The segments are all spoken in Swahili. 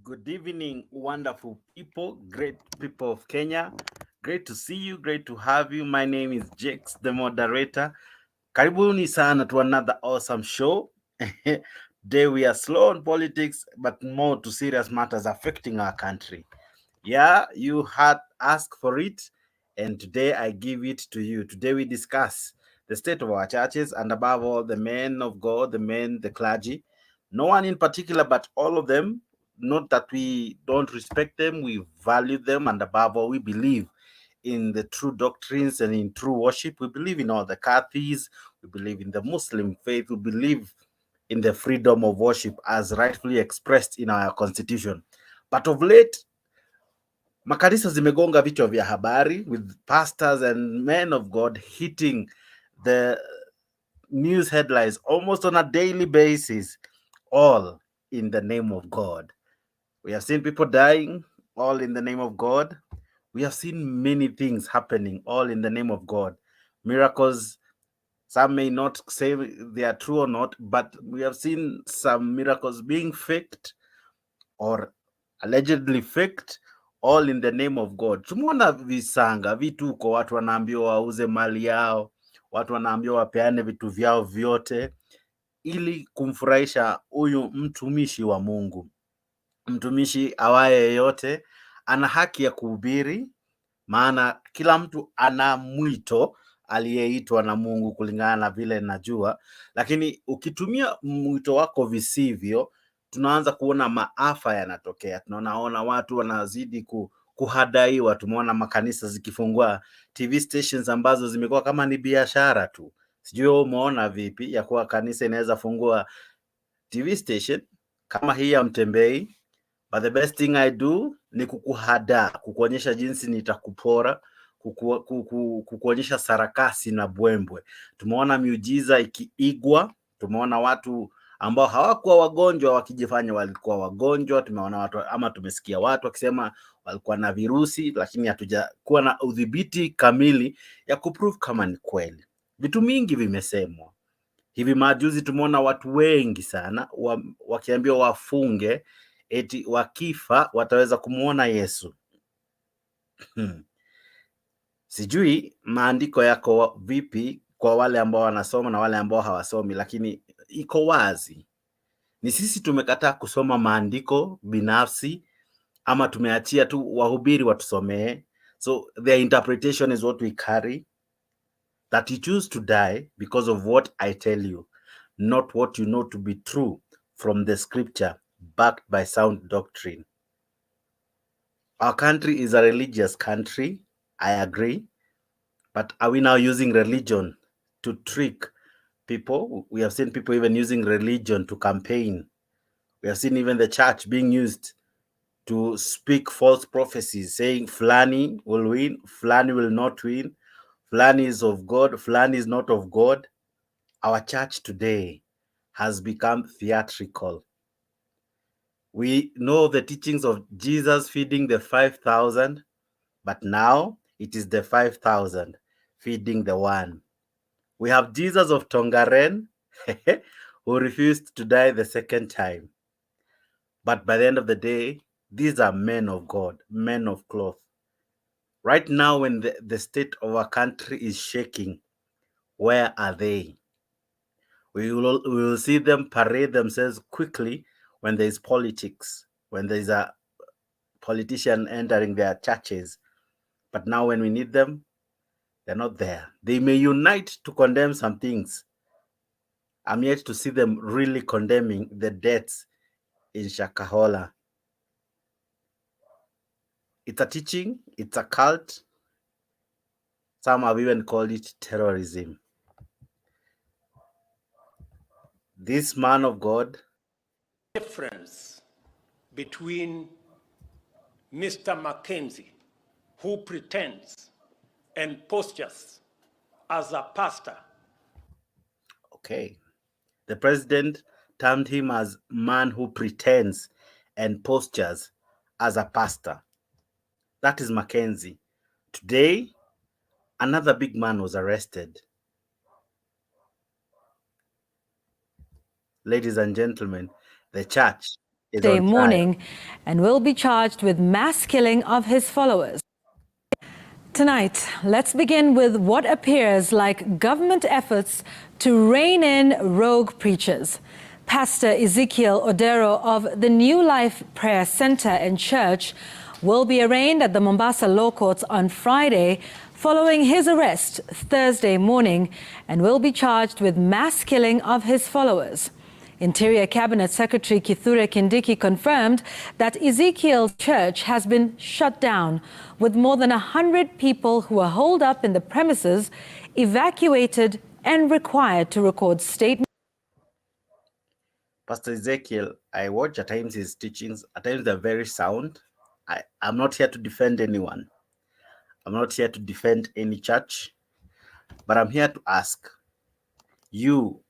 Good evening, wonderful people, great people of Kenya. Great to see you, great to have you. My name is Jakes, the moderator. Karibuni sana to another awesome show. Today we are slow on politics, but more to serious matters affecting our country. Yeah, you had asked for it, and today I give it to you. Today we discuss the state of our churches and above all the men of God, the clergy. No one in particular, but all of them. Not that we don't respect them, we value them, and above all, we believe in the true doctrines and in true worship. We believe in all the Catholics, we believe in the Muslim faith, we believe in the freedom of worship as rightfully expressed in our constitution. But of late, makanisa zimegonga vichwa vya habari with pastors and men of God hitting the news headlines almost on a daily basis, all in the name of God. We have seen people dying, all in the name of God. We have seen many things happening, all in the name of God. Miracles, some may not say they are true or not, but we have seen some miracles being faked or allegedly faked, all in the name of God. Tumeona visanga, vituko, watu wanaambiwa wauze mali yao, watu wanaambiwa wapeane vitu vyao vyote ili kumfurahisha huyu mtumishi wa Mungu. Mtumishi awaye yeyote ana haki ya kuhubiri, maana kila mtu ana mwito aliyeitwa na Mungu kulingana na vile najua, lakini ukitumia mwito wako visivyo, tunaanza kuona maafa yanatokea. Tunaona watu wanazidi kuhadaiwa. Tumeona makanisa zikifungua TV stations ambazo zimekuwa kama ni biashara tu. Sijui wewe umeona vipi ya kuwa kanisa inaweza fungua TV station kama hii ya Mtembei, but the best thing I do ni kukuhada, kukuonyesha jinsi nitakupora, kukuonyesha sarakasi na bwembwe. Tumeona miujiza ikiigwa, tumeona watu ambao hawakuwa wagonjwa wakijifanya walikuwa wagonjwa. Tumeona watu ama tumesikia watu wakisema walikuwa na virusi, lakini hatujakuwa na udhibiti kamili ya kuprove kama ni kweli. Vitu mingi vimesemwa. Hivi majuzi tumeona watu wengi sana wakiambiwa wafunge eti wakifa wataweza kumuona Yesu. Sijui maandiko yako vipi kwa wale ambao wanasoma na wale ambao hawasomi, lakini iko wazi. Ni sisi tumekataa kusoma maandiko binafsi ama tumeachia tu wahubiri watusomee. So their interpretation is what we carry. That you choose to die because of what I tell you, not what you know to be true from the scripture, backed by sound doctrine. Our country is a religious country, I agree, but are we now using religion to trick people? We have seen people even using religion to campaign. We have seen even the church being used to speak false prophecies, saying Fulani will win, Fulani will not win, Fulani is of God, Fulani is not of God. Our church today has become theatrical. We know the teachings of Jesus feeding the 5,000, but now it is the 5,000 feeding the one. We have Jesus of Tongaren who refused to die the second time. But by the end of the day, these are men of God, men of cloth. Right now, when the state of our country is shaking, where are they? We will see them parade themselves quickly when there is politics, when there is a politician entering their churches. But now when we need them, they're not there. They may unite to condemn some things. I'm yet to see them really condemning the deaths in Shakahola. It's a teaching, it's a cult. Some have even called it terrorism. This man of God, difference between Mr. McKenzie, who pretends and postures as a pastor. Okay. The president termed him as man who pretends and postures as a pastor. That is McKenzie. Today, another big man was arrested. Ladies and gentlemen, the church is on trial. morning and will be charged with mass killing of his followers. Tonight, let's begin with what appears like government efforts to rein in rogue preachers. Pastor Ezekiel Odero of the New Life Prayer Center and Church will be arraigned at the Mombasa Law Courts on Friday following his arrest Thursday morning and will be charged with mass killing of his followers. Interior Cabinet Secretary Kithure Kindiki confirmed that Ezekiel's church has been shut down, with more than 100 people who are holed up in the premises evacuated and required to record statements. Pastor Ezekiel, I watch at times his teachings. At times they're very sound. I'm not here to defend anyone. I'm not here to defend any church. But I'm here to ask you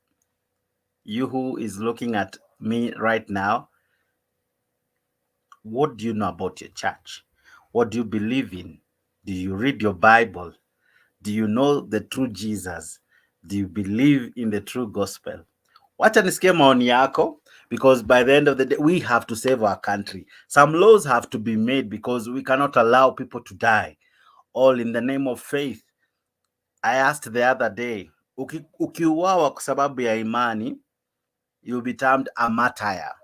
who is looking at me right now, what do you know about your church? What do you believe in? Do you read your Bible? Do you know the true Jesus? Do you believe in the true gospel? Wacha nisikie maoni yako, because by the end of the day, we have to save our country. Some laws have to be made because we cannot allow people to die, all in the name of faith. I asked the other day, ukiuawa kwa sababu ya imani, you'll be termed a martyr.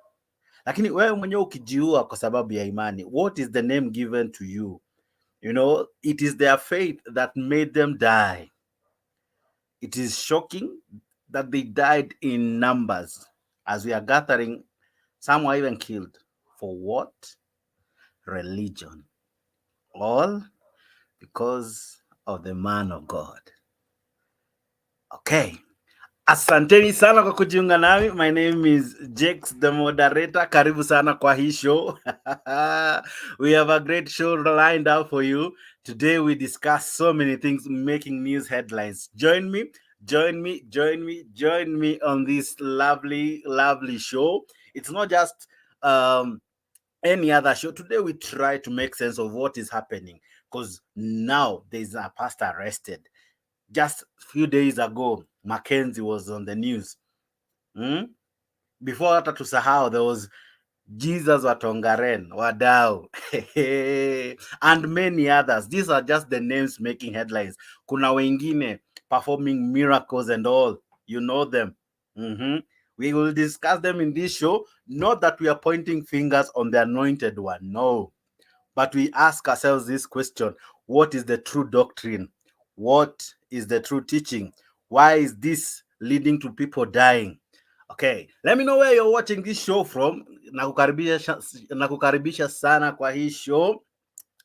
Lakini wewe mwenyewe ukijiua kwa sababu ya imani, what is the name given to you? You know, it is their faith that made them die. It is shocking that they died in numbers. As we are gathering, some were even killed. For what? Religion. All because of the man of God. Okay. Asanteni sana kwa kujiunga nami. My name is Jakes, the moderator. Karibu sana kwa hii show. We have a great show lined up for you. Today we discuss so many things making news headlines. Join me on this lovely, lovely show. It's not just any other show. Today we try to make sense of what is happening, because now there's a pastor arrested. Just a few days ago, McKenzie was on the news. Before hata tusahau, there was Jesus wa Tongaren, Wadau, and many others. These are just the names making headlines. Kuna wengine performing miracles and all. You know them. We will discuss them in this show. Not that we are pointing fingers on the anointed one. No. But we ask ourselves this question: what is the true doctrine? What is the true teaching? Why is this leading to people dying? Okay, let me know where you're watching this show from. Nakukaribisha sana kwa hii show.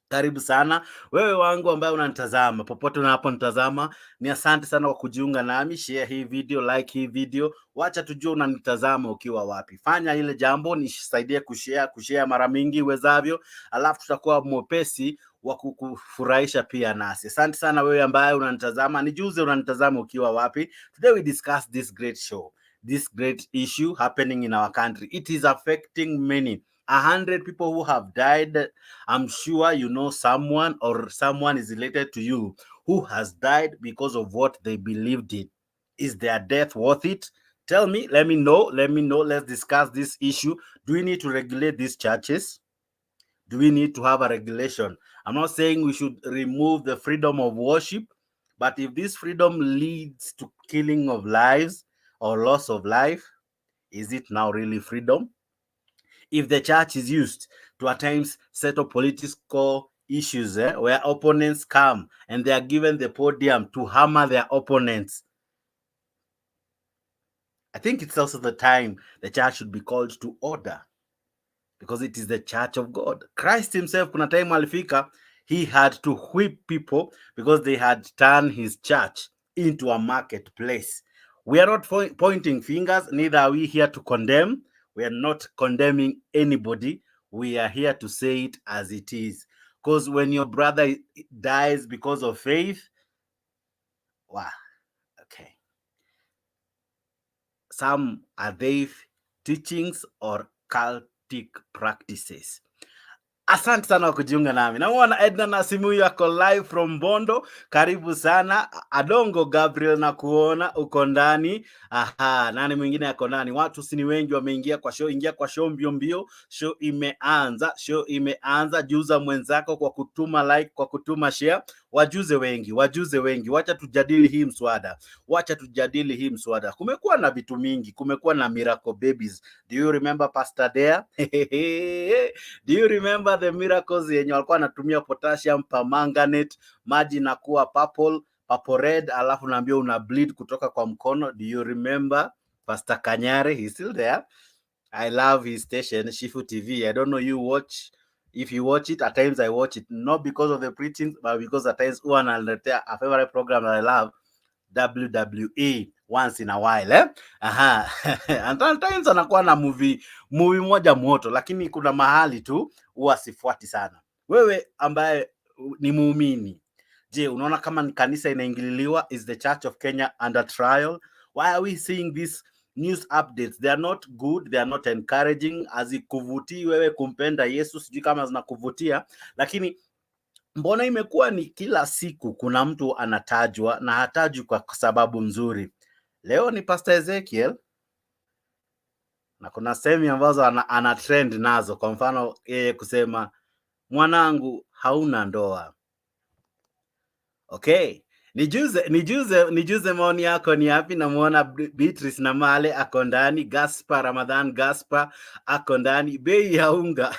Karibu sana wewe wangu ambaye unanitazama popote unaponitazama, ni asante sana kwa kujiunga nami. Share hii video, like hii video, wacha tujue unanitazama ukiwa wapi. Fanya ile jambo, nisaidie kushare mara mingi uwezavyo, alafu tutakuwa mwepesi wa kukufurahisha pia nasi. Asante sana wewe ambaye unanitazama, nijuze unanitazama ukiwa wapi. Today we discuss this great show, this great issue happening in our country. It is affecting many. 100 people who have died. I'm sure you know someone, or someone is related to you, who has died because of what they believed in. Is their death worth it? Tell me, let me know. Let's discuss this issue. Do we need to regulate these churches? Do we need to have a regulation? I'm not saying we should remove the freedom of worship, but if this freedom leads to killing of lives or loss of life, is it now really freedom? If the church is used to at times settle political issues, where opponents come and they are given the podium to hammer their opponents, I think it's also the time the church should be called to order, because it is the church of God. Christ himself, kuna time alifika, he had to whip people because they had turned his church into a marketplace. We are not pointing fingers, neither are we here to condemn. We are not condemning anybody. We are here to say it as it is. Because when your brother dies because of faith, wow, okay. Some are they teachings or cultic practices. Asante sana kwa kujiunga nami. Namuona Edna Nasimuyu yako live from Bondo. Karibu sana. Adongo Gabriel na kuona uko ndani. Aha, nani mwingine yako ndani? Watu si ni wengi wameingia kwa show. Ingia kwa show mbio mbio. Show imeanza. Show imeanza. Juza mwenzako kwa kutuma like, kwa kutuma share. Wajuze wengi, wajuze wengi. Wacha tujadili hii mswada. Wacha tujadili hii mswada. Kumekuwa na vitu mingi. Kumekuwa na miracle babies. Do you remember Pastor Dare? Do you remember the miracles yenye walikuwa anatumia potassium permanganate, maji na kuwa purple red, alafu naambia una bleed kutoka kwa mkono? Do you remember Pastor Kanyare? He's still there. I love his station, Shifu TV. I don't know you watch. If you watch it, at times I watch it, not because of the preaching, but because at times one analetea a favorite program that I love, WWE, once in a while, eh? Aha. And sometimes anakuwa na movie moja moto, lakini kuna mahali tu huwa sifuati sana. Wewe ambaye ni muumini, je, unaona kama ni kanisa inaingililiwa? Is the Church of Kenya under trial? Why are we seeing these news updates? They are not good, they are not encouraging. Hazikuvutii wewe kumpenda Yesu, sijui kama zinakuvutia, lakini mbona imekuwa ni kila siku kuna mtu anatajwa na hatajwi kwa sababu nzuri? Leo ni Pst Ezekiel na kuna sehemu ambazo ana trend nazo. Kwa mfano yeye kusema mwanangu hauna ndoa. Okay, nijuze maoni yako ni yapi? Namuona Beatrice na Male ako ndani, Gaspar Ramadhan Gaspar ako ndani, bei ya unga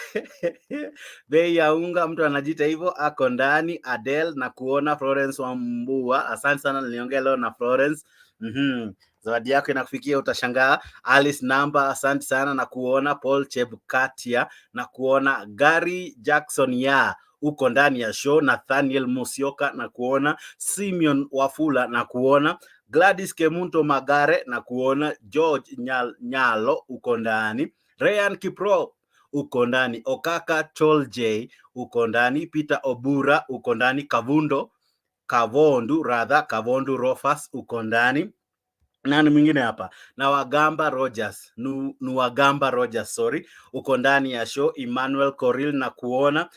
bei ya unga, mtu anajiita hivyo, ako ndani. Adele na kuona, Florence Wambua, asante sana, niliongea leo na Florence. Zawadi yako inakufikia, utashangaa. Alice Namba, asante sana na kuona. Paul Chebkatia na kuona. Gary Jackson ya uko ndani ya show. Nathaniel Musioka na kuona. Simeon Wafula na kuona. Gladys Kemunto Magare na kuona. George Nyalo uko ndani. Ryan Kipro uko ndani. Okaka Cholj uko ndani. Peter Obura uko ndani. Kavondu Rofas uko ndani. Nani mwingine hapa? Na Wagamba Rogers, Wagamba Rogers, sorry, uko ndani ya show. Emmanuel Coril na kuona.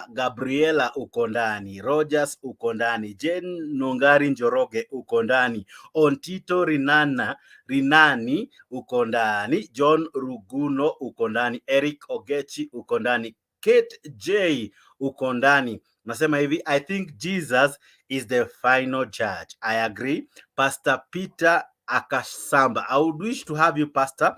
Gabriela uko ndani. Rogers uko ndani. Jane Nongari Njoroge uko ndani. Ontito Rinani uko ndani. John Ruguno uko ndani. Eric Ogechi uko ndani. Kate J uko ndani. Nasema hivi, I think Jesus is the final judge. I agree. Pastor Peter Akasamba, I would wish to have you, Pastor.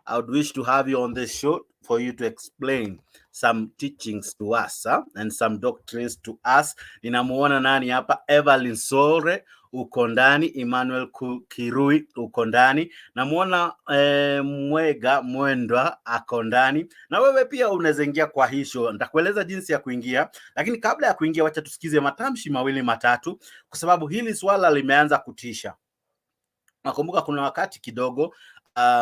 I would wish to have you on this show for you to explain some teachings to us, and some doctrines to us. Ninamuona nani hapa? Evelyn Sore uko ndani. Emmanuel Kirui uko ndani. Namuona Mwega Mwendwa ako ndani. Na wewe pia unaweza ingia kwa hii show. Nitakueleza jinsi ya kuingia, lakini kabla ya kuingia, wacha tusikize matamshi mawili matatu, kwa sababu hili swala limeanza kutisha. Nakumbuka kuna wakati kidogo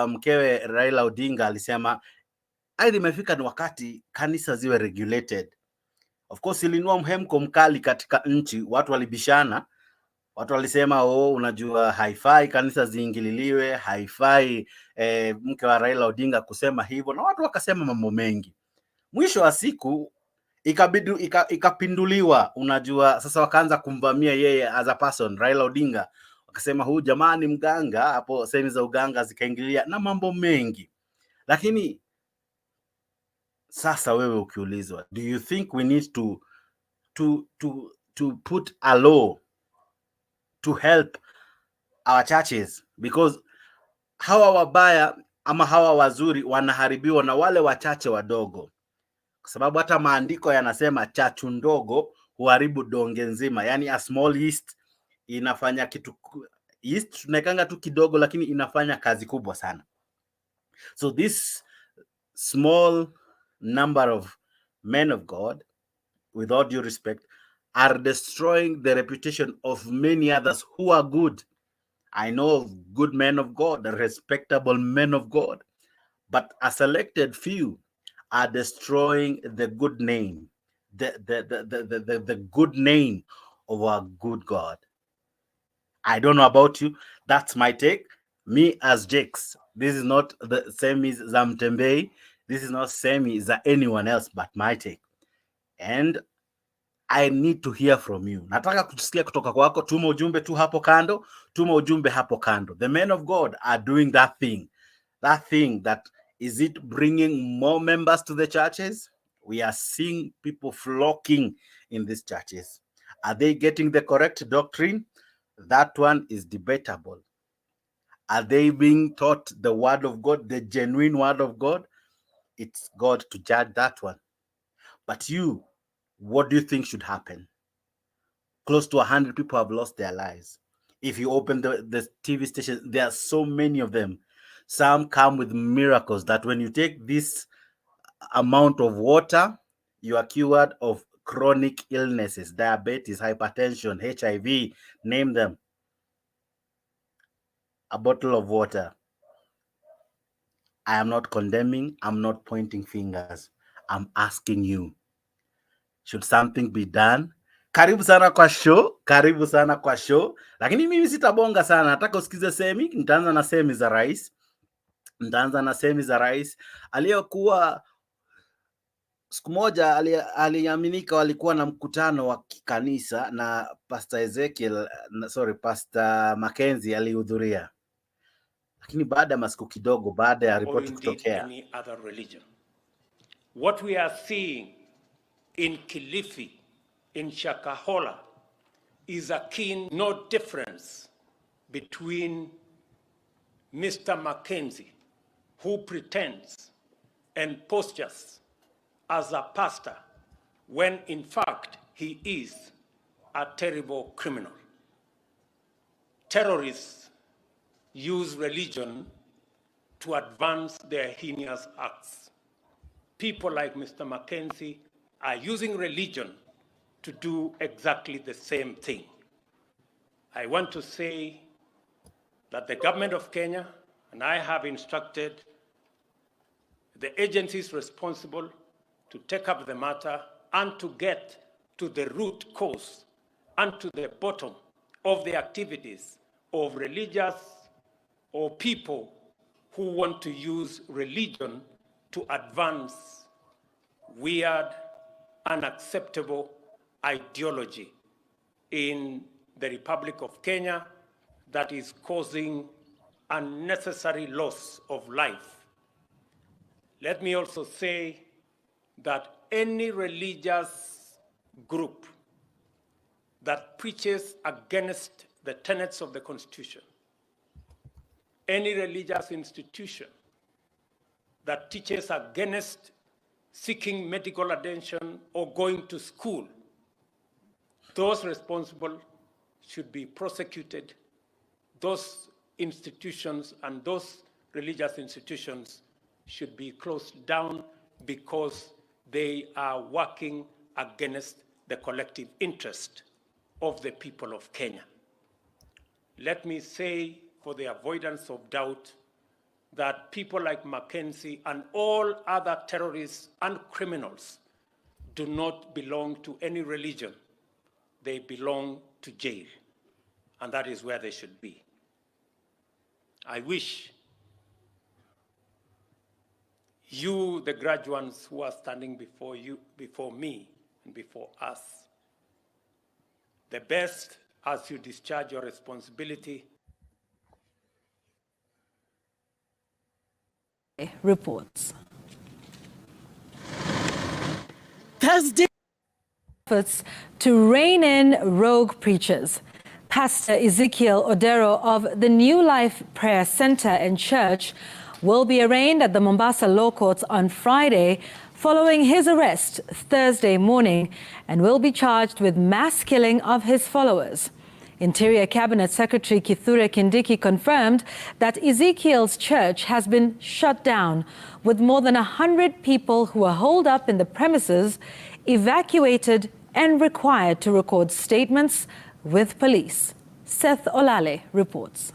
mkewe Raila Odinga alisema aidha imefika ni wakati kanisa ziwe regulated. Of course ilinua mhemko mkali katika nchi, watu walibishana. Watu walisema unajua haifai kanisa ziingililiwe, haifai mke wa Raila Odinga kusema hivyo, na watu wakasema mambo mengi. Mwisho wa siku ikapinduliwa. Unajua sasa wakaanza kumvamia yeye as a person, Raila Odinga. Wakasema huyu jamani mganga, hapo sehemu za uganga zikaingilia na mambo mengi. Lakini sasa wewe ukiulizwa, do you think we need to put a law to help our churches? Because hawa wabaya ama hawa wazuri wanaharibiwa na wale wachache wadogo, kwa sababu hata maandiko yanasema chachu ndogo huharibu donge nzima. Yani a small yeast inafanya kitu, yeast tunaikanga tu kidogo, lakini inafanya kazi kubwa sana. So this small number of men of God, with all due respect, are destroying the reputation of many others who are good. I know of good men of God, respectable men of God, but a selected few are destroying the good name, the good name of our good God. I don't know about you. That's my take. Me as Jakes. This is not the same as Zamtembei. This is not same as anyone else but my take. And I need to hear from you. Nataka kusikia kutoka kwako. Tuma ujumbe tu hapo kando. Tuma ujumbe hapo kando. The men of God are doing that thing. That thing that, is it bringing more members to the churches? We are seeing people flocking in these churches. Are they getting the correct doctrine? That one is debatable. Are they being taught the word of God, the genuine word of God? It's God to judge that one. But you, what do you think should happen? Close to 100 people have lost their lives. If you open the TV station, there are so many of them. Some come with miracles that when you take this amount of water, you are cured of chronic illnesses, diabetes, hypertension, HIV, name them. A bottle of water. I am not condemning, I'm not pointing fingers. I'm asking you, should something be done? Karibu sana kwa show, karibu sana kwa show. Lakini mimi sitabonga sana, nataka usikize semi. Nitaanza na semi za rais. Aliyokuwa siku moja aliaminika walikuwa na mkutano wa kikanisa na Pst Ezekiel, Pst McKenzie alihudhuria. Lakini baada ya masiku kidogo, baada ya ripoti kutokea, what we are seeing in Kilifi, in Shakahola, is akin, no difference between Mr. McKenzie, who pretends and postures as a pastor, when in fact he is a terrible criminal. Terrorists use religion to advance their heinous acts. People like Mr. McKenzie are using religion to do exactly the same thing. I want to say that the government of Kenya, and I have instructed the agencies responsible to take up the matter and to get to the root cause and to the bottom of the activities of religious or people who want to use religion to advance weird, unacceptable ideology in the Republic of Kenya that is causing unnecessary loss of life. Let me also say that any religious group that preaches against the tenets of the Constitution, any religious institution that teaches against seeking medical attention or going to school, those responsible should be prosecuted. Those institutions and those religious institutions should be closed down because they are working against the collective interest of the people of Kenya. Let me say, for the avoidance of doubt, that people like McKenzie and all other terrorists and criminals do not belong to any religion. They belong to jail, and that is where they should be. I wish you, the graduates who are standing before you, before me, and before us, the best as you discharge your responsibility. Reports. Thursday efforts to rein in rogue preachers. Pst Ezekiel Odero of the New Life Prayer Center and Church will be arraigned at the Mombasa Law Courts on Friday following his arrest Thursday morning, and will be charged with mass killing of his followers. Interior Cabinet Secretary Kithure Kindiki confirmed that Ezekiel's church has been shut down, with more than 100 people who are holed up in the premises evacuated and required to record statements with police. Seth Olale reports.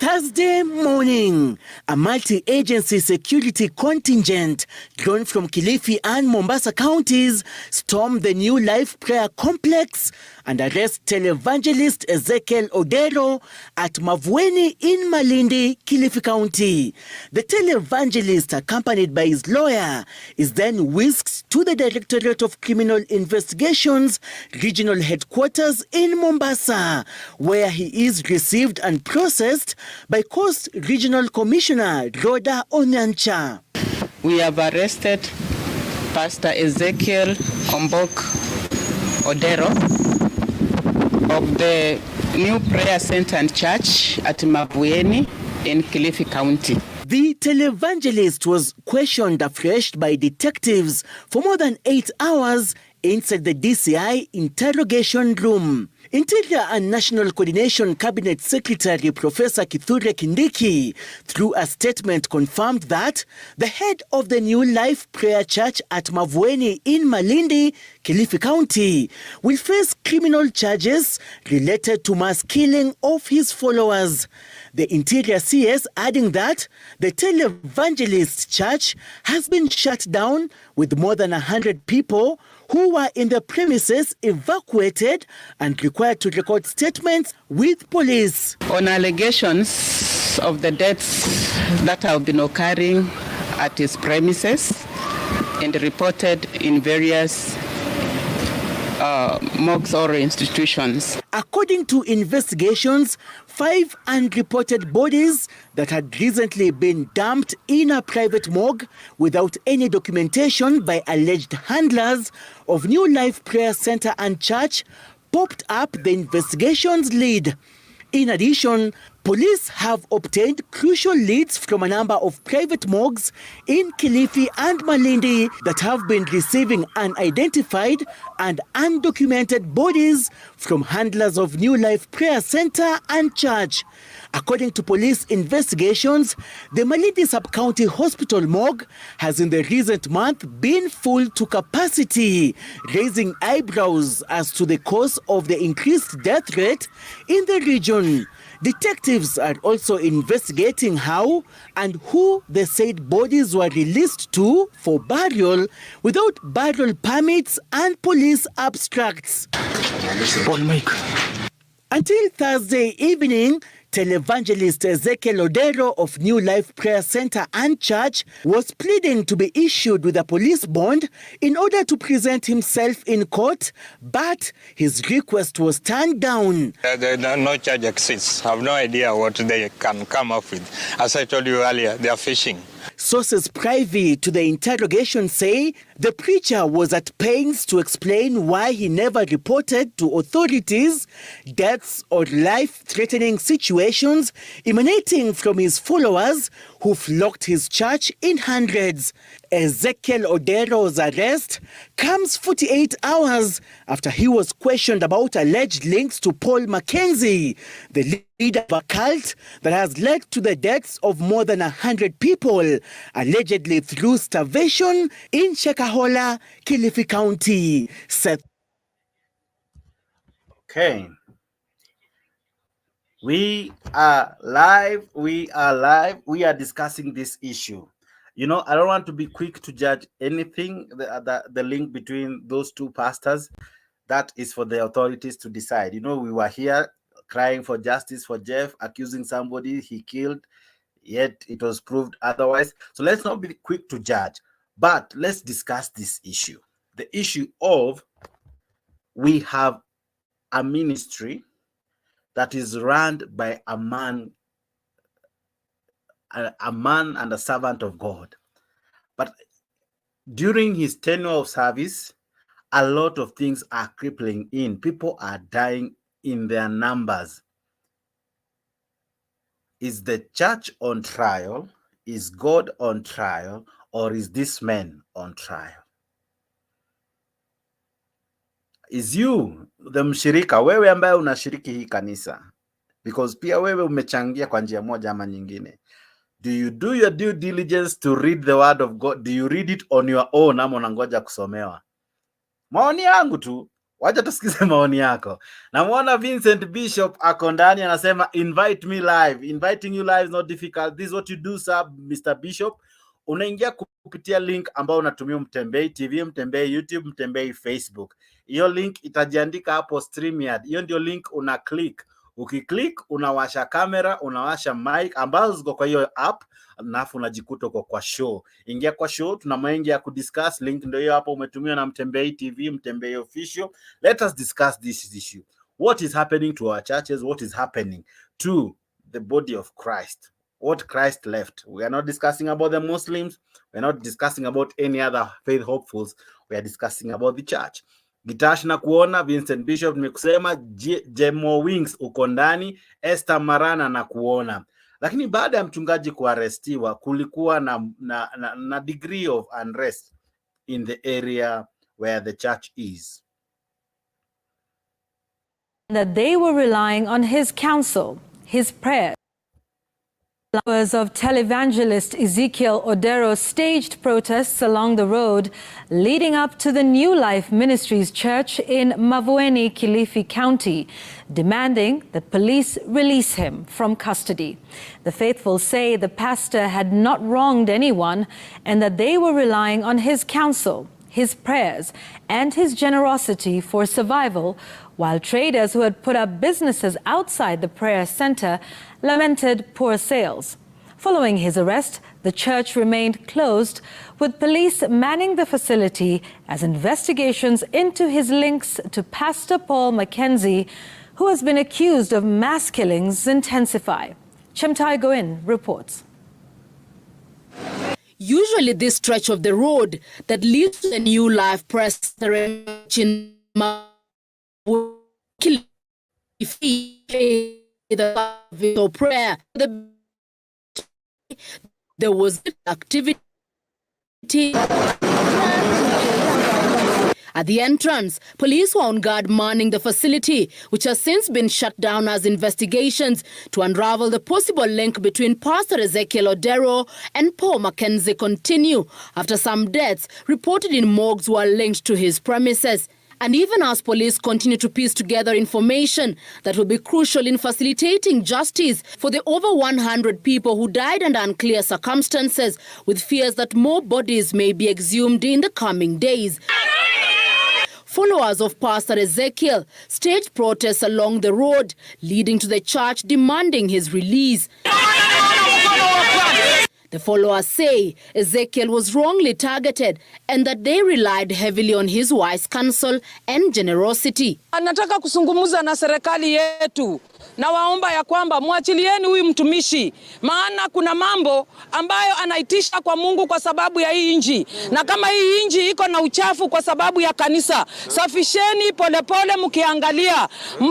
Thursday morning, a multi-agency security contingent drawn from Kilifi and Mombasa counties stormed the New Life Prayer Complex and arrest televangelist Ezekiel Odero at Mavueni in Malindi, Kilifi County. The televangelist, accompanied by his lawyer, is then whisked to the Directorate of Criminal Investigations Regional Headquarters in Mombasa, where he is received and processed by Coast Regional Commissioner Rhoda Onyancha. We have arrested Pastor Ezekiel Odero of the New Prayer Center and Church at Mavueni in Kilifi County. The televangelist was questioned afresh by detectives for more than 8 hours inside the DCI interrogation room. Interior and National Coordination Cabinet Secretary Professor Kithure Kindiki, through a statement, confirmed that the head of the New Life Prayer Church at Mavueni in Malindi, Kilifi County, will face criminal charges related to mass killing of his followers. The Interior CS adding that the televangelist church has been shut down with more than 100 people who were in the premises evacuated and required to record statements with police. On allegations of the deaths that have been occurring at his premises and reported in various morgues or institutions. According to investigations, 5 unreported bodies that had recently been dumped in a private morgue without any documentation by alleged handlers of New Life Prayer Center and Church popped up the investigation's lead. In addition, police have obtained crucial leads from a number of private morgues in Kilifi and Malindi that have been receiving unidentified and undocumented bodies from handlers of New Life Prayer Center and Church. According to police investigations, the Malindi Sub-County Hospital morgue has in the recent month been full to capacity, raising eyebrows as to the cause of the increased death rate in the region. Detectives are also investigating how and who the said bodies were released to for burial without burial permits and police abstracts. Until Thursday evening, televangelist Ezekiel Odero of New Life Prayer Center and Church was pleading to be issued with a police bond in order to present himself in court, but his request was turned down. No charge exists. I have no idea what they can come up with. As I told you earlier, they are fishing. Sources privy to the interrogation say the preacher was at pains to explain why he never reported to authorities deaths or life-threatening situations emanating from his followers who flocked his church in hundreds. Ezekiel Odero's arrest comes 48 hours after he was questioned about alleged links to McKenzie, the leader of a cult that has led to the deaths of more than 100 people, allegedly through starvation in Shakahola, Kilifi County. Okay. We are live. We are discussing this issue. You know, I don't want to be quick to judge anything, the link between those two pastors. That is for the authorities to decide. You know, we were here crying for justice for Jeff, accusing somebody he killed, yet it was proved otherwise. So let's not be quick to judge, but let's discuss this issue. The issue of we have a ministry that is run by a man and a servant of God. But during his tenure of service, a lot of things are crippling in. People are dying in their numbers. Is the church on trial? Is God on trial? Or is this man on trial? Is you the mshirika, wewe ambaye unashiriki hii kanisa, because pia wewe umechangia kwa njia moja ama nyingine. Do you do your due diligence to read the word of God? Do you read it on your own ama unangoja kusomewa? Maoni yangu tu, Wacha tusikize maoni yako. Namuona Vincent Bishop ako ndani anasema invite me live. Inviting you live is not difficult. This is what you do, sir, Mr. Bishop. Unaingia kupitia link ambao unatumia Mtembei TV, Mtembei YouTube, Mtembei Facebook. Hiyo link itajiandika hapo StreamYard. Hiyo ndio link una click. Ukiklik unawasha kamera, unawasha mic ambazo ziko kwa hiyo app, nafu unajikuta kwa show. Ingia kwa show, tuna mengi ya kudiscuss. Link ndio hiyo hapo umetumiwa na Mtembei TV, Mtembei Official. Let us discuss this issue. What is happening to our churches? What is happening to the body of Christ? What Christ left? We are not discussing about the Muslims. We are not discussing about any other faith hopefuls. We are discussing about the church. Gitash na kuona, Vincent Bishop nimekusema, Jemo Wings uko ndani, Esther Marana na kuona. Lakini baada ya mchungaji kuarestiwa kulikuwa na degree of unrest in the area where the church is. That they were relying on his counsel, his prayers. Followers of televangelist Ezekiel Odero staged protests along the road leading up to the New Life Ministries Church in Mavueni, Kilifi County, demanding that police release him from custody. The faithful say the pastor had not wronged anyone and that they were relying on his counsel, his prayers, and his generosity for survival, while traders who had put up businesses outside the prayer center lamented poor sales. Following his arrest, the church remained closed, with police manning the facility as investigations into his links to Pastor Paul McKenzie, who has been accused of mass killings, intensify. Chemtai Goin reports. Usually this stretch of the road that leads to the New Life Press in the prayer, there was activity at the entrance. Police were on guard manning the facility, which has since been shut down as investigations to unravel the possible link between Pastor Ezekiel Odero and Paul McKenzie continue after some deaths reported in morgues were linked to his premises. And even as police continue to piece together information that will be crucial in facilitating justice for the over 100 people who died under unclear circumstances, with fears that more bodies may be exhumed in the coming days. Followers of Pastor Ezekiel staged protests along the road, leading to the church demanding his release. The followers say Ezekiel was wrongly targeted and that they relied heavily on his wise counsel and generosity. Anataka kusungumuza na serikali yetu na waomba ya kwamba muachilieni huyu mtumishi, maana kuna mambo ambayo anaitisha kwa Mungu kwa sababu ya hii inji, na kama hii inji iko na uchafu kwa sababu ya kanisa, safisheni polepole mkiangalia,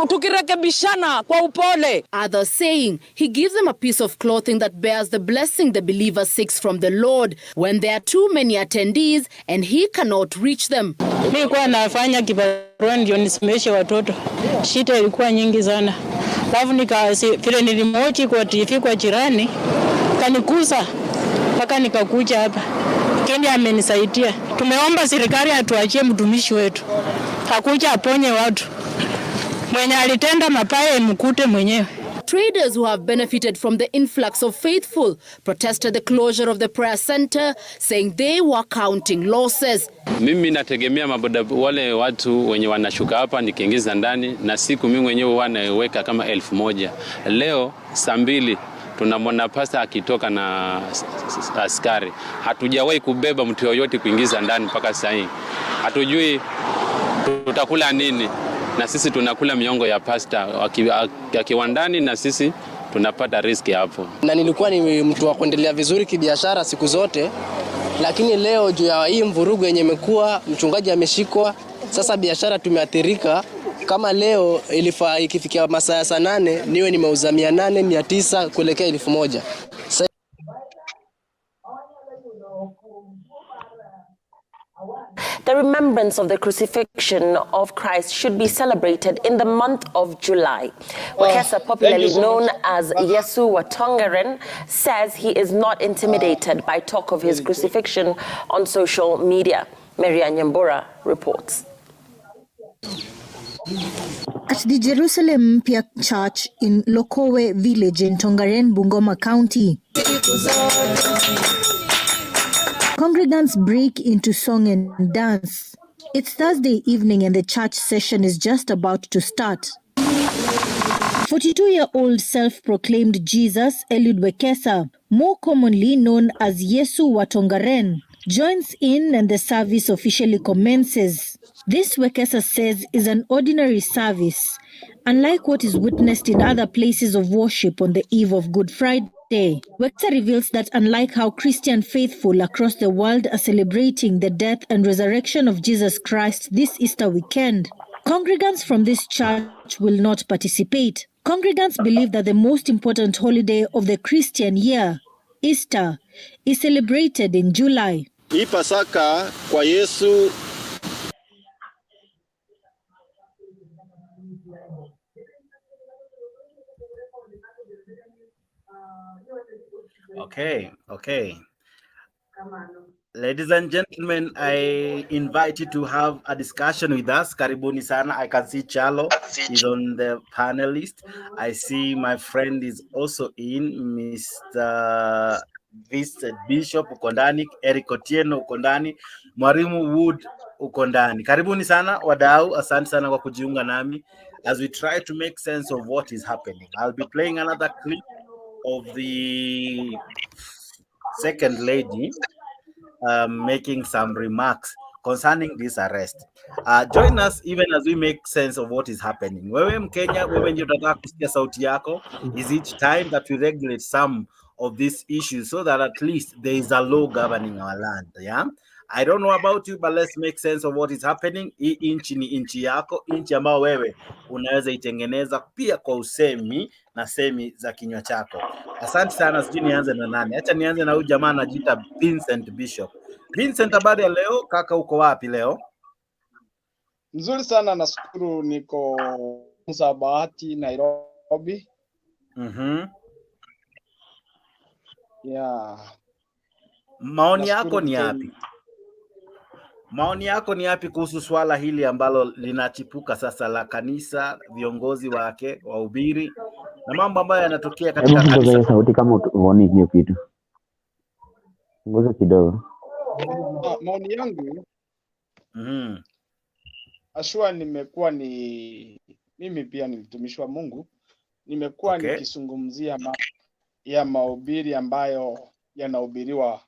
tukirekebishana kwa upole. Others saying he gives them a piece of clothing that bears the blessing the believer seeks from the Lord when there are too many attendees and he cannot reach them. Mimi kwa nafanya kibarua ndio nisimeshe watoto. Shida ilikuwa nyingi sana. Alafu vile nilimochi kwa TV kwa jirani, kanikuza mpaka nikakuja hapa. Kenya amenisaidia. Tumeomba serikali atuachie mtumishi wetu. Hakuja aponye watu. Mwenye alitenda mabaya mkute mwenyewe. Traders who have benefited from the influx of faithful protested the closure of the prayer center, saying they were counting losses. Mimi nategemea maboda wale watu wenye wanashuka hapa nikiingiza ndani, na siku mimi mwenyewe wanaweka kama 1000. Leo saa 2 tunamwona pasta akitoka na askari. Hatujawahi kubeba mtu yoyote kuingiza ndani mpaka sasa hivi. Hatujui tutakula nini, na sisi tunakula miongo ya pasta akiwa ndani, na sisi tunapata riski hapo. Na nilikuwa ni mtu wa kuendelea vizuri kibiashara siku zote, lakini leo juu ya hii mvurugu yenye imekuwa, mchungaji ameshikwa, sasa biashara tumeathirika. Kama leo ilifaa ikifikia masaa ya saa 8 niwe nimeuza 800, 900 kuelekea 1000. The remembrance of the crucifixion of Christ should be celebrated in the month of July. Mukesa, popularly known as Yesu wa Tongaren, says he is not intimidated by talk of his crucifixion on social media. Maria Nyambura reports. At the Jerusalem Mpya Church in Lokowe village in Tongaren, Bungoma County, congregants break into song and dance. It's Thursday evening and the church session is just about to start. 42-year-old self-proclaimed Jesus Eliud Wekesa, more commonly known as Yesu wa Tongaren, joins in and the service officially commences. This, Wekesa says, is an ordinary service, unlike what is witnessed in other places of worship on the eve of Good Friday. Wekesa reveals that unlike how Christian faithful across the world are celebrating the death and resurrection of Jesus Christ this Easter weekend, congregants from this church will not participate. Congregants believe that the most important holiday of the Christian year, Easter, is celebrated in July. Hii Pasaka kwa Yesu Okay. Ladies and gentlemen, I invite you to have a discussion with us. Karibuni sana. I can see Chalo is on the panelist. I see my friend is also in, Mr. Vice Bishop uko ndani, Eric Otieno uko ndani, Mwalimu Wood uko ndani. Karibuni sana wadau, asante sana kwa kujiunga nami as we try to make sense of what is happening. I'll be playing another clip of the second lady making some remarks concerning this arrest. Join us even as we make sense of what is happening. Wewe Mkenya, wewe ndio unataka kusikia sauti yako. Is it time that we regulate some of these issues so that at least there is a law governing our land? Yeah. I don't know about you, but let's make sense of what is happening. Hii inchi ni inchi yako, inchi ambao wewe unaweza itengeneza pia kwa usemi na semi za kinywa chako. Asante sana, sijui nianze na nani. Acha nianze na huyu jamaa anajiita Vincent Bishop. Vincent, habari ya leo? Kaka, uko wapi leo? Nzuri sana, nashukuru, niko Msabati, Nairobi. Yeah. Maoni yako ni yapi? Maoni yako ni yapi kuhusu swala hili ambalo linachipuka sasa la kanisa, viongozi wake, wahubiri na mambo ambayo yanatokea katika kanisa? Hebu sauti kama uone hiyo kitu. Ngoja kidogo. Maoni yangu, ashua nimekuwa mimi pia ni mtumishi wa Mungu. Nimekuwa nikizungumzia ya mahubiri ambayo yanahubiriwa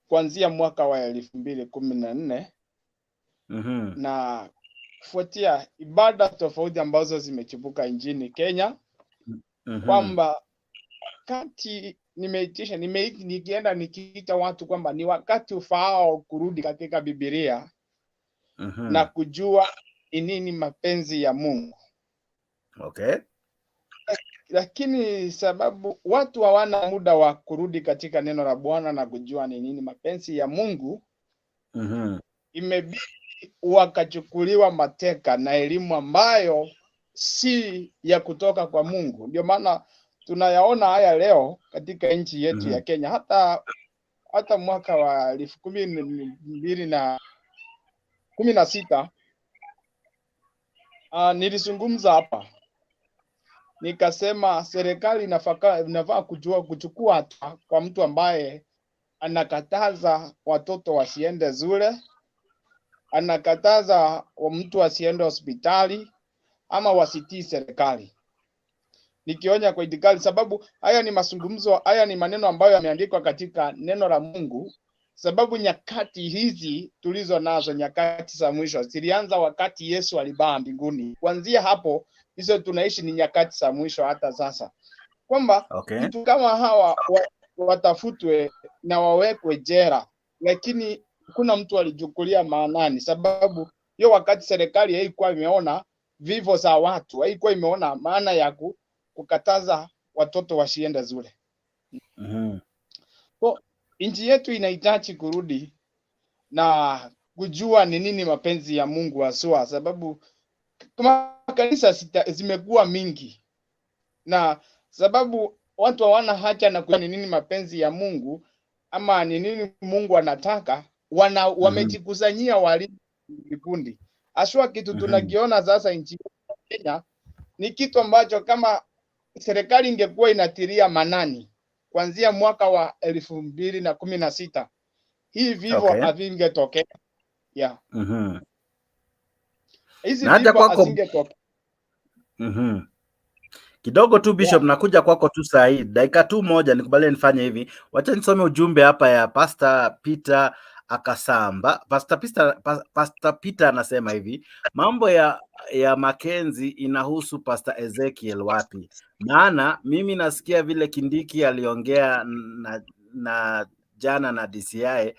kuanzia mwaka wa 2014 na kufuatia ibada tofauti ambazo zimechipuka nchini Kenya, kwamba wakati nikienda nikiita watu kwamba ni wakati ufaao kurudi katika Biblia na kujua nini mapenzi ya Mungu. Lakini sababu watu hawana muda wa kurudi katika neno la Bwana na kujua ni nini mapenzi ya Mungu, imebidi wakachukuliwa mateka na elimu ambayo si ya kutoka kwa Mungu. Ndio maana tunayaona haya leo katika nchi yetu ya Kenya. Hata mwaka wa 2016 nilizungumza hapa nikasema serikali inafaa kuchukua hatua kwa mtu ambaye anakataza watoto wasiende shule, anakataza mtu wasiende hospitali ama wasitii serikali. Nikionya kwa idikali, sababu haya ni mazungumzo, haya ni maneno ambayo yameandikwa katika neno la Mungu, sababu nyakati hizi tulizo nazo, nyakati za mwisho, zilianza wakati Yesu alibaa mbinguni. Kuanzia hapo hizo tunaishi ni nyakati za mwisho hata sasa. Kwamba mtu kama hawa watafutwe na wawekwe jela, lakini kuna mtu alichukulia maanani, sababu hiyo wakati serikali haikuwa imeona vifo za watu, haikuwa imeona maana ya kukataza watoto wasiende shule. Kwa nchi yetu inahitaji kurudi na kujua ni nini mapenzi ya Mungu haswa, sababu kama kanisa zimekuwa mingi na sababu watu hawana haja na kujua ni nini mapenzi ya Mungu ama ni nini Mungu anataka, wamejikusanyia walimu vikundi Aswa kitu tunakiona sasa nchi ya Kenya ni kitu ambacho kama serikali ingekuwa inatilia manani kuanzia mwaka wa 2016 hii vivo havingetokea. Yeah. Hizi vivo hazingetokea. Kidogo tu Bishop, nakuja kwako tu saa hii. Dakika tu moja nikubalie nifanye hivi. Wacha nisome ujumbe hapa ya Pastor Peter Akasamba. Pastor Peter anasema hivi, mambo ya McKenzie inahusu Pastor Ezekiel wapi? Maana mimi nasikia vile Kindiki aliongea na jana na DCI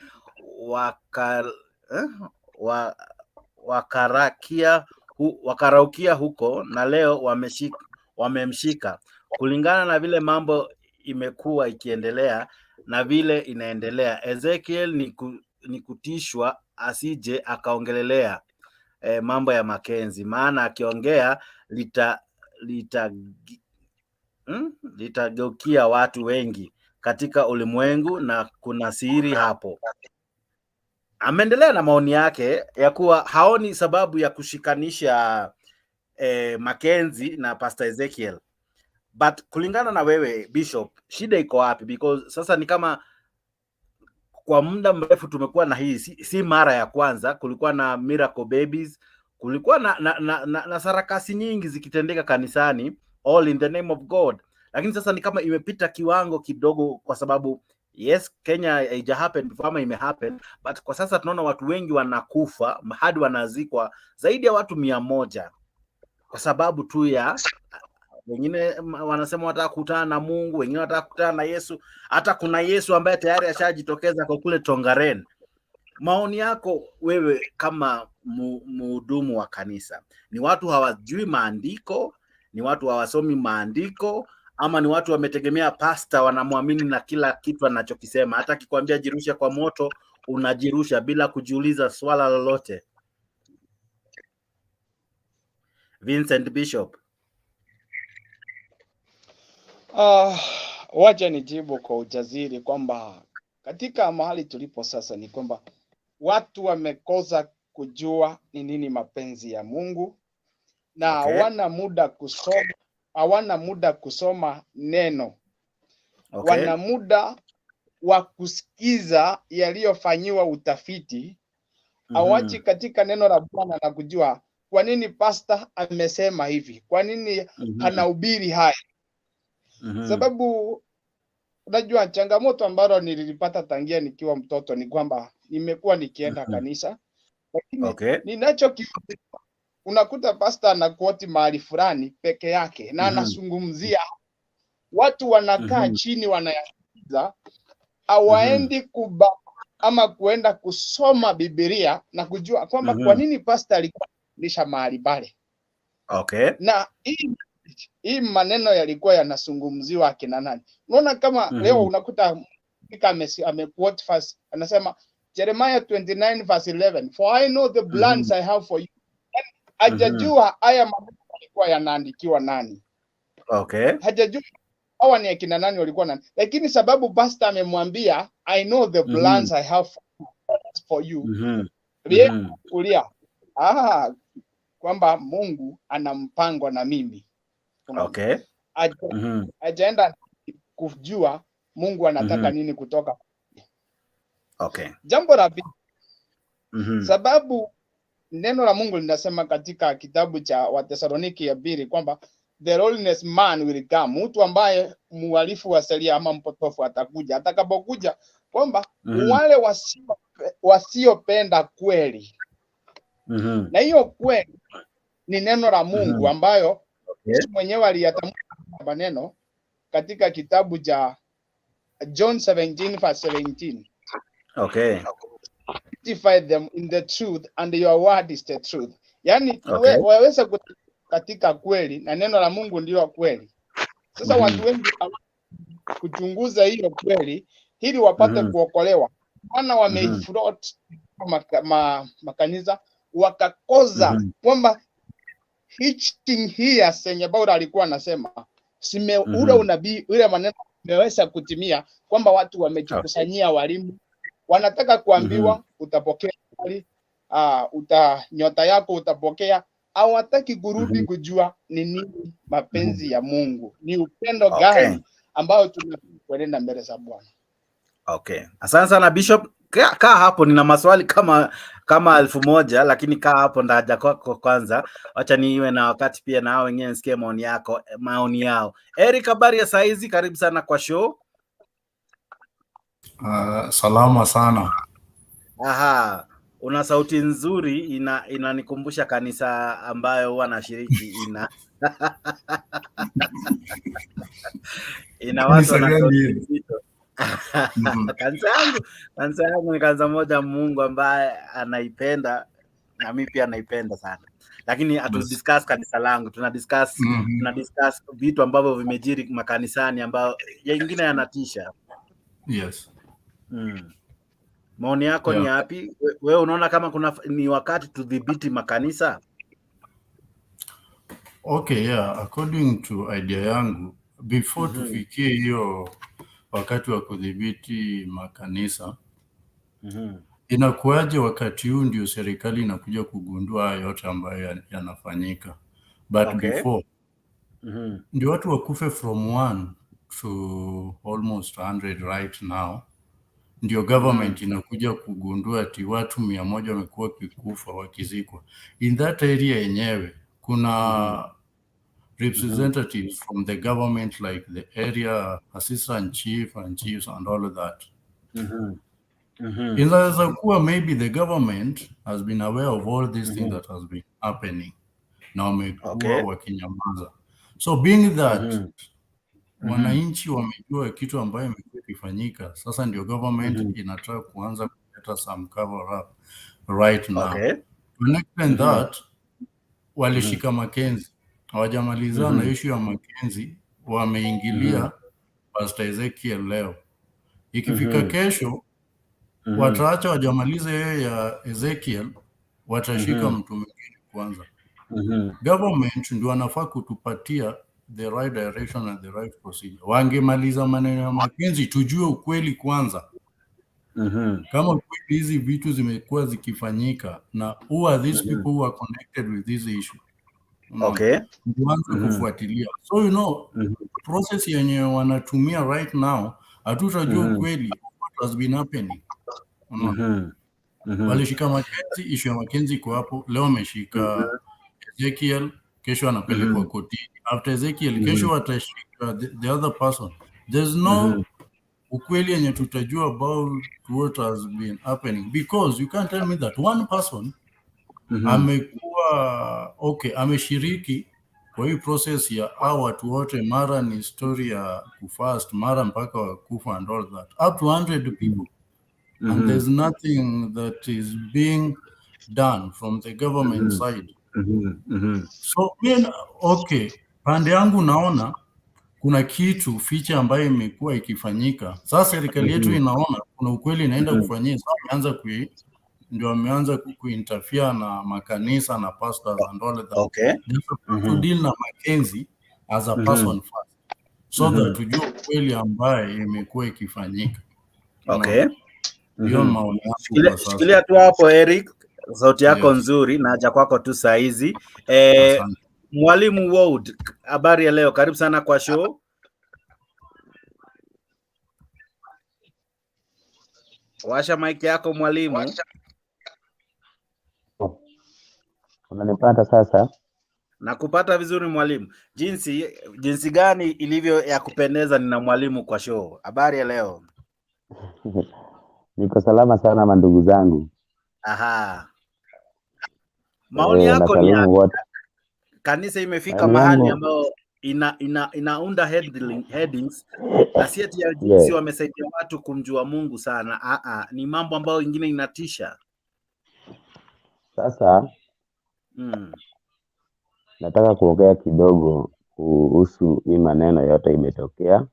wakaraukia huko na leo wamemshika. Kulingana na vile mambo imekuwa ikiendelea na vile inaendelea, Ezekiel ni kutishwa asije akaongelelea mambo ya McKenzie, maana akiongea litageukia watu wengi katika ulimwengu na kuna siri hapo. Ameendelea na maoni yake ya kuwa haoni sababu ya kushikanisha McKenzie na Pastor Ezekiel. But kulingana na wewe Bishop, shida iko wapi? Because sasa ni kama kwa muda mrefu tumekuwa na hii, si mara ya kwanza. Kulikuwa na miracle babies, kulikuwa na sarakasi nyingi zikitendeka kanisani, all in the name of God. Lakini sasa ni kama imepita kiwango kidogo, kwa sababu yes, Kenya haija happen before ama ime happen, but kwa sasa tunaona watu wengi wanakufa hadi wanazikwa zaidi ya watu 100 kwa sababu tu ya wengine wanasema wataka kukutana na Mungu, wengine wataka kukutana na Yesu. Hata kuna Yesu ambaye tayari ashajitokeza kwa kule Tongaren. Maoni yako wewe kama mhudumu wa kanisa, ni watu hawajui maandiko, ni watu hawasomi maandiko, ama ni watu wametegemea pasta, wanamwamini na kila kitu anachokisema? Hata akikwambia jirusha kwa moto unajirusha bila kujiuliza swala lolote. Vincent Bishop. Wacha nijibu kwa ujasiri kwamba katika mahali tulipo sasa ni kwamba watu wamekosa kujua ni nini mapenzi ya Mungu na hawana muda kusoma neno. Wana muda wa kusikiza yaliyofanyiwa utafiti. Hawachi katika neno la Bwana na kujua kwa nini pastor amesema hivi, kwa nini anahubiri haya. Sababu unajua changamoto ambalo nilipata tangia nikiwa mtoto ni kwamba nimekuwa nikienda kanisa, lakini ninachokiona unakuta pastor anakuoti mahali fulani peke yake na anazungumzia, watu wanakaa chini wanayasikiza, hawaendi ama kuenda kusoma Biblia na kujua kwamba kwa nini pastor alikuwa anafundisha mahali pale. Na hii maneno yalikuwa yanazungumziwa akina nani? Unaona kama leo unakuta amequote verse, anasema Jeremiah 29 verse 11, for I know the plans I have for you. Hajajua haya maneno yalikuwa yanaandikiwa nani. Hajajua hawa ni akina nani walikuwa nani. Lakini sababu pastor amemwambia I know the plans I have for you. Kulia. Kwamba Mungu ana mpango na mimi. Ajaenda kujua Mungu anataka nini kutoka. Jambo la pili. Sababu neno la Mungu linasema katika kitabu cha Wathesaloniki ya 2 kwamba the lawless man will come, mtu ambaye muhalifu wa sheria ama mpotofu atakuja. Atakapokuja kwamba wale wasiopenda kweli. Na hiyo kweli ni neno la Mungu ambayo mwenyewe aliyatamka maneno katika kitabu cha John 17 verse 17. Sanctify them in the truth and your word is the truth. Yani waweza katika kweli na neno la Mungu ndio kweli. Sasa watu wengi kuchunguza hiyo kweli ili wapate kuokolewa. Maana wameifloat makanisa wakakoza kwamba hii asenye Paulo alikuwa anasema ule unabii ule maneno imeweza kutimia, kwamba watu wamejikusanyia walimu wanataka kuambiwa utapokea nyota yako utapokea. Hawataki kurudi kujua ni nini mapenzi ya Mungu, ni upendo gani ambao tunakwenda mbele za Bwana. Okay, asante sana Bishop. Kaa hapo, nina maswali kama 1000, lakini kaa hapo ndaja kwako kwanza. Acha niwe na wakati pia na hao wengine nisikie maoni yao. Eric, habari ya saizi? Karibu sana kwa show. Salama sana. Aha, una sauti nzuri, inanikumbusha kanisa ambayo huwa nashiriki ina watu wana sauti nzito. Kanisa yangu ni kanisa moja Mungu ambaye anaipenda na mimi pia naipenda sana. Lakini discuss kanisa langu, tuna discuss vitu ambavyo vimejiri makanisani ambao yengine yanatisha. Yes. Maoni yako ni yapi? Wewe unaona kama ni wakati tudhibiti makanisa? Okay, yeah, according to idea yangu, before tufikie hiyo wakati wa kudhibiti makanisa, inakuaje wakati huu ndio serikali inakuja kugundua yote ambayo yanafanyika? But before, ndio watu wakufe from 1 to almost 100 right now, ndio government inakuja kugundua ati watu 100 wamekuwa kikufa wakizikwa. In that area yenyewe, kuna representatives from the government, like the area assistant chief and chiefs and all of that. Inaweza kuwa maybe the government has been aware of all these things that has been happening. Na wamekuwa wakinyamaza. So being that wananchi wamejua kitu ambayo imekuwa ikifanyika, sasa ndio government inataka kuanza kuleta some cover up right now. Connecting that, walishika McKenzie. Hawajamaliza na issue ya McKenzie, wameingilia Pst Ezekiel leo. Ikifika kesho, wataacha wajamalize ya Ezekiel, watashika mtu mwingine kwanza. Government ndio wanafaa kutupatia the right direction and the right procedure. Wangemaliza maneno ya McKenzie, tujue ukweli kwanza. Kama ukweli hizi vitu zimekuwa zikifanyika, na who are these people who are connected with this issue? Kufuatilia. So process yenye wanatumia right now, hatutajua ukweli what has been happening. Walishika McKenzie, issue ya McKenzie kwa hapo, leo wameshika Ezekiel, kesho anapelekwa kotini. After Ezekiel, kesho watashika the other person. There's no ukweli yenye tutajua about what has been happening, because you can't tell me that one person amekuwa ameshiriki kwa hii process ya watu wote, mara ni story ya kufast, mara mpaka wakufa and all that, up to 100 people. And there's nothing that is being done from the government side. So pande yangu naona kuna kitu ficha ambayo imekuwa ikifanyika. Sasa serikali yetu inaona kuna ukweli inaenda kufanyika, sasa wameanza kuinterfere na makanisa na pastors and all that. To deal na McKenzie as a person first, so that tujue ukweli ambayo imekuwa ikifanyika. Shikilia tu hapo Eric, sauti yako nzuri, naja kwako tu saa hizi. Mwalimu Wood, habari ya leo? Karibu sana kwa show. Washa mic yako mwalimu. Unanipata sasa? Nakupata vizuri mwalimu. Jinsi gani ilivyo ya kupendeza nina mwalimu kwa show. Habari ya leo? Niko salama sana mandugu zangu. Maoni yako ni yapi? Kanisa imefika mahali ambao inaunda headings na si ati ya jinsi wamesaidia watu kumjua Mungu sana. Ni mambo ambayo ingine inatisha. Sasa nataka kuongea kidogo kuhusu hii maneno yote imetokea.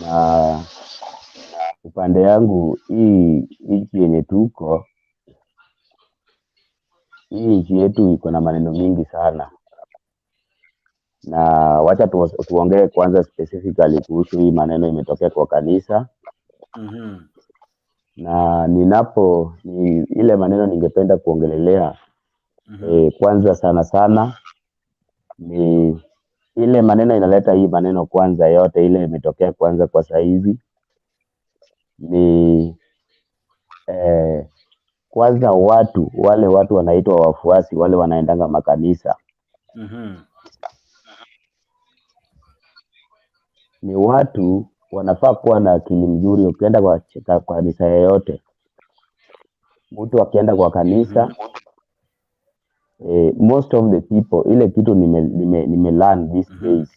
Na upande yangu, hii nchi yenye tuko, hii nchi yetu iko na maneno mingi sana, na wacha tuongee kwanza specifically kuhusu hii maneno imetokea kwa kanisa. na ile maneno ningependa kuongelelea kwanza sana ni ile maneno inaleta hii maneno kwanza yote ile imetokea kwanza kwa saizi ni kwanza wale watu wanaitwa wafuasi wale wanaendanga makanisa. Ni watu wanafaa kuwa na akili mzuri. Ukienda kwa kanisa yoyote, mtu akienda kwa kanisa most of the people, ile kitu nime learn these days,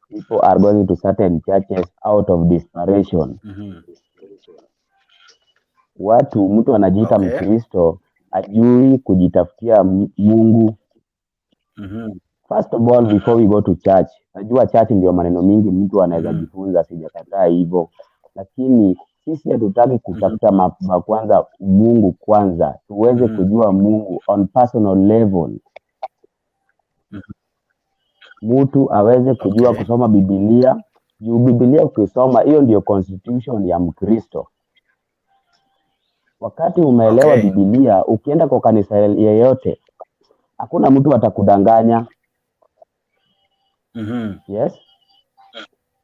people are going to certain churches out of desperation. Mtu anajiita Mkristo ajui kujitafutia Mungu. First of all, before we go to church, najua church ndio maneno mingi mtu anaweza jifunza, sijakataa hivyo, lakini sisi hatutaki kutafuta kwanza Mungu kwanza, tuweze kujua Mungu on personal level. Mtu aweze kujua kusoma Biblia. Biblia ukisoma, hiyo ndio constitution ya Mkristo. Wakati umeelewa Biblia, ukienda kwa kanisa yeyote, hakuna mtu atakudanganya.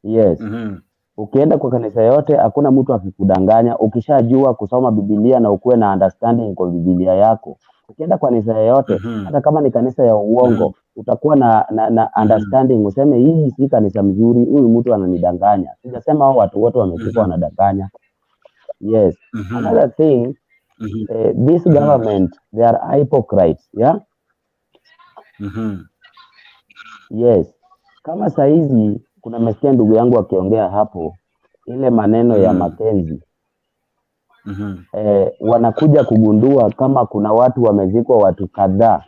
Yes. Ukienda kwa kanisa yote, hakuna mtu akikudanganya. Ukishajua kusoma Biblia na ukuwe na understanding kwa Biblia yako, ukienda kwa kanisa yote, hata kama ni kanisa ya uongo, utakuwa na understanding. Useme hii si kanisa mzuri, huyu mtu ananidanganya. Sijasema hao watu wote wamekuwa wanadanganya. Yes. Another thing, this government, they are hypocrites. Yeah. Yes. Kama saizi kuna mesikia ndugu yangu akiongea hapo ile maneno ya McKenzie. Wanakuja kugundua kama kuna watu wamezikwa watu kadhaa.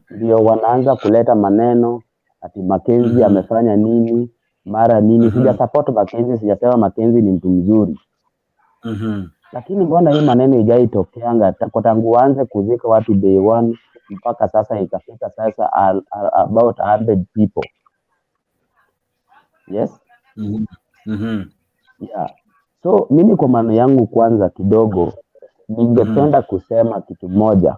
Ndio wanaanza kuleta maneno ati McKenzie amefanya nini mara nini. Sija support McKenzie, sijasema McKenzie ni mtu mzuri. Lakini mbona hii maneno ijaitokeanga tangu waanze kuzika watu day one mpaka sasa ikafika sasa about 100 people. Yes. Yeah. So mimi kwa maana yangu kwanza kidogo ningependa kusema kitu moja.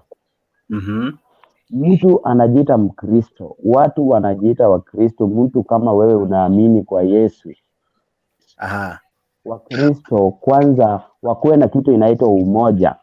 Mtu anajiita Mkristo, watu wanajiita Wakristo. Mtu kama wewe unaamini kwa Yesu. Wakristo kwanza wakuwe na kitu inaitwa umoja.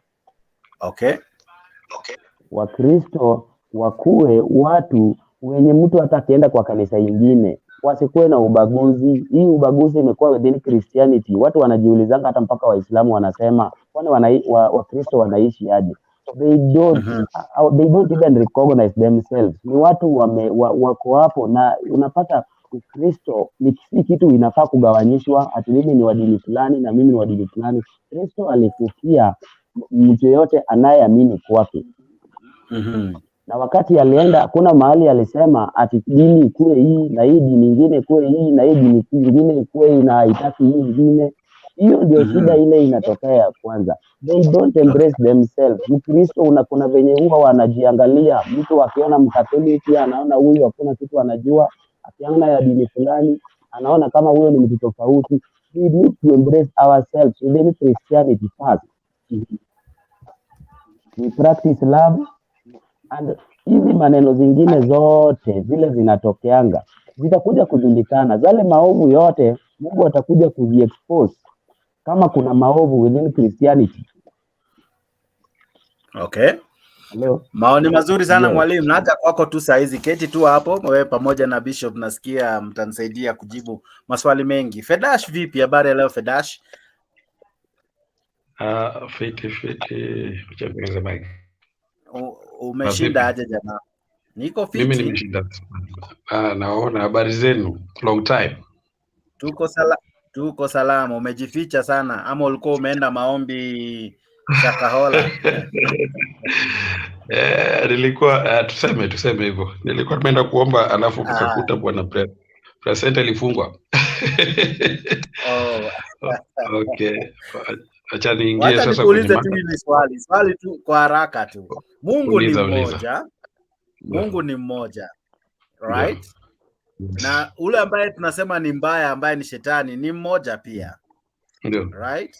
Wakristo wakuwe watu wenye mtu hata akienda kwa kanisa ingine wasikuwe na ubaguzi. Hii ubaguzi imekuwa within Christianity. Watu wanajiulizanga, hata mpaka Waislamu wanasema kwani Wakristo wanaishi aje? They don't even recognize themselves. Ni watu wako hapo, na unapata Ukristo si kitu inafaa kugawanyishwa ati mimi ni wa dini fulani na mimi ni wa dini fulani. Kristo alikufia mtu yote anayeamini kwake. Na wakati alienda, hakuna mahali alisema ati dini ikuwe hii na hii dini nyingine ikuwe hii na hii dini nyingine ikuwe na haitaki hii nyingine. Hiyo ndio shida ile inatokea kwanza. They don't embrace themselves. Mkristo kuna venye huwa wanajiangalia. Mtu akiona Mkatoliki anaona huyu hakuna kitu anajua. Akiona ya dini fulani anaona kama huyo ni mtu tofauti. We need to embrace ourselves within Christianity first. We practice love, and hizi maneno zingine zote zile zinatokeanga zitakuja kujulikana. Zale maovu yote Mungu atakuja kuziexpose kama kuna maovu within Christianity. Hello. Maoni mazuri sana mwalimu. Na hata kwako tu saa hizi keti tu hapo wewe pamoja na Bishop, nasikia mtanisaidia kujibu maswali mengi. Fedash, vipi habari leo Fedash? Fiti. Uchapeleza mic. Umeshinda aje jamaa? Niko fiti. Mimi nimeshinda. Naona habari zenu. Long time. Tuko salama. Umejificha sana ama ulikuwa umeenda maombi Shakahola? Nilikuwa tuseme hivyo. Nilikuwa nimeenda kuomba alafu nikakuta bwana president alifungwa. Okay. Acha niingie sasa. Nikuulize tu hili swali tu kwa haraka tu. Mungu ni mmoja. Mungu ni mmoja. Right? Yes. Na ule ambaye tunasema ni mbaya, ambaye ni shetani, ni mmoja pia. Ndio. Right?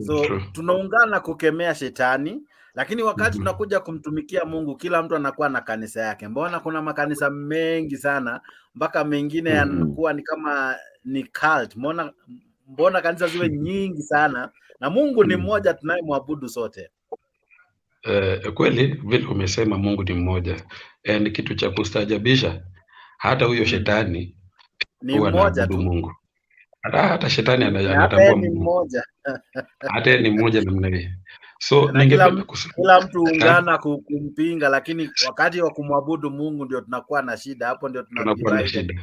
So tunaungana kukemea shetani, lakini wakati tunakuja kumtumikia Mungu, kila mtu anakuwa na kanisa yake. Mbona kuna makanisa mengi sana mpaka mengine yanakuwa ni kama ni cult. Mbona kanisa ziwe nyingi sana na Mungu ni mmoja tunayemwabudu sote. Kweli vile umesema Mungu ni mmoja. Ni kitu cha kustaajabisha. Hata huyo shetani huwa anaabudu Mungu. Hata shetani anatambua Mungu. Hata ni mmoja namna hiyo. So ningependa kusema kila mtu ungana kumpinga, lakini wakati wa kumwabudu Mungu ndio tunakuwa na shida. Hapo ndio tunakuwa na shida.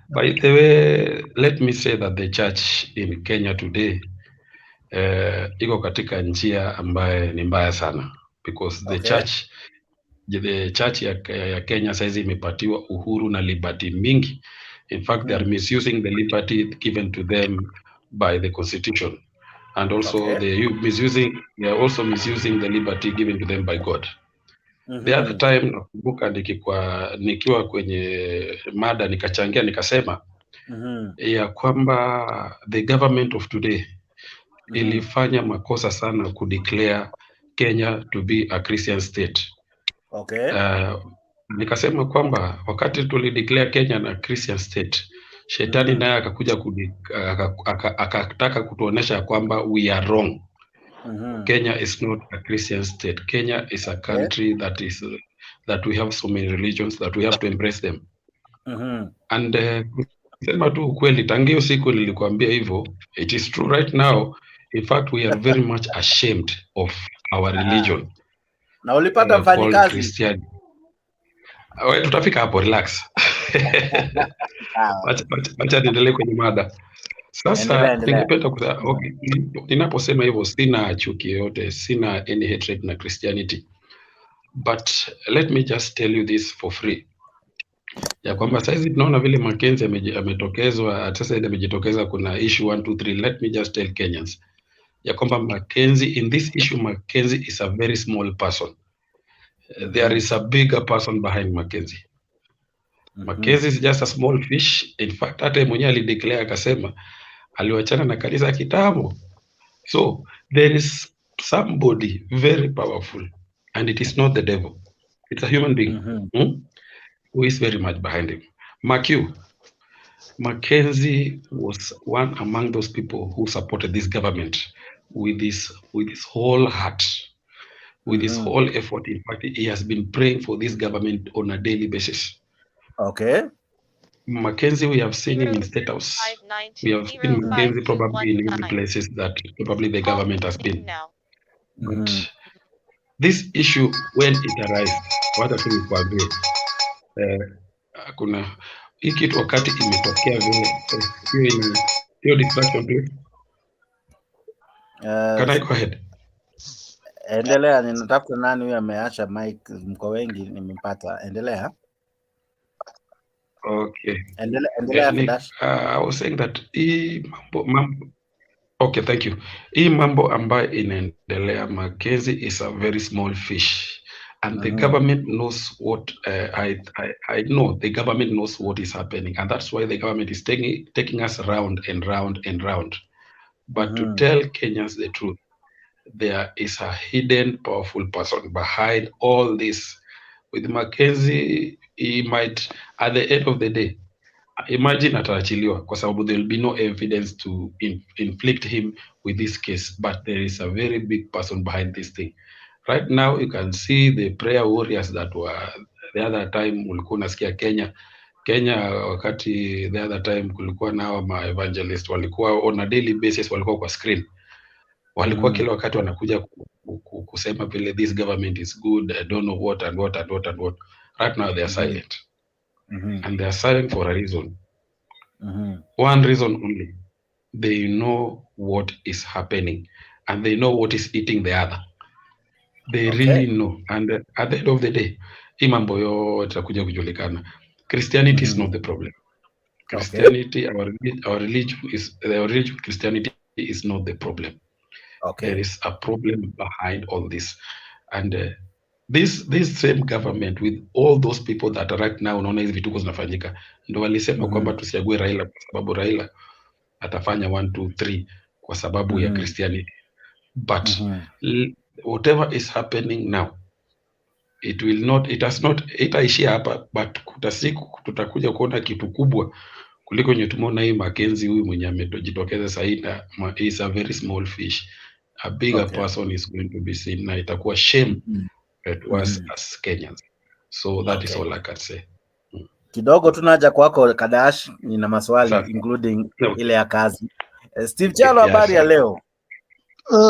By the way, let me say that the church in Kenya today iko katika njia ambaye ni mbaya sana, because the church ya Kenya saizi imepatiwa uhuru na liberty mingi. In fact, they are misusing the liberty given to them by the constitution, and also they are also misusing the liberty given to them by God. The other time nakumbuka nikiwa kwenye mada nikachangia nikasema ya kwamba the government of today ilifanya makosa sana kudeclare Kenya to be a Christian state. Nikasema kwamba wakati tulideclare Kenya na Christian state, shetani naye akakuja akataka kutuonesha kwamba we are wrong. Kenya is not a Christian state. Kenya is a country that we have so many religions that we have to embrace them. And sema tu ukweli, tangio siku nilikwambia hivyo, it is true right now. In fact, we are very much ashamed of our religion. Na ulipata mfanyikazi. Tutafika hapo, relax. Acha niendelee kwenye mada. Sasa ningependa kusema ninaposema hivyo sina chuki yote, sina any hatred na Christianity. But let me just tell you this for free. Ya kwamba saizi tunaona vile McKenzie ametokezwa, sasa amejitokeza kuna issue 1 2 3. Let me just tell Kenyans ya kwamba McKenzie, in this issue, McKenzie is a very small person. There is a bigger person behind McKenzie. McKenzie is just a small fish. In fact, hata mwenyewe alideclare akasema aliwachana na kanisa kitambo. So there is somebody very powerful, and it is not the devil. It's a human being who is very much behind him. McKenzie was one among those people who supported this government with his whole heart, with his whole effort. In fact, he has been praying for this government on a daily basis. McKenzie, we have seen him in State House. We have seen McKenzie probably in every places that probably the government has been. But this issue, when it arrived, wacha tu nikwambie, kuna hii kitu wakati imetokea vile hiyo distraction please. Can I go ahead? Endelea, ninatafuta nani huyu ameacha mic, mko wengi nimempata. Endelea. Okay. Endelea. I was saying that mambo. Okay, thank you. Hii mambo ambayo inaendelea, McKenzie is a very small fish, and the government knows what I know the government knows what is happening, and that's why the government is taking us round and round and round. But to tell Kenyans the truth, there is a hidden powerful person behind all this. With McKenzie, he might, at the end of the day, imagine ataachiliwa kwa sababu there will be no evidence to inflict him with this case, but there is a very big person behind this thing. Right now you can see the prayer warriors that were the other time. Ulikuwa unasikia Kenya wakati the other time kulikuwa nao ma evangelist walikuwa on a daily basis, walikuwa kwa screen, walikuwa kila wakati wanakuja kusema vile this government is good, I don't know what and what and what and what. Right now they are silent. And they are silent for a reason. One reason only. They know what is happening, and they know what is eating the other. They really know. And at the end of the day, hii mambo yote itakuja kujulikana. Christianity is not the problem. Christianity, our religion, Christianity is not the problem. There is a problem behind all this. And this same government with all those people that are right now, unaona hizi vituko zinafanyika, ndio walisema kwamba tusiague Raila kwa sababu Raila atafanya 1 2 3 kwa sababu ya Christianity. But whatever is happening now, it has not itaishia hapa, but kuta siku tutakuja kuona kitu kubwa kuliko yenye tumeona hii McKenzie huyu mwenye amejitokeza sasa. Is a very small fish. A bigger person is going to be seen, na itakuwa shame to us as Kenyans. So that is all I can say. Kidogo tunaja kwako Kadash, nina maswali including ile ya kazi. Steve Chalo, habari ya leo?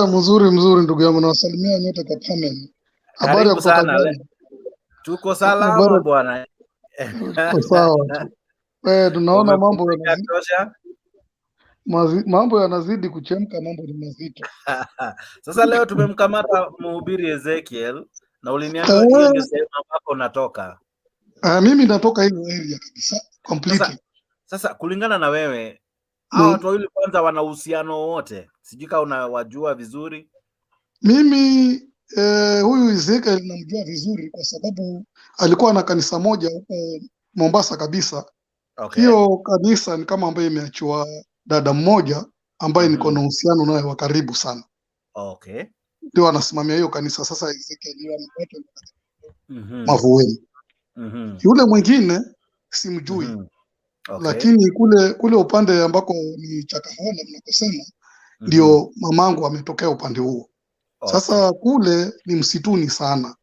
Mzuri ndugu yangu, nawasalimia nyote kwa panel. Habari ya kutoka jana? Tuko salama bwana. Tuko sawa tu. Tunaona mambo yanazidi kuchemka, mambo ni mazito. Sasa leo tumemkamata mhubiri Ezekiel na uliniambia hiyo ndio sehemu ambapo natoka. Mimi natoka hiyo area kabisa completely. Sasa kulingana na wewe, hao watu wawili kwanza wana uhusiano wote? Sijui kama unawajua vizuri. Mimi huyu Ezekiel namjua vizuri kwa sababu alikuwa na kanisa moja huko Mombasa kabisa. Hiyo kanisa ni kama ambaye imeachiwa dada mmoja ambaye niko na uhusiano naye wa karibu sana. Ndio anasimamia hiyo kanisa. Sasa Ezekiel amepata Mavueni. Yule mwingine simjui. Lakini kule upande ambako ni Chakahona mnakosema ndio mamangu ametokea upande huo. Sasa kule ni msituni sana.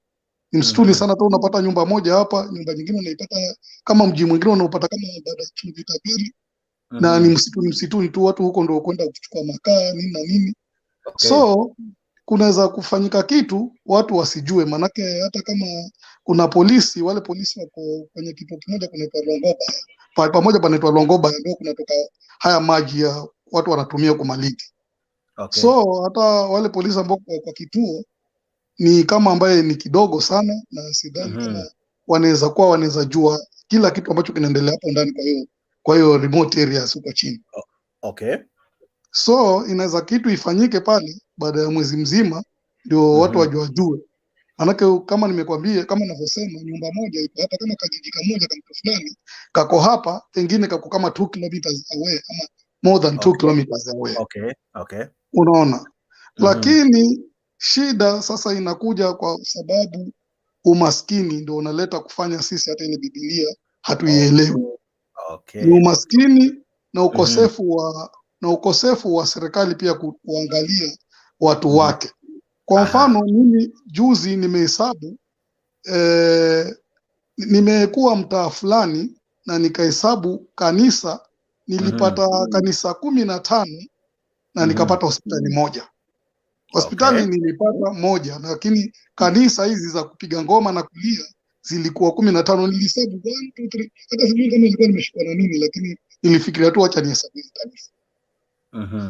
Ni msituni sana tu, unapata nyumba moja hapa, nyumba nyingine unaipata kama mji mwingine unaupata kama baada ya kilomita 2. Na ni msituni tu, watu huko ndio kwenda kuchukua makaa nini na nini. So kunaweza kufanyika kitu watu wasijue, manake hata kama kuna polisi, wale polisi wako kwenye kituo kimoja kunaitwa Longoba. Pamoja panaitwa Longoba, ndio kunatoka haya maji ya watu wanatumia kwa maliki. So hata wale polisi ambao kwa kituo ni kama ambaye ni kidogo sana, na sidhani kama wanaweza jua kila kitu ambacho kinaendelea hapo ndani kwa hiyo remote areas huko chini. So inaweza kitu ifanyike pale baada ya mwezi mzima ndio watu wajue. Manake kama nimekwambia, kama ninavyosema, nyumba moja iko hata kama kijiji kimoja kama fulani kako hapa, pengine kako kama 2 kilometers away ama more than 2 kilometers away. Unaona? Lakini shida sasa inakuja kwa sababu umaskini ndio unaleta kufanya sisi hata ile Biblia hatuielewi. Ni umaskini na ukosefu wa serikali pia kuangalia watu wake. Kwa mfano mimi juzi nimehesabu nimekuwa mtaa fulani na nikahesabu kanisa, nilipata kanisa 15 na nikapata hospitali moja. Hospitali nilipata moja, lakini kanisa hizi za kupiga ngoma na kulia zilikuwa 15. Nilihesabu 1 2 3, hata sijui kama nilikuwa nimeshikwa na nini, lakini nilifikiria tu acha nihesabu hizi kanisa.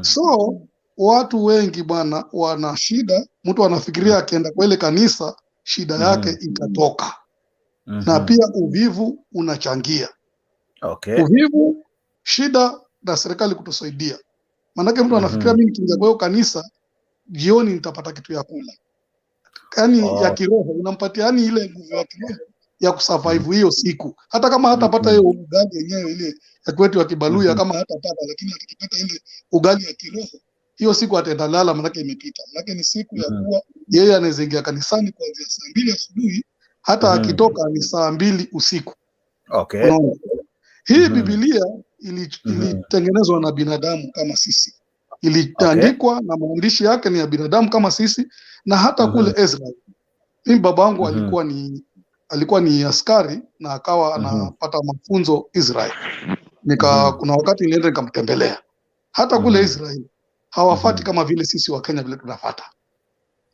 So watu wengi bwana wana shida, mtu anafikiria akienda kwa ile kanisa shida yake itatoka. Na pia uvivu unachangia. Uvivu, shida na serikali kutusaidia. Manake mtu anafikiria mimi nikiingia kwa hiyo kanisa jioni nitapata kitu ya kula. Yaani ya kiroho unampatia, yani ile nguvu ya kiroho ya kusurvive hiyo siku. Hata kama hatapata hiyo ugali yenyewe ile ya kwetu ya Kibaluya, kama hatapata, lakini atakipata ile ugali ya kiroho, hiyo siku ataenda lala, manake imepita. Manake ni siku ya kuwa yeye anaweza ingia kanisani kuanzia saa 2 asubuhi hata akitoka ni saa 2 usiku. Hii Biblia ilitengenezwa na binadamu kama sisi. Iliandikwa na maandishi yake ni ya binadamu kama sisi. Na hata kule Israel, mimi babangu alikuwa ni askari na akawa anapata mafunzo Israel. Kuna wakati nilienda nikamtembelea. Hata kule Israel hawafati kama vile sisi wa Kenya vile tunafuata.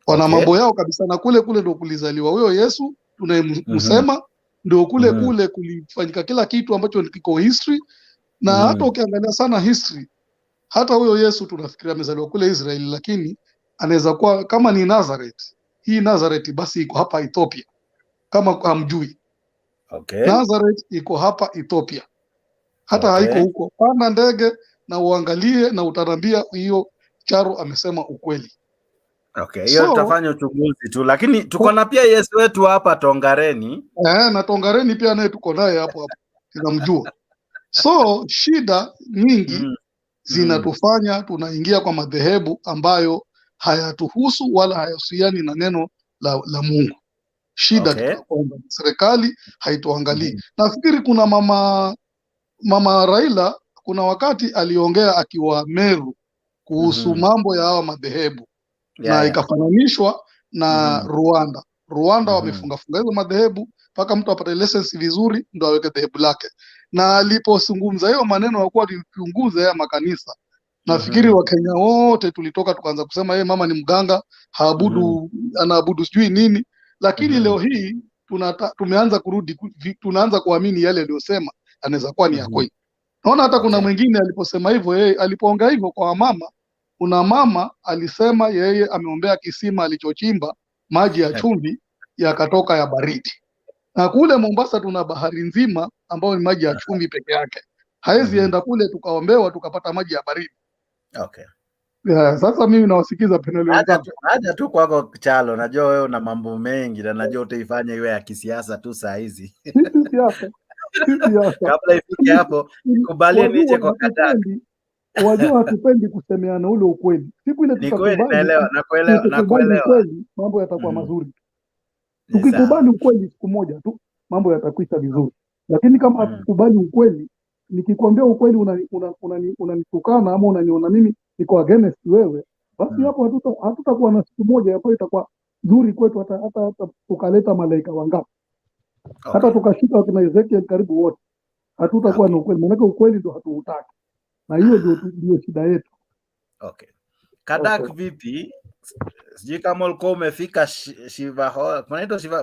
Wana mambo yao kabisa, na kule ndio kulizaliwa huyo Yesu tunayemsema, ndio kule kulifanyika kila kitu ambacho kiko history. Na hata ukiangalia sana history, hata huyo Yesu tunafikiria amezaliwa kule Israeli, lakini anaweza kuwa kama ni Nazareth. Hii Nazareth basi iko hapa Ethiopia, kama hamjui. Nazareth iko hapa Ethiopia, hata haiko huko. Panda ndege na uangalie na utarambia hiyo Charo amesema ukweli. Hiyo tutafanya uchunguzi tu, lakini tuko na pia Yesu wetu hapa Tongareni. Na Tongareni pia naye tuko naye hapo tunamjua. So shida nyingi zinatufanya tunaingia kwa madhehebu ambayo hayatuhusu wala hayahusiani na neno la Mungu. Shida kitu kwamba serikali haituangalii. Nafikiri kuna mama Raila kuna wakati aliongea akiwa Meru kuhusu mambo ya hawa madhehebu na ikafananishwa na Rwanda. Rwanda wamefunga hizo madhehebu mpaka mtu apate license vizuri ndo aweke dhehebu lake. Na alipozungumza hiyo maneno ya kuwa tuchunguze haya makanisa, nafikiri Wakenya wote tulitoka tukaanza kusema yeye mama ni mganga, haabudu anaabudu sijui nini, lakini leo hii tumeanza kurudi, tunaanza kuamini yale aliyosema anaweza kuwa ni ya kweli. Naona hata kuna mwingine aliposema hivyo, yeye alipoongea hivyo kwa mama, kuna mama alisema yeye ameombea kisima alichochimba maji ya chumvi yakatoka ya baridi. Na kule Mombasa tuna bahari nzima ambayo ni maji ya chumvi peke yake. Haezi enda kule tukaombewa tukapata maji ya baridi. Sasa mimi nawasikiza penaleo wenzangu. Haja tu kwako Chalo, najua wewe una mambo mengi na najua utaifanya iwe ya kisiasa tu saa hizi. Siasa. Kabla ifike hapo, kubalie nije kwa Kadak. Wajua hatupendi kusemeana ule ukweli. Siku ile tutakubali. Nakuelewa. Ukweli, mambo yatakuwa mazuri. Tukikubali ukweli siku moja tu mambo yatakwisha vizuri. Lakini kama hatukubali ukweli, nikikwambia ukweli unanitukana ama unaniona mimi niko against wewe, basi hapo hatutakuwa na siku moja ambayo itakuwa nzuri kwetu, hata tukaleta malaika wangapi. Hata tukashika kina Ezekiel karibu wote, hatutakuwa na ukweli. Maana ukweli ndio hatuutaki. Na hiyo ndio shida yetu. Kadak vipi? Sijui kama ulikuwa umefika Shiva.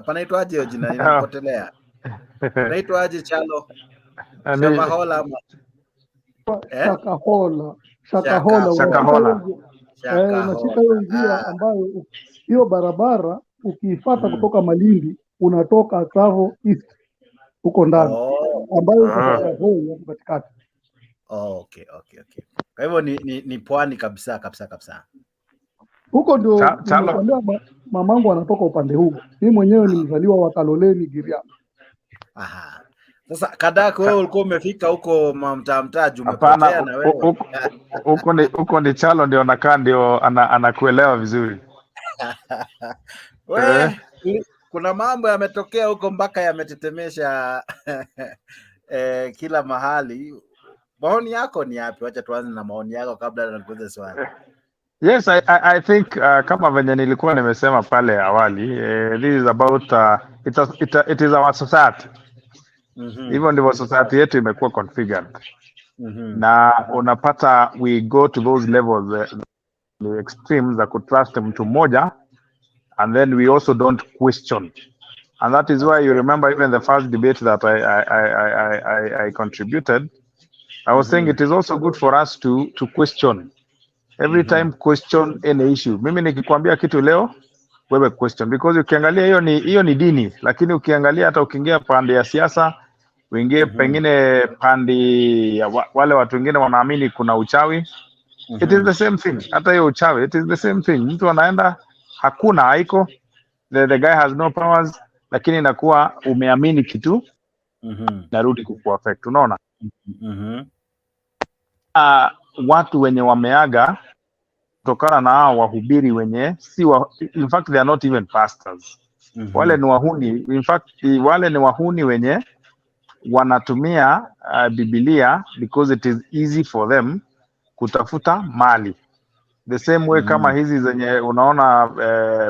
Panaitwa aje jina linapotelea? Panaitwa aje Chalo? Shavahola ama? Shakahola. Unashika hiyo njia ambayo hiyo barabara ukiifuata kutoka Malindi unatoka Tsavo East huko ndani ambayo iko katikati. Okay. Kwa hivyo ni pwani kabisa. Huko ndio nimekwambia mamangu anatoka upande huo. Mimi mwenyewe ni mzaliwa wa Kaloleni Giria. Sasa Kadak, wewe ulikuwa umefika huko mtaa umepotea na wewe. Huko ni Chalo ndio anakaa ndio anakuelewa vizuri. Wewe kuna mambo yametokea huko mpaka yametetemesha kila mahali. Maoni yako ni yapi? Wacha tuanze na maoni yako kabla nikuulize swali. Yes, I think kama venye nilikuwa nimesema pale awali, this is about it is our society. Hivyo ndivyo society yetu imekuwa configured. Na unapata we go to those levels, the extremes za kutrust mtu mmoja, and then we also don't question. And that is why you remember even the first debate that I contributed, I was saying it is also good for us to question. Every time question any issue. Mimi nikikwambia kitu leo, wewe question, because ukiangalia hiyo ni dini, lakini ukiangalia hata ukiingia pande ya siasa, uingie pengine pande ya wale watu wengine wanaamini kuna uchawi, it is the same thing. Hata hiyo uchawi, it is the same thing. Mtu anaenda hakuna haiko, the guy has no powers, lakini inakuwa umeamini kitu narudi kukuaffect, unaona? Watu wenye wameaga kutokana na hao wahubiri wenye in fact they are not even pastors. Wale ni wahuni, in fact wale ni wahuni wenye wanatumia Biblia because it is easy for them kutafuta mali. The same way kama hizi zenye unaona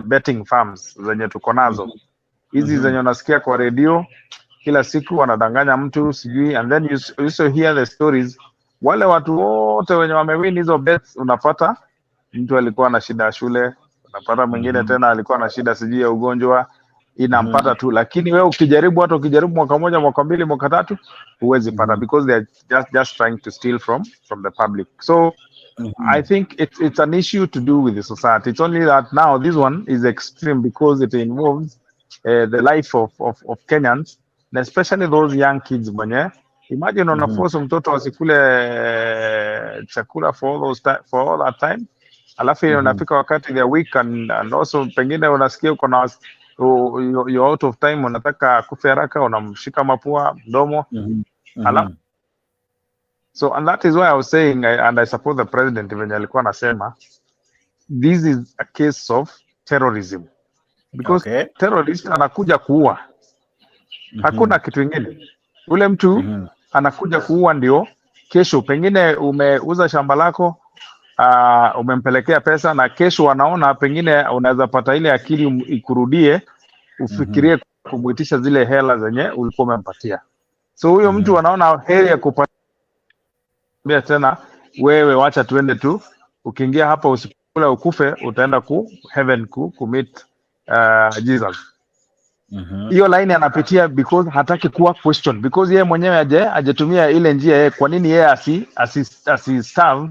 betting farms zenye tuko nazo. Hizi zenye unasikia kwa radio kila siku wanadanganya mtu sijui, and then you also hear the stories. Wale watu wote wenye wamewin hizo bets, unapata mtu alikuwa na shida ya shule, unapata mwingine tena alikuwa na shida sijui ya ugonjwa, inampata tu. Lakini wewe ukijaribu mwaka moja, mwaka mbili, mwaka tatu, huwezi pata, because they are just trying to steal from the public. So I think it's an issue to do with the society. It's only that now this one is extreme because it involves the life of Kenyans, and especially those young kids mwenye. Imagine unaforce mtoto asikule chakula for all that time, alafu unafika wakati they are weak and also pengine unasikia uko na you're out of time, unataka kufa haraka, unamshika mapua mdomo. So, and that is why I was saying, and I support the president when alikuwa anasema, this is a case of terrorism. Because terrorist anakuja kuua. Hakuna kitu ingine. Ule mtu anakuja kuua ndio kesho. Pengine umeuza shamba lako, umempelekea pesa na kesho wanaona pengine unaweza pata ile akili ikurudie, ufikirie kumuitisha zile hela zenye ulikuwa umempatia. So huyo mtu anaona heri ya kupatia tena, wewe wacha tuende tu, ukiingia hapa usikule ukufe, utaenda ku heaven ku meet Jesus. Hiyo line anapitia because hataki kuwa question, because yeye mwenyewe hajatumia ile njia yeye. Kwa nini yeye asi serve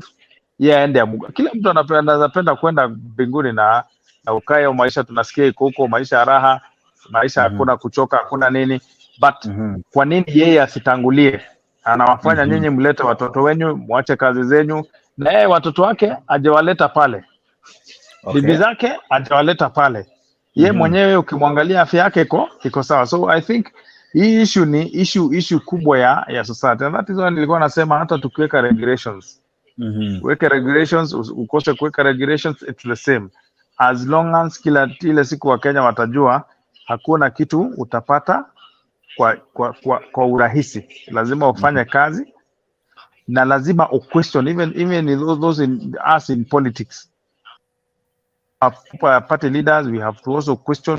yeye aende Mungu? Kila mtu anapenda kwenda mbinguni na ukae maisha, tunasikia iko huko maisha ya raha, maisha hakuna kuchoka, hakuna nini, but kwa nini yeye asitangulie? Anawafanya nyinyi mlete watoto wenyu, mwache kazi zenyu, na yeye watoto wake ajawaleta pale, bibi zake ajawaleta pale. Ye mwenyewe ukimwangalia afya yake iko sawa. So I think hii issue ni issue kubwa ya society, and that is why nilikuwa nasema hata tukiweka regulations, weke regulations, ukose kuweka regulations, it's the same, as long as ile siku wa Kenya watajua hakuna kitu utapata kwa urahisi. Lazima ufanye kazi na lazima question, even those in politics. Party leaders, we have to also question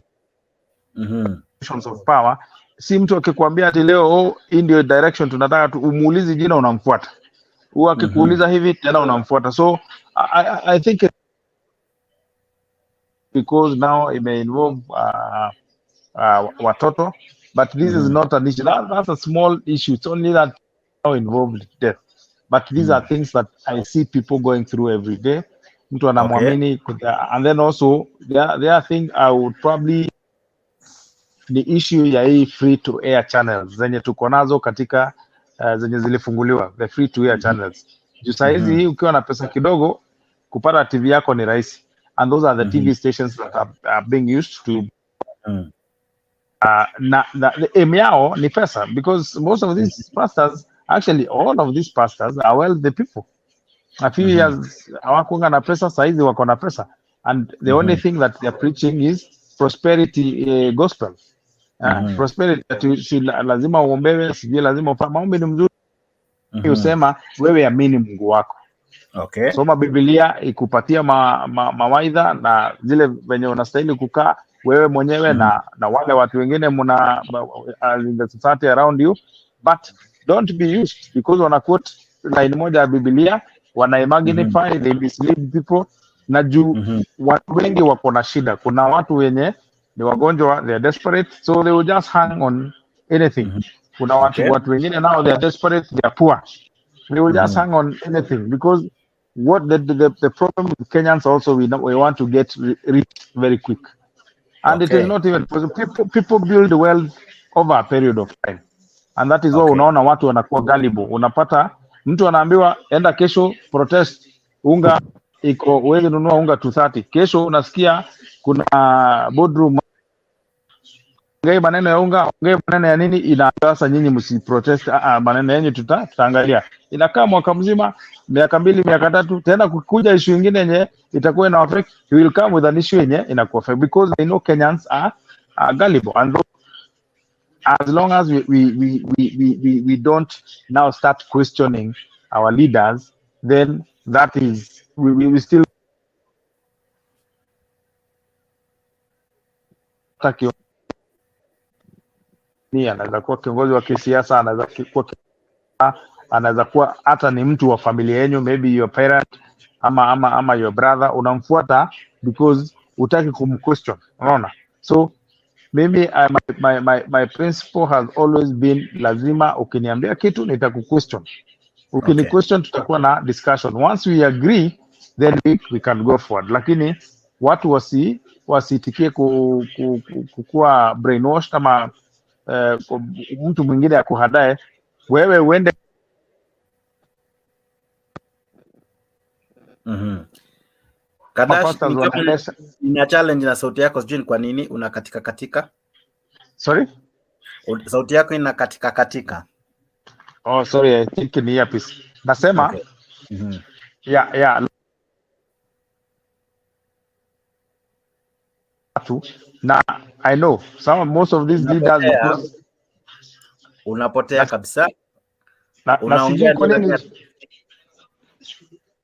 questions of power. Si mtu akikwambia ati leo in ndio direction tunataka tu, umuulizi jina unamfuata. Huwa akikuuliza hivi tena unamfuata. So I think because now it may involve watoto, but this is not an issue. That's a small issue. It's only that now involved death. But these are things that I see people going through every day. Mtu anamwamini, and then also the other thing I would probably, ni issue ya hii free to air channels zenye tuko nazo katika zenye zilifunguliwa, the free to air channels. Juu saizi hii ukiwa na pesa kidogo kupata TV yako ni rahisi, and those are the TV stations that are being used to the aim yao ni pesa, because most of these pastors, actually all of these pastors are wealthy people. A few years hawakuanga na pesa, saizi wako na pesa, and the only thing that they are preaching is prosperity gospel. Prosperity, lazima uombewe, sijui lazima ufanye maombi. Ni mzuri usema wewe amini Mungu wako, soma Biblia ikupatia mawaidha na zile venye unastahili kukaa wewe mwenyewe na wale watu wengine mna in the society around you, but don't be used because wana quote line moja ya Biblia, wana magnify, they mislead people. Na juu watu wengi wako na shida. Kuna watu wenye ni wagonjwa, they are desperate, so they will just hang on anything. Kuna watu wengine now they are desperate, they are poor, they will just hang on anything, because what the problem with Kenyans also, we want to get rich very quick, and it is not even people build wealth over a period of time, and that is why unaona watu wanakuwa gullible. Unapata mtu anaambiwa enda kesho protest, unga iko wewe nunua unga 230, kesho unasikia kuna boardroom ngai maneno ya unga, ngai maneno ya nini, inasasa nyinyi msiprotest, maneno yenu tutaangalia. Inakaa mwaka mzima, miaka 2 miaka 3, tena kukuja issue nyingine yenye itakuwa ina affect, you will come with an issue yenye inakuwa affect, because they know Kenyans are gullible, and as long as we don't now start questioning our leaders, then that is we still anaweza kuwa kiongozi wa kisiasa, anaweza kuwa hata ni mtu wa familia yenu, maybe your parent ama your brother, unamfuata because utaki kumquestion, unaona. So maybe my principle has always been, lazima ukiniambia kitu nitakuquestion. Ukini-question tutakuwa na discussion. Once we agree, then we can go forward. Lakini watu wasitikie kukuwa brainwashed ama mtu mwingine akuhadae wewe uende. Kadash, ina challenge na sauti yako, sijui kwa nini unakatika katika. Sorry? Sauti yako inakatika katika. Oh, sorry, I think ni earpiece. Nasema Okay. ya na I know most of these leaders because unapotea kabisa. Na sijui kwa nini,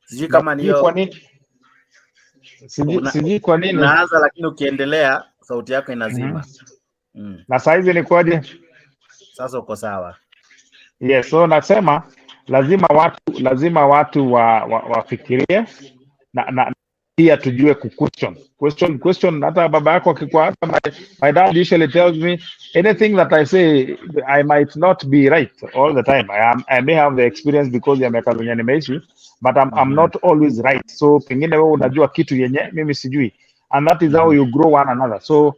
sijui kama niyo sijui kwa nini unaanza, lakini ukiendelea sauti yako inazima. Na saizi ni kwaje? Sasa uko sawa. Yes, so nasema lazima watu wafikirie na pia tujue question. Hata baba yako akikuwa, hata my dad usually tells me anything that I say I might not be right all the time. I may have the experience because ya miaka zenye nimeishi, but I'm not always right. So pengine wewe unajua kitu yenye mimi sijui, and that is how you grow one another. So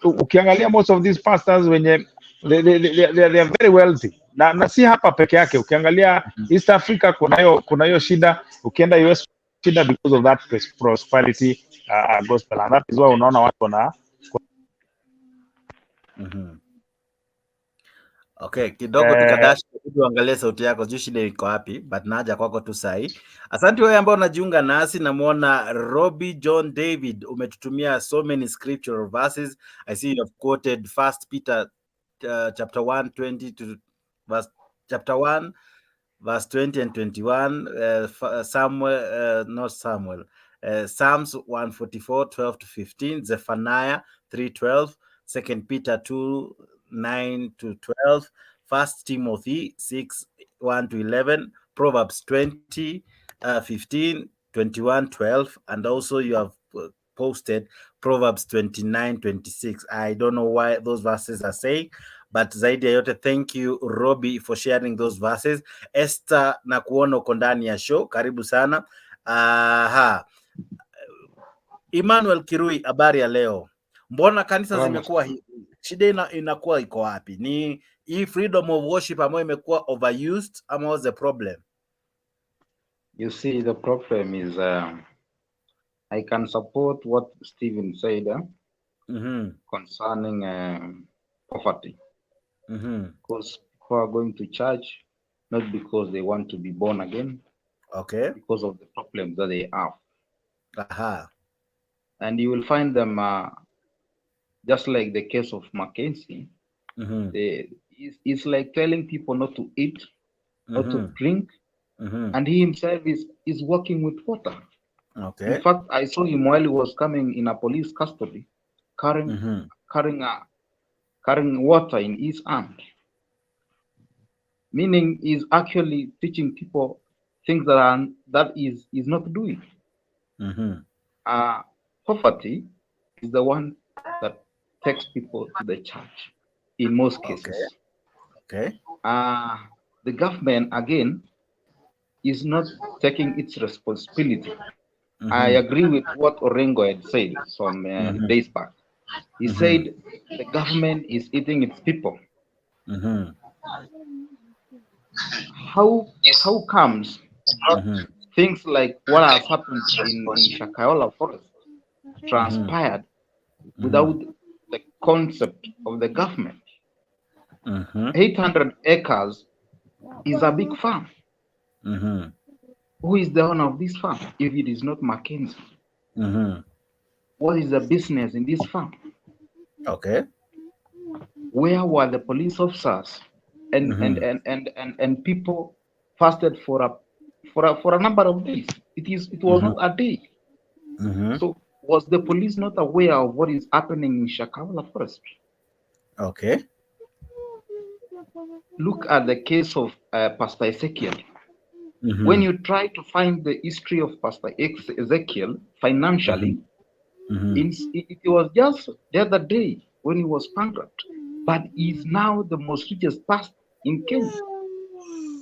ukiangalia most of these pastors wenye they are very wealthy na si hapa peke yake. Ukiangalia East Africa kunayo shida, ukienda US shida because of that prosperity gospel, and that is why unaona watu wana Okay, kidogo tukadash tuangalie sauti yako, juu shida iko wapi, but naja kwako tu sahi. Asante wewe ambao unajiunga nasi. Namuona Robbie John David, umetutumia so many scriptural verses. I see you have quoted 1 Peter chapter 1:20 to chapter 1 verse 20 and 21, Psalms 144:12 to 15, Zephaniah 3:12, 2 Peter 2:9 to 12, 1 Timothy 6:1 to 11, Proverbs 20:15, 21:12, and also you have posted Proverbs 29:26. I don't know why those verses are saying, but zaidi ya yote, thank you Robbie for sharing those verses. Esther, na kuona uko ndani ya show, karibu sana. Emmanuel Kirui, habari ya leo? Mbona kanisa zimekuwa hivi? Shida inakuwa iko wapi? Ni hii freedom of worship ambayo imekuwa overused, ama what's the problem? You see, the problem is I can support what Stephen said concerning poverty. Because people are going to church not because they want to be born again, because of the problems that they have. And you will find them just like the case of McKenzie. It's like telling people not to eat, not to drink, and he himself is working with water. In fact, I saw him while he was coming in a police custody, carrying water in his hand. Meaning, he's actually teaching people things that is not doing. Poverty is the one that takes people to the church in most cases. The government again is not taking its responsibility. I agree with what Orengo had said some days back. He said the government is eating its people. How comes things like what has happened in Shakahola Forest transpired without the concept of the government? 800 acres is a big farm. Who is the owner of this farm if it is not McKenzie? What is the business in this farm? Where were the police officers and people fasted for a number of days? It was not a day. So was the police not aware of what is happening in Shakahola Forest? Look at the case of Pastor Ezekiel. When you try to find the history of Pastor Ezekiel financially, it was just the other day when he was bankrupt, but he's now the most richest pastor in Kenya.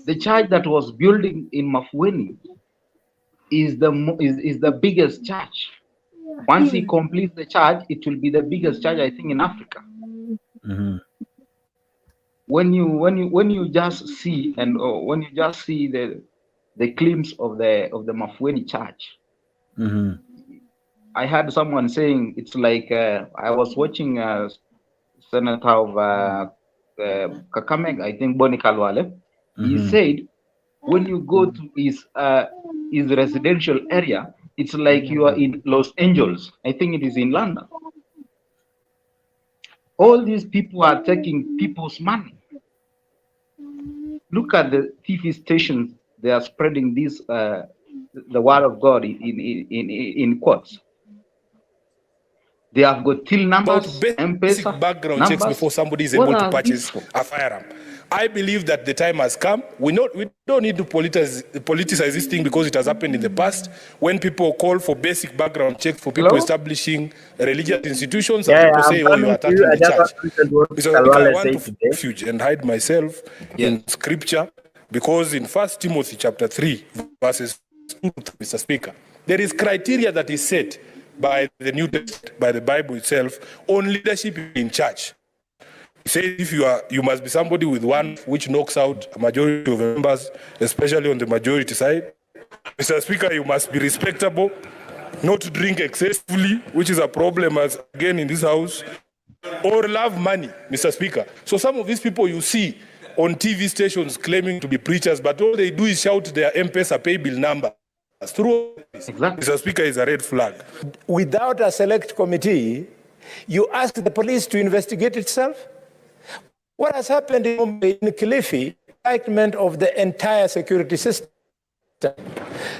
The church that was building in Mafueni is the biggest church. Once he completes the church, it will be the biggest church, I think, in Africa. When you just see the glimpse of the Mafueni church, I heard someone saying it's like I was watching Senator of Kakamega, I think Boni Kalwale. He said When you go to his residential area, it's like you are in Los Angeles. I think it is in London. All these people are taking people's money. Look at the TV stations; they are spreading this the word of God in quotes. They have got till numbers, basic background numbers. checks before somebody is What able to are purchase these for? a firearm. I believe that the time has come. We don't need to politicize this thing because it has happened in the past. When people call for basic background checks for people establishing religious institutions, and people say, "Oh, you are attacking the church." Mr. Speaker, I want to refuge and hide myself in Scripture, because in 1 Timothy chapter 3, verses 2, Mr. Speaker, there is criteria that is set by the New Testament, by the Bible itself, on leadership in church. It says you must be somebody with one which knocks out a majority of members, especially on the majority side. Mr. Speaker, you must be respectable, not drink excessively, which is a problem as again in this house, or love money, Mr. Speaker. So some of these people you see on TV stations claiming to be preachers, but all they do is shout their M-Pesa pay bill number. Through Mr. Speaker, is a red flag. Without a select committee, you ask the police to investigate itself? What has happened in Kilifi, indictment of the entire security system.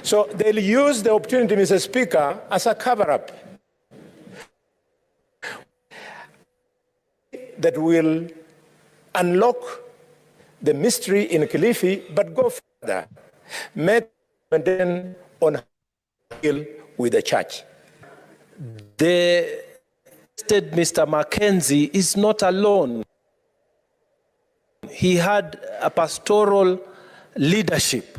So they'll use the opportunity, Mr. Speaker, as a cover-up that will unlock the mystery in Kilifi, but go further. Make on with the church. The state Mr. McKenzie is not alone. He had a pastoral leadership.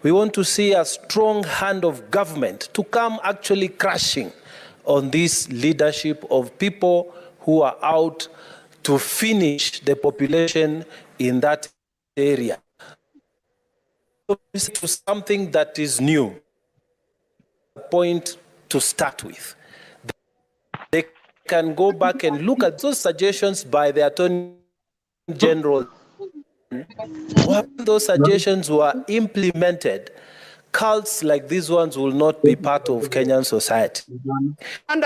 We want to see a strong hand of government to come actually crashing on this leadership of people who are out to finish the population in that area. To something that is new. Point to start with. They can go back and look at those suggestions by the Attorney General. When those suggestions were implemented, cults like these ones will not be part of Kenyan society. And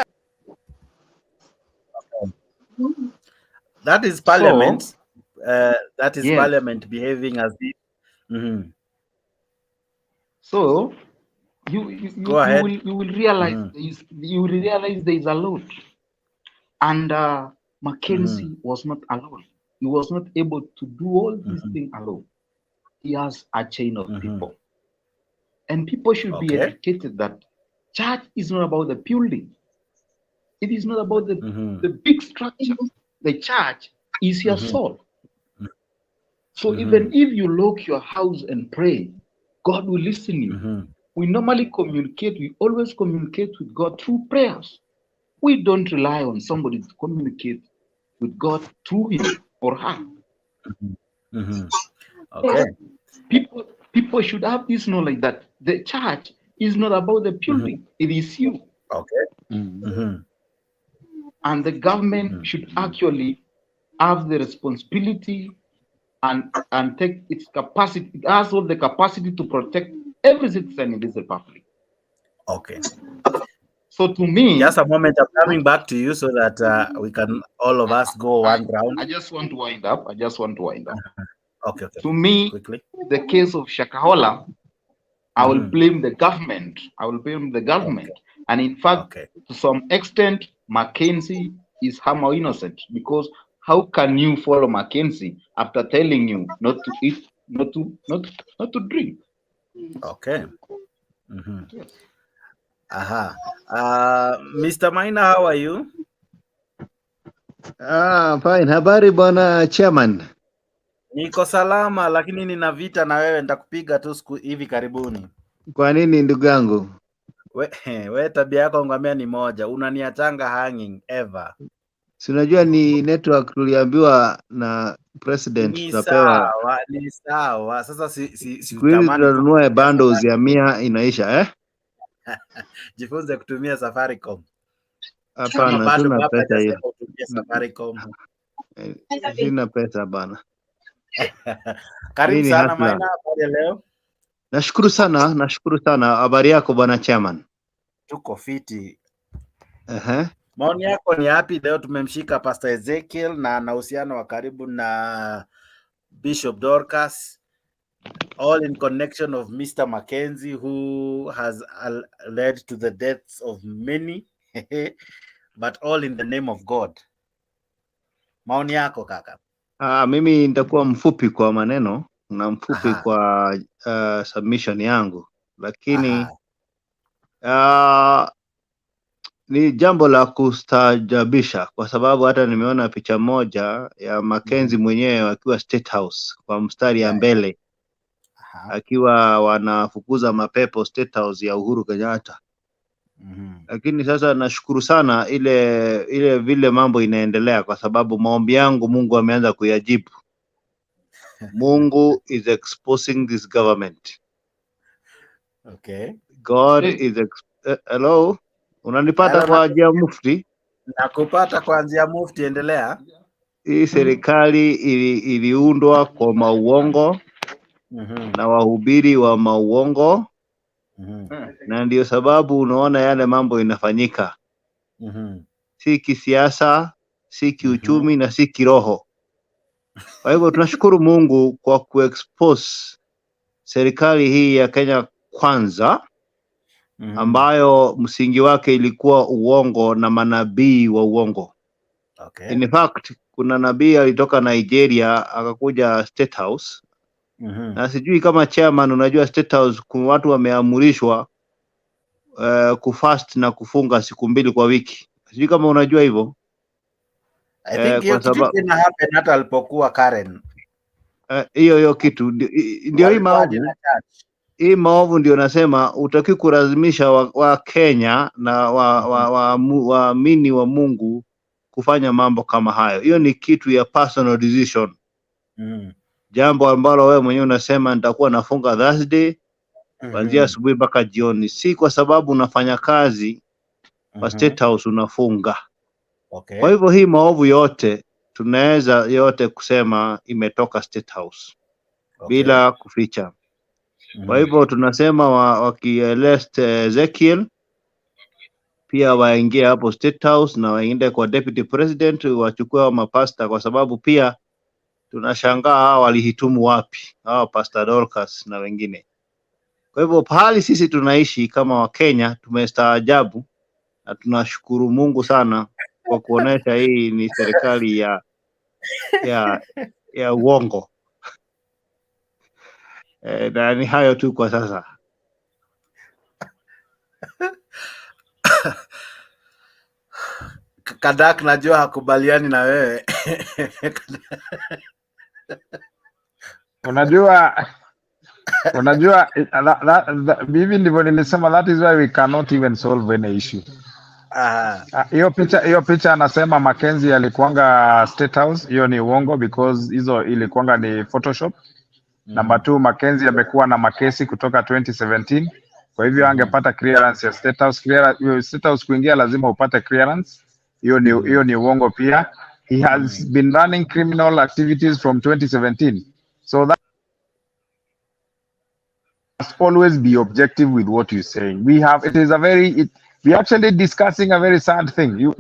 that is Parliament. That is Parliament behaving as if. So you will realize there is a lot, and McKenzie was not alone. He was not able to do all these things alone. He has a chain of people, and people should be educated that church is not about the building. It is not about the big structure. The church is your soul. So even if you lock your house and pray, God will listen to you. We normally communicate, we always communicate with God through prayers. We don't rely on somebody to communicate with God through him or her. Okay. People should have this knowledge that the church is not about the building, it is you. Okay. And the government should actually have the responsibility and take its capacity. It has all the capacity to protect every citizen in this republic. Okay. So to me, just a moment, I'm coming back to you so that we can all of us go one round. I just want to wind up. Okay. To me, quickly, the case of Shakahola, I will blame the government. And in fact, to some extent, McKenzie is somehow innocent, because how can you follow McKenzie after telling you not to eat, not to drink? Okay. Yes. Mr. Maina, how are you? Fine. Habari bwana chairman. Niko salama, lakini nina vita na wewe, nitakupiga tu siku hivi karibuni. Kwa nini ndugu yangu? We tabia yako ngamia ni moja, unaniachanga hanging ever. Si unajua ni network tuliambiwa na president tutapewa. Ni sawa. Sasa siku hizi tunanunua bundles ya 100 inaisha Jifunze kutumia Safaricom. Hapana, tuna pesa hiyo. Safaricom. Sina pesa bana. Karibu sana Maina, habari leo? Nashukuru sana. Habari yako bwana chairman? Tuko fiti. Ehe. Maoni yako ni yapi? Leo tumemshika Pst Ezekiel na ana uhusiano wa karibu na Bishop Dorcas, all in connection of Mr. McKenzie, who has led to the deaths of many, but all in the name of God. Maoni yako kaka? Mimi nitakuwa mfupi kwa maneno na mfupi kwa submission yangu, lakini ni jambo la kustaajabisha kwa sababu hata nimeona picha moja ya McKenzie mwenyewe akiwa State House kwa mstari ya mbele akiwa wanafukuza mapepo State House ya Uhuru Kenyatta. Lakini sasa nashukuru sana ile vile mambo inaendelea, kwa sababu maombi yangu Mungu ameanza kuyajibu. Mungu is exposing this government. Okay. God is hello, unanipata kwa njia mufti? Nakupata kwa njia mufti, endelea. Hii serikali iliundwa kwa mauongo na wahubiri wa mauongo, na ndio sababu unaona yale mambo inafanyika. Si kisiasa, si kiuchumi na si kiroho. Kwa hivyo tunashukuru Mungu kwa kuexpose serikali hii ya Kenya Kwanza, ambayo msingi wake ilikuwa uongo na manabii wa uongo. Okay. In fact, kuna nabii alitoka Nigeria akakuja State House. Na sijui kama chairman unajua State House kuna watu wameamurishwa kufast na kufunga siku 2 kwa wiki. Sijui kama unajua hivyo. I think hiyo kitu ina happen hata alipokuwa Karen. Hiyo kitu ndio hii maovu. Hii maovu ndio nasema utaki kulazimisha wa Kenya na waamini wa Mungu kufanya mambo kama hayo. Hiyo ni kitu ya personal decision. Jambo ambalo wewe mwenyewe unasema nitakuwa nafunga Thursday kuanzia asubuhi mpaka jioni, si kwa sababu unafanya kazi kwa State House unafunga. Okay. Kwa hivyo hii maovu yote tunaweza yote kusema imetoka State House. Bila kuficha. Kwa hivyo tunasema wakielest Ezekiel pia waingie hapo State House na waende kwa Deputy President wachukue wa mapasta, kwa sababu pia tunashangaa hao walihitumu wapi hao Pastor Dorcas na wengine. Kwa hivyo pahali sisi tunaishi kama Wakenya tumestaajabu, na tunashukuru Mungu sana kwa kuonesha hii ni serikali ya uongo. Na ni hayo tu kwa sasa. Kadak najua hakubaliani na wewe. Unajua hivi ndivyo nilisema, that is why we cannot even solve any issue. Hiyo picha anasema McKenzie alikuanga State House, hiyo ni uongo because hizo ilikuanga ni Photoshop. Number 2, McKenzie amekuwa na makesi kutoka 2017. Kwa hivyo angepata clearance ya State House. State House kuingia lazima upate clearance. Hiyo ni uongo pia. He has been running criminal activities from 2017. So that must always be objective with what you're saying. We actually discussing a very sad thing.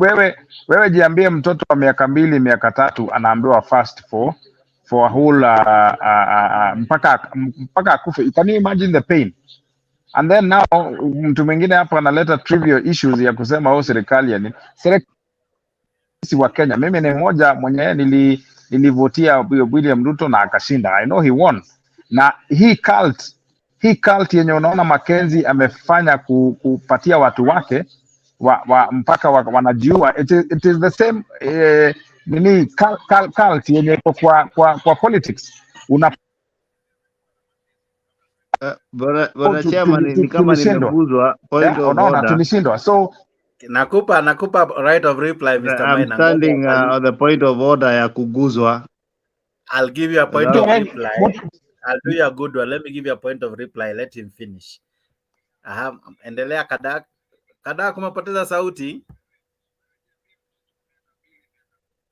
Wewe jiambie mtoto wa miaka 2, miaka 3 anaambiwa fast for a whole mpaka akufe. Can you imagine the pain? And then now mtu mwingine hapa analeta trivial issues ya kusema serikali yani wa Kenya. Mimi ni mmoja mwenye nilivotia William Ruto na akashinda. I know he won. Na hii cult yenye unaona McKenzie amefanya kupatia watu wake mpaka wanajiua. It is the same cult yenye kwa politics. Bwana chairman ni kama nimeguzwa point of order. Tulishindwa. So nakupa right of reply Mr. I'm standing on the point of order ya kuguzwa. I'll give you a point of reply. I'll do you a good one. Let me give you a point of reply. Let him finish. Endelea Kadak. Kadak umepoteza sauti.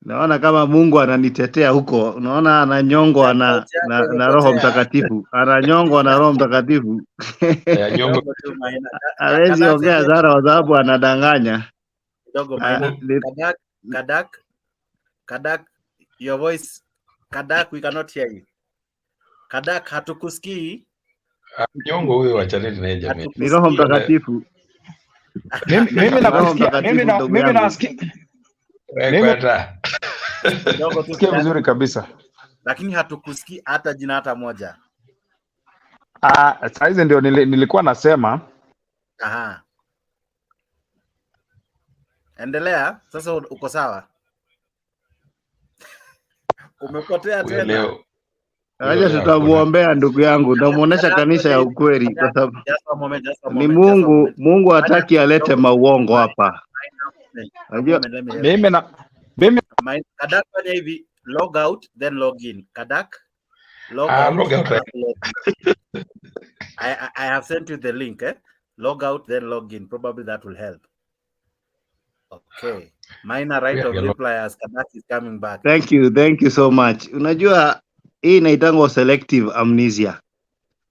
Naona kama Mungu ananitetea huko. Unaona ananyongwa na Roho Mtakatifu. Ananyongwa na Roho Mtakatifu. Hawezi ongea sana kwa sababu anadanganya. Kidogo Maina. Kadak, your voice. Kadak, we cannot hear you. Kadak, hatukusikii. Nyongo huyo wachaneni na jamii. Ni Roho Mtakatifu. Mimi nakusikia. Mimi nasikia. Kidogo tu vizuri kabisa. Lakini hatukusikii hata jina hata moja. Saizi ndio nilikuwa nasema. Aha. Endelea, sasa uko sawa. Umepotea tena. Aje tutamuombea ndugu yangu, ndamuonesha kanisa ya ukweli kwa sababu ni Mungu hataki alete mauongo hapa. Unajua mimi Kadak fanya hivi, log out then log in. Kadak log out. I have sent you the link, log out then log in, probably that will help. Okay, minor right of reply as Kadak is coming back. Thank you so much. Unajua hii inaitangwa selective amnesia.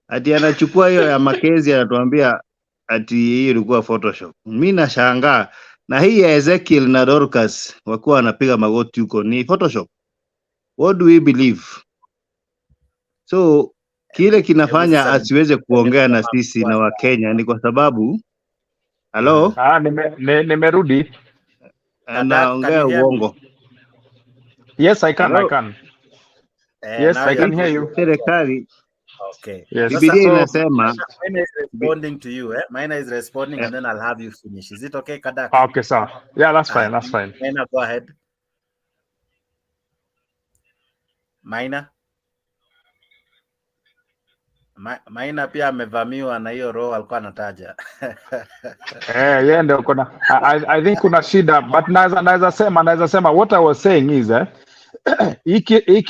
Ati anachukua hiyo ya McKenzie anatuambia ati hii ilikuwa Photoshop. Mimi nashangaa, na hii ya Ezekiel na Dorcas wakuwa wanapiga magoti huko ni Photoshop. What do we believe? So kile kinafanya asiweze kuongea na sisi na Wakenya ni kwa sababu hello? Nimerudi. Anaongea uongo. Yes, I can. Yes, I can hear you. Serikali. Okay. Yes. Biblia inasema Mine is responding to you, Mine is responding and then I'll have you finish. Is it okay, Kadak? Okay, sir. Yeah, that's fine. That's fine. Mina, go ahead. Maina pia amevamiwa na hiyo roho alikuwa anataja. Yeah, ndio kuna I think kuna shida, but naweza sema what I was saying is hii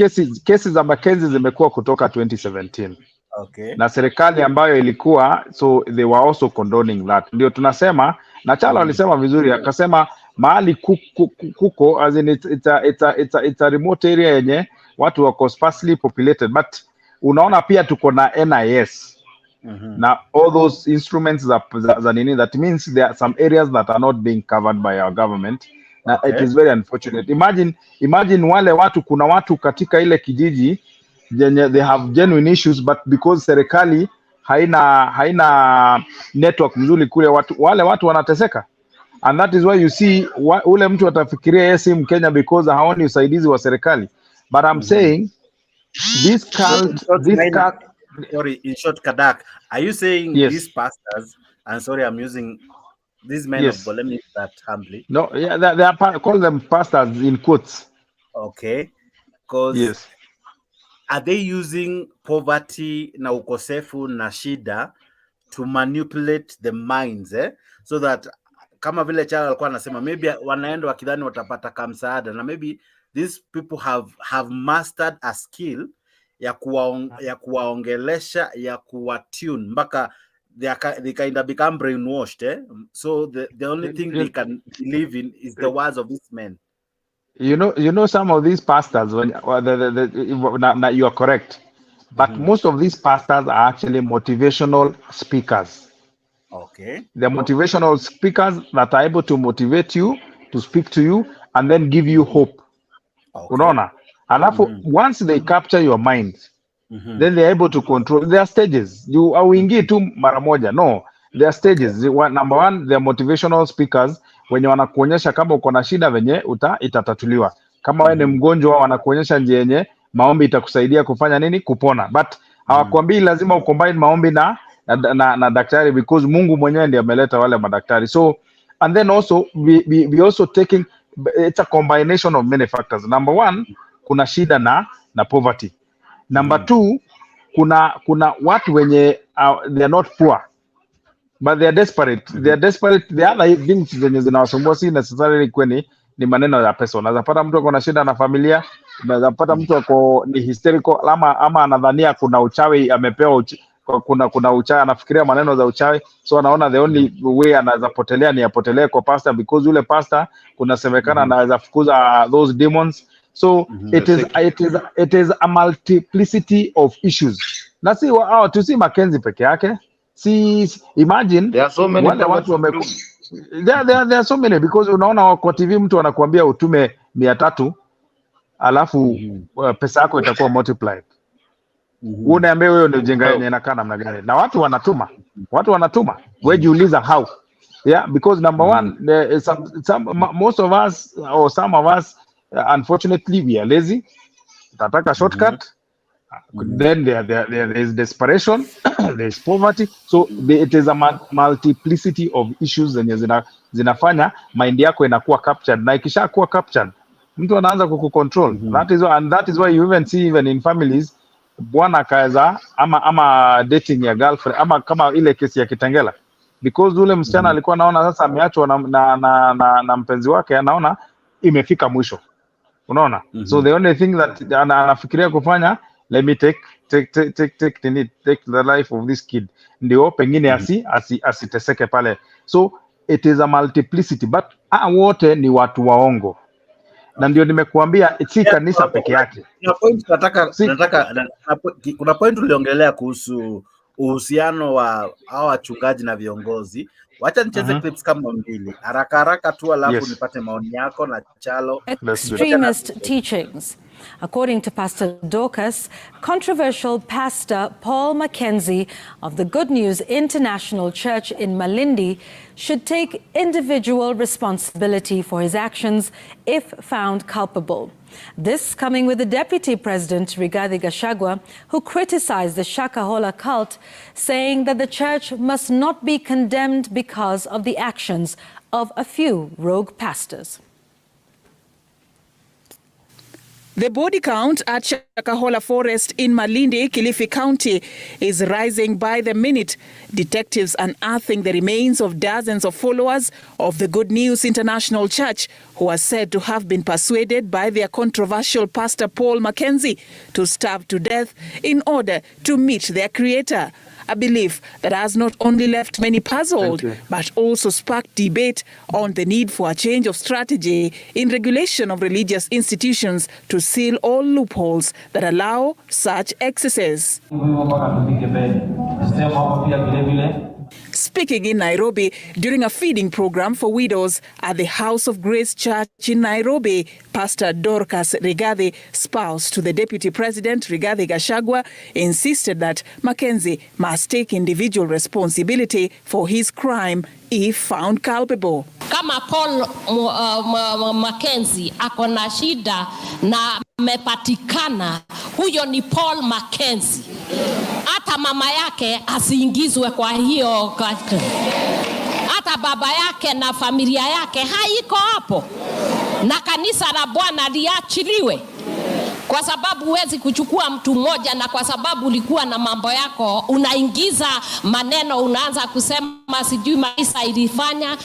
kesi za McKenzie zimekuwa kutoka 2017. Okay. Na serikali ambayo ilikuwa, so they were also condoning that. Ndio tunasema na Chala alisema vizuri, akasema mahali kuko as in it's a remote area yenye watu wako sparsely populated, but unaona pia tuko na NIS. Now all those instruments za nini, that means there are some areas that are not being covered by our government. Now, it is very unfortunate. Imagine wale watu, kuna watu katika ile kijiji they have genuine issues, but because serikali haina network mzuri kule, wale watu wanateseka, and that is why you see ule mtu atafikiria yeye si Mkenya because haoni usaidizi wa serikali. But I'm saying this cult. Sorry, in short, Kadak, are you saying these pastors, and sorry I'm using these men of God, let me use that humbly. No, yeah, they are call them pastors in quotes. Okay, because are they using poverty na ukosefu na shida to manipulate the minds, so that kama vile Chala alikuwa anasema maybe wanaenda wakidhani watapata kamsaada, na maybe these people have mastered a skill ya kuwaongelesha, ya kuwatune mpaka they kind of become brainwashed, so the only thing they can believe in is the words of these men. You know some of these pastors, you are correct, but most of these pastors are actually motivational speakers. Okay. They're motivational speakers that are able to motivate you, to speak to you, and then give you hope. Unaona? Alafu once they capture your mind, then they're able to control. There are stages. You hauingii tu mara moja. No, there are stages. Number one, they're motivational speakers. Wenye wanakuonyesha kama uko na shida venye itatatuliwa. Kama wewe ni mgonjwa, wanakuonyesha njia yenye maombi itakusaidia kufanya nini? Kupona. But hawakwambii lazima ucombine maombi na daktari, because Mungu mwenyewe ndiye ameleta wale madaktari. So, and then also we also taking, it's a combination of many factors. Number one, kuna shida na poverty. Number two, kuna watu wenye they are not poor, but they are desperate. They are desperate. The other things zenye zinawasumbua si necessarily ni maneno ya pesa. Unaweza pata mtu akona shida na familia, unaweza pata mtu ako ni hysterical ama anadhania kuna uchawi, amepewa kuna uchawi, anafikiria maneno za uchawi, so anaona the only way anaweza potelea ni apotelee kwa pastor, because yule pastor kunasemekana anaweza fukuza those demons. So it is a multiplicity of issues. Na si tu si McKenzie peke yake. Si imagine there are so many wale watu there are so many, because unaona kwa TV mtu anakuambia utume 300 alafu pesa yako itakuwa multiplied. Unaambia wewe ni ujinga yenye inakaa namna gani? Na watu wanatuma. Wewe jiuliza how? Yeah, because number one, there is most of us or some of us, unfortunately, we are lazy. Tataka shortcut. Then there is desperation, there is poverty. So it is a multiplicity of issues zenye zinafanya mind yako inakuwa captured, na ikishakuwa captured mtu anaanza kukucontrol. That is why you even see even in families, bwana kaza ama dating ya girlfriend, ama kama ile kesi ya Kitengela, because ule msichana alikuwa anaona sasa ameachwa na mpenzi wake, anaona imefika mwisho, unaona. So the only thing that anafikiria kufanya, let me take the life of this kid, ndio pengine asiteseke pale. So it is a multiplicity, but wote ni watu waongo, na ndio nimekuambia si kanisa peke yake. Kuna point uliongelea kuhusu uhusiano wa hao wachungaji na viongozi. Wacha nicheze clips kama mbili haraka tu, alafu nipate maoni yako na Chalo. Extremist teachings. According to Pastor Dorcas, controversial Pastor Paul McKenzie of the Good News International Church in Malindi should take individual responsibility for his actions if found culpable. This coming with the Deputy President, Rigathi Gachagua, who criticized the Shakahola cult, saying that the church must not be condemned because of the actions of a few rogue pastors. The body count at Shakahola Forest in Malindi, Kilifi County, is rising by the minute. Detectives unearthing the remains of dozens of followers of the Good News International Church, who are said to have been persuaded by their controversial pastor Paul McKenzie to starve to death in order to meet their creator. A belief that has not only left many puzzled, but also sparked debate on the need for a change of strategy in regulation of religious institutions to seal all loopholes that allow such excesses. Speaking in Nairobi during a feeding program for widows at the House of Grace Church in Nairobi, Pastor Dorcas Rigathi, spouse to the Deputy President Rigathi Gachagua, insisted that McKenzie must take individual responsibility for his crime if found culpable. Kama Paul McKenzie ako na shida na amepatikana, huyo ni Paul McKenzie. Hata mama yake asiingizwe kwa hiyo, hata baba yake na familia yake haiko hapo, na kanisa la Bwana liachiliwe, kwa sababu huwezi kuchukua mtu mmoja na kwa sababu ulikuwa na mambo yako unaingiza maneno, unaanza kusema sijui maisha ilifanya.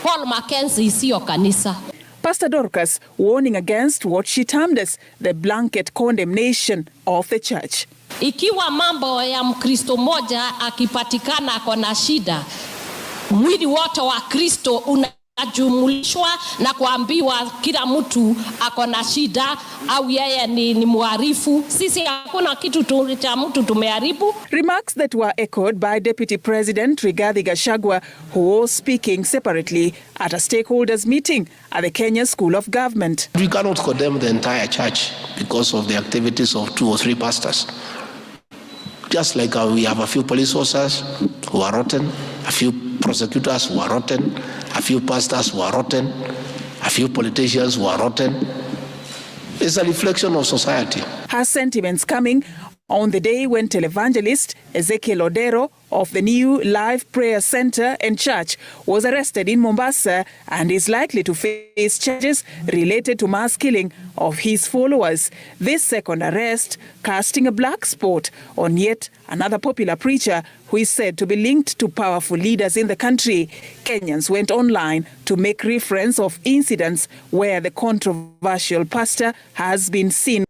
Paul McKenzie sio kanisa. Pastor Dorcas warning against what she termed as the blanket condemnation of the church. Ikiwa mambo ya Mkristo moja akipatikana ako na shida, mwili wote wa Kristo unajumulishwa na kuambiwa kila mtu ako na shida au yeye ni muharifu. Sisi hakuna kitu cha mtu tumeharibu. Remarks that were echoed by Deputy President Rigathi Gachagua, who was speaking separately at a stakeholders meeting at the Kenya School of Government. We cannot condemn the entire church because of the activities of 2 or 3 pastors. Just like we have a few police officers who are rotten, a few prosecutors who are rotten, a few pastors who are rotten, a few politicians who are rotten. It's a reflection of society. Her sentiments coming on the day when televangelist Ezekiel Odero of the New Life Prayer Center and Church was arrested in Mombasa and is likely to face charges related to mass killing of his followers. This second arrest casting a black spot on yet another popular preacher who is said to be linked to powerful leaders in the country. Kenyans went online to make reference of incidents where the controversial pastor has been seen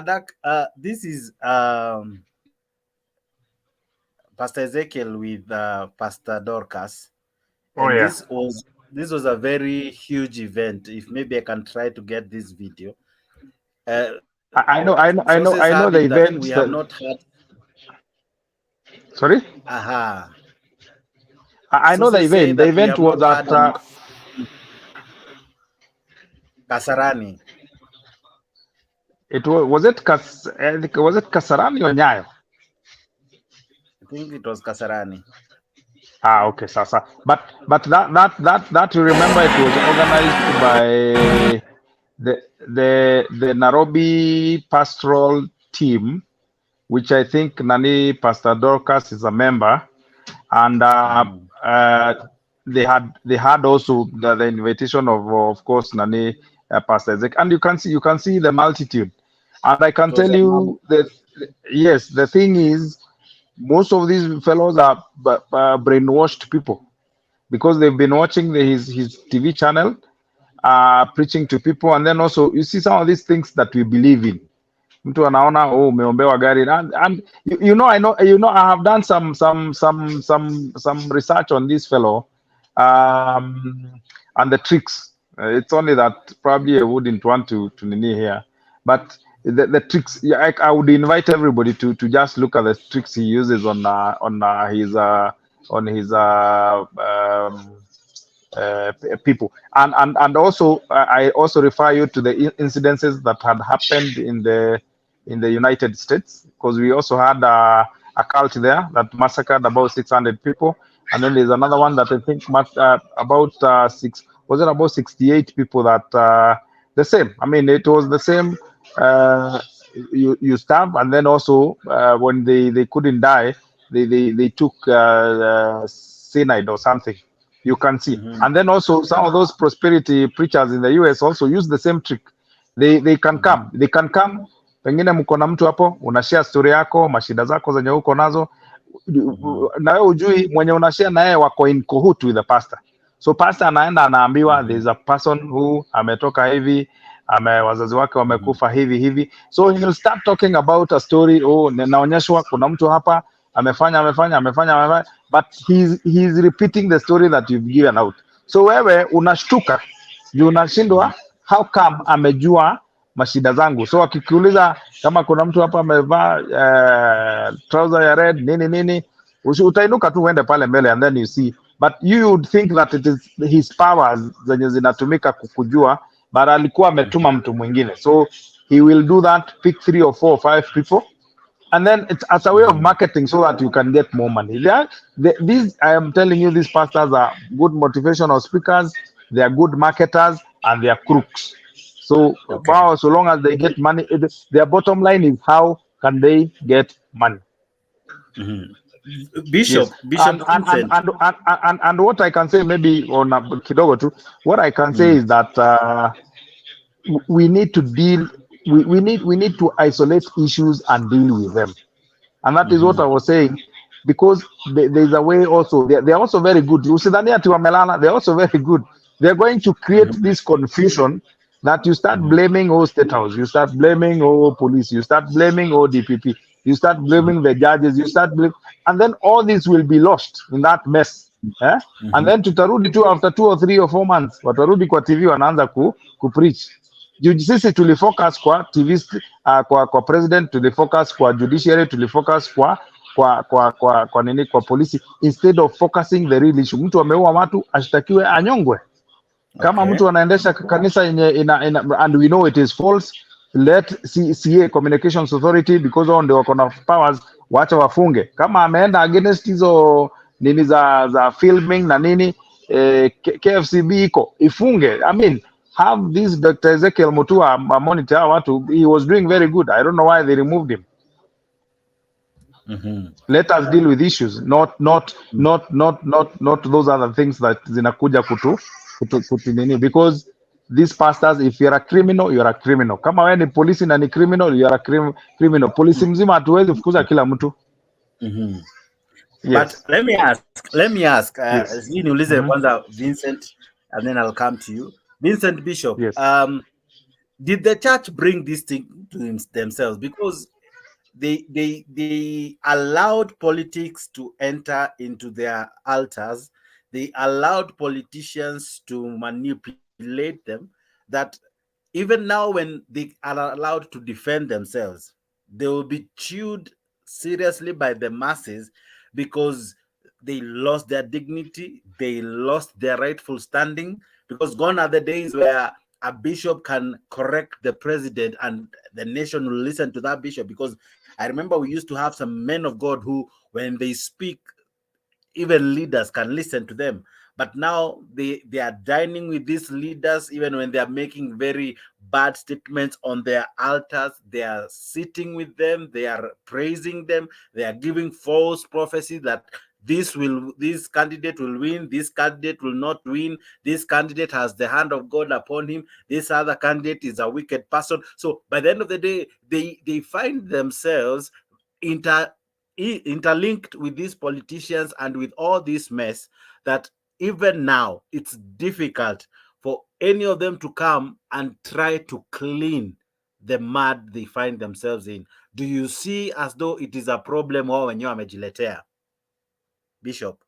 Madak, this is Pastor Ezekiel with Pastor Dorcas, and Oh, yeah. this was a very huge event. If maybe I can try to get this video. I know the event. We have not had. Sorry. Aha. I know the event. The event was at Kasarani. Was it Kasarani or Nyayo? I think it was Kasarani. Okay, Sasa. But that you remember, it was organized by the Nairobi pastoral team, which I think Pastor Dorcas is a member, and they had also the invitation of course Pastor Ezekiel, and you can see the multitude, and I can tell you that yes, the thing is, most of these fellows are brainwashed people because they've been watching his TV channel, preaching to people, and then also you see some of these things that we believe in. Mtu anaona umeombewa gari, and I have done some research on this fellow, and the tricks. It's only that probably I wouldn't want to nini here, but the tricks. Yeah, I would invite everybody to just look at the tricks he uses on his people, and also I also refer you to the incidences that had happened in the United States, because we also had a cult there that massacred about 600 people, and then there's another one that I think about 68 people that the same. I mean, it was the same. You stab, and then also when they couldn't die, they took cyanide or something. You can see, and then also some of those prosperity preachers in the US also use the same trick. They can come. Pengine mko na mtu hapo, unashare story yako, mashida zako zenye uko nazo, na wewe ujui mwenye unashare na yeye wako in cahoots with the pastor. So pastor anaenda anaambiwa there's a person who ametoka hivi, wazazi wake wamekufa hivi. So he'll start talking about a story. Naonyeshwa kuna mtu hapa amefanya, but he's repeating the story that you've given out. So wewe unashtuka juu unashindwa, how come amejua mashida zangu? So akikuuliza kama kuna mtu hapa amevaa trouser ya red nini, utainuka tu uende pale mbele, and then you see, but you would think that it is his powers zenye zinatumika kukujua, but alikuwa ametuma mtu mwingine. So he will do that, pick 3 or 4 or 5 people, and then it's as a way of marketing so that you can get more money. These, I am telling you, these pastors are good motivational speakers, they are good marketers, and they are crooks. So wow, so long as they get money, their bottom line is how can they get money. Bishop, yes. Bishop and what I can say, maybe on kidogo tu, what I can say is that we need to deal. We need to isolate issues and deal with them, and that is what I was saying, because there's a way also. They're also very good. They're also very good. They're going to create this confusion that you start blaming State House, you start blaming police, you start blaming DPP, you start blaming the judges, you start blaming, and then all this will be lost in that mess. And then tutarudi tu after 2 or 3 or 4 months, watarudi kwa TV wanaanza ku preach. Sisi tulifocus kwa TV, kwa president, tulifocus kwa judiciary, tulifocus kwa nini, kwa polisi, instead of focusing the real issue. Mtu ameua watu ashtakiwe, anyongwe. Kama mtu anaendesha kanisa yenye and we know it is false, let CA Communications Authority, because wao ndio wako na powers, waacha wafunge. Kama ameenda against hizo nini za filming na nini, KFCB iko ifunge. I mean, have this Dr. Ezekiel Mutua monitor watu. He was doing very good. I don't know why they removed him. Let us deal with issues, not those other things that zinakuja kutu nini, because these pastors, if you're a criminal, you're a criminal. Kama wewe ni polisi na ni criminal, you're a criminal. Polisi mzima hatuwezi kufukuza kila mtu. But let me ask niulize kwanza Vincent, and then I'll come to you. Vincent Bishop, yes. Did the church bring this thing to themselves? Because they allowed politics to enter into their altars. They allowed politicians to manipulate them, that even now when they are allowed to defend themselves, they will be chewed seriously by the masses because they lost their dignity, they lost their rightful standing, because gone are the days where a bishop can correct the president and the nation will listen to that bishop. Because I remember we used to have some men of God who, when they speak, even leaders can listen to them. But now they are dining with these leaders, even when they are making very bad statements on their altars. They are sitting with them, they are praising them, they are giving false prophecy that this candidate will win, this candidate will not win, this candidate has the hand of God upon him, this other candidate is a wicked person. So by the end of the day, they find themselves interlinked with these politicians and with all this mess, that even now it's difficult for any of them to come and try to clean the mud they find themselves in. Do you see as though it is a problem wao wenyewe wamejiletea? Bishop,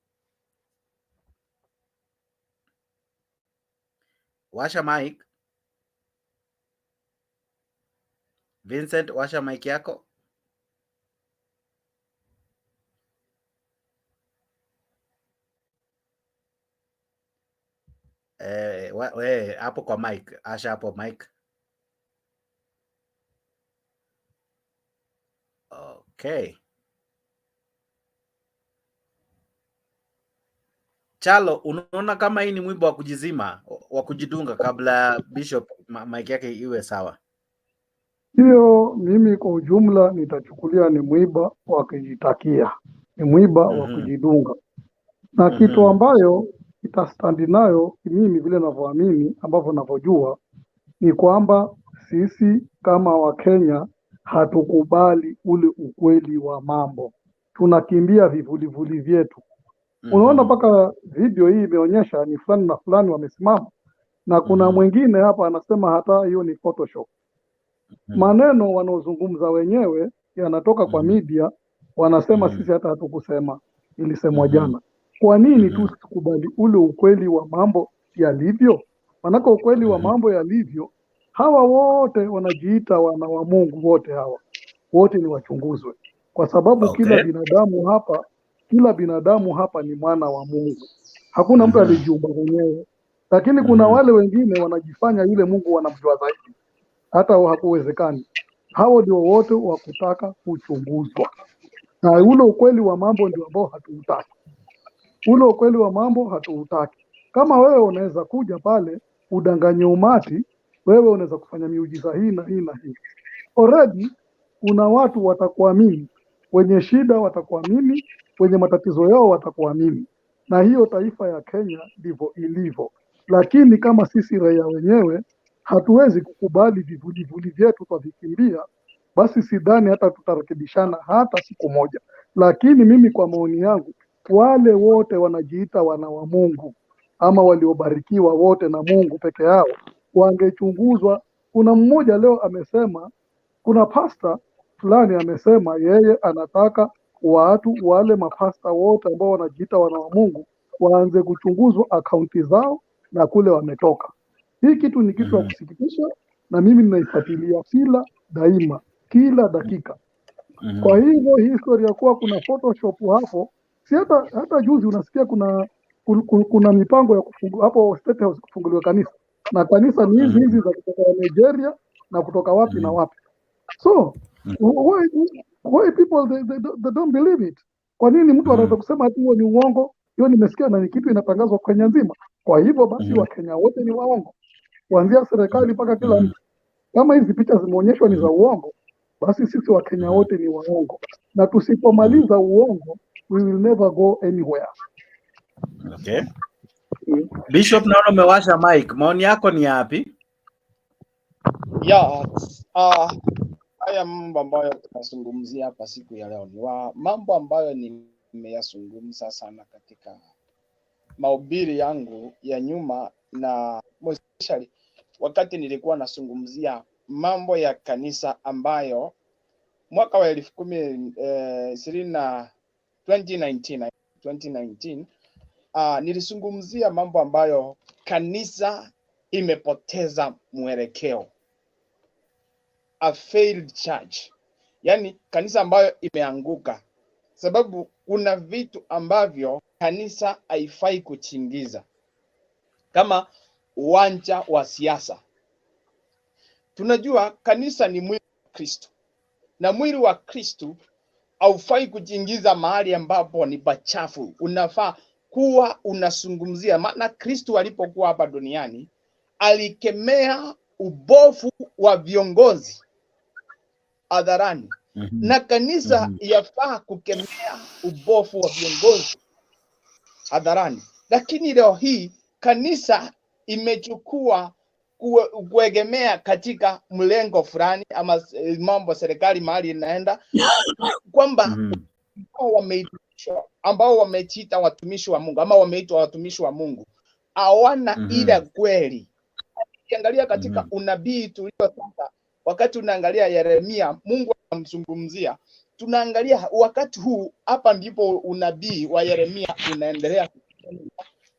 washa mic. Vincent, washa mic yako. Hapo kwa mic, asha hapo mic. Okay. Chalo, unaona kama hii ni mwiba wa kujizima, wa kujidunga kabla Bishop mic yake iwe sawa? Hiyo mimi kwa ujumla nitachukulia ni mwiba wa kujitakia, ni mwiba wa kujidunga, na kitu ambayo itastandi nayo mimi vile ninavyoamini, ambavyo ninavyojua, ni kwamba sisi kama Wakenya hatukubali ule ukweli wa mambo, tunakimbia vivulivuli vyetu. Unaona mpaka video hii imeonyesha ni fulani na fulani wamesimama, na kuna mwingine hapa anasema hata hiyo ni Photoshop. Maneno wanaozungumza wenyewe yanatoka kwa media, wanasema sisi hata hatukusema, ilisemwa jana. Kwa nini tusikubali ule ukweli wa mambo yalivyo? Manaka ukweli wa mambo yalivyo, hawa wote wanajiita wana wa Mungu, wote hawa wote ni wachunguzwe, kwa sababu kila binadamu hapa ni mwana wa Mungu. Hakuna mtu alijiumba mwenyewe, lakini kuna wale wengine wanajifanya yule Mungu wanamjua zaidi, hata hakuwezekani. Hao ndio wote wa kutaka kuchunguzwa, na ule ukweli wa mambo ndio ambao hatuutaki. Ule ukweli wa mambo hatuutaki. Kama wewe unaweza kuja pale udanganye umati, wewe unaweza kufanya miujiza hii na hii na hii, already kuna watu watakuamini, wenye shida watakuamini, wenye matatizo yao watakuamini, na hiyo taifa ya Kenya ndivyo ilivyo. Lakini kama sisi raia wenyewe hatuwezi kukubali vivulivuli vyetu tuvikimbia, basi sidhani hata tutarekebishana hata siku moja. Lakini mimi kwa maoni yangu, wale wote wanajiita wana wa Mungu ama waliobarikiwa wote na Mungu peke yao wangechunguzwa. Kuna mmoja leo amesema, kuna pasta fulani amesema yeye anataka watu wale mapasta wote ambao wanajiita wana wa Mungu waanze kuchunguzwa akaunti zao na kule wametoka. Hii kitu ni kitu ya kusikitisha, na mimi ninaifuatilia daima kila dakika. Kwa hivyo hii historia kuwa kuna Photoshop hapo, si hata juzi unasikia kuna mipango ya kufungua hapo State House, kufunguliwa kanisa, na kanisa ni hizi za kutoka Nigeria na kutoka wapi na wapi. So why people they don't believe it? Kwa nini mtu anaweza kusema ati huo ni uongo? Hiyo nimesikia na ni kitu inatangazwa Kenya nzima. Kwa hivyo basi Wakenya wote ni waongo, kuanzia serikali mpaka kila mtu. Kama hizi picha zimeonyeshwa ni za uongo, basi sisi Wakenya wote ni waongo, na tusipomaliza uongo we will never go anywhere. Okay. Bishop, naona umewasha mic. Maoni yako ni yapi? Haya mambo ambayo tunazungumzia hapa siku ya leo ni mambo ambayo nimeyazungumza sana katika mahubiri yangu ya nyuma, na especially wakati nilikuwa nazungumzia mambo ya kanisa ambayo mwaka wa 2019 nilizungumzia mambo ambayo kanisa imepoteza mwelekeo, a failed church, yani kanisa ambayo imeanguka, sababu kuna vitu ambavyo kanisa haifai kuchingiza, kama uwanja wa siasa. Tunajua kanisa ni mwili wa Kristo, na mwili wa Kristo haufai kujiingiza mahali ambapo ni pachafu. Unafaa kuwa unazungumzia, maana Kristo alipokuwa hapa duniani alikemea ubovu wa viongozi hadharani. Na kanisa yafaa kukemea ubovu wa viongozi hadharani. Lakini leo hii kanisa imechukua kuegemea katika mlengo fulani, ama mambo serikali mahali inaenda, kwamba ambao wamejiita watumishi wa Mungu ama wameitwa watumishi wa Mungu hawana ile kweli. Ukiangalia katika unabii tuliosoma, wakati unaangalia Yeremia, Mungu anamzungumzia, tunaangalia wakati huu hapa ndipo unabii wa Yeremia unaendelea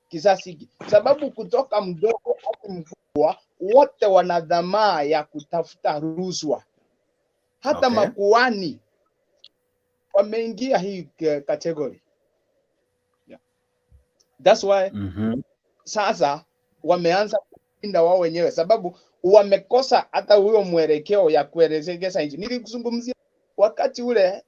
kizazi hiki, sababu kutoka mdogo hadi mkubwa wote wana dhamaa ya kutafuta rushwa. Hata makuhani wameingia hii category. That's why sasa wameanza kupinda wao wenyewe, sababu wamekosa hata huyo mwelekeo ya kuelekeza nchi. Nilikuzungumzia wakati ule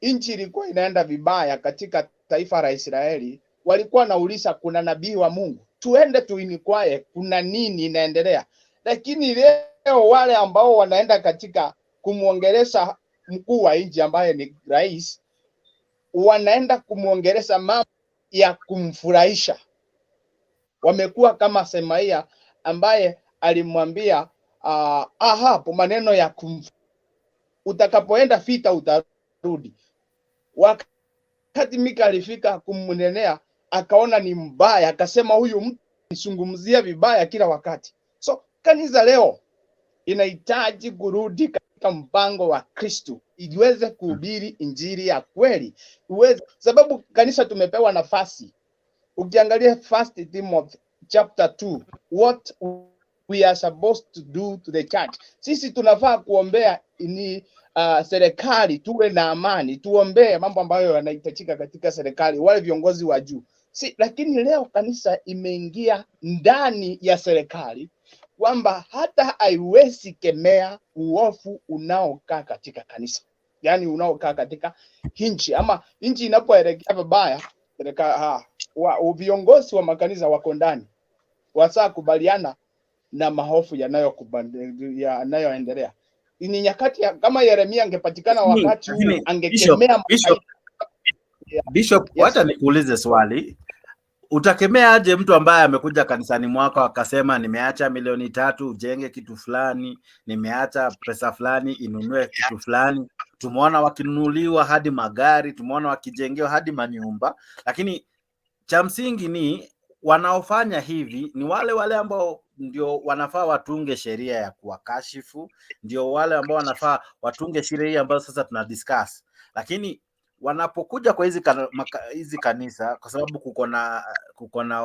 nchi ilikuwa inaenda vibaya katika taifa la Israeli, walikuwa nauliza kuna nabii wa Mungu, tuende tuinikwae kuna nini inaendelea. Lakini leo wale ambao wanaenda katika kumuongelesha mkuu wa nchi ambaye ni rais, wanaenda kumuongelesha mambo ya kumfurahisha. Wamekuwa kama Semaia ambaye alimwambia hapo maneno ya utakapoenda vita utarudi. Wakati Mika alifika kumnenea, akaona ni mbaya, akasema huyu mtu nisungumzia vibaya kila wakati. So kanisa leo inahitaji kurudi katika mpango wa Kristo, iweze kuhubiri injili ya kweli. Sababu kanisa tumepewa nafasi. Ukiangalia 1 Timothy chapter 2, what we are supposed to do to the church. Sisi tunafaa kuombea serikali tuwe na amani, tuombee mambo ambayo yanahitajika katika serikali, wale viongozi wa juu. Lakini leo kanisa imeingia ndani ya serikali, kwamba hata haiwezi kemea uovu unaokaa katika kanisa, yani unaokaa katika nchi, ama nchi inapoelekea vibaya, viongozi wa makanisa wako ndani, wasaa kubaliana na mahofu yanayoendelea. Ni nyakati kama Yeremia angepatikana wakati huu, angekemea Bishop, wacha nikuulize swali. Utakemea aje mtu ambaye amekuja kanisani mwako akasema nimeacha 3 ujenge kitu fulani, nimeacha pesa fulani inunue kitu fulani? Tumeona wakinunuliwa hadi magari, tumeona wakijengewa hadi manyumba, lakini cha msingi ni wanaofanya hivi ni wale ambao ndio wanafaa watunge sheria ya kuwakashifu, ndio wale ambao wanafaa watunge sheria ambazo sasa tuna discuss. Lakini wanapokuja kwa hizi kanisa, kwa sababu kuko na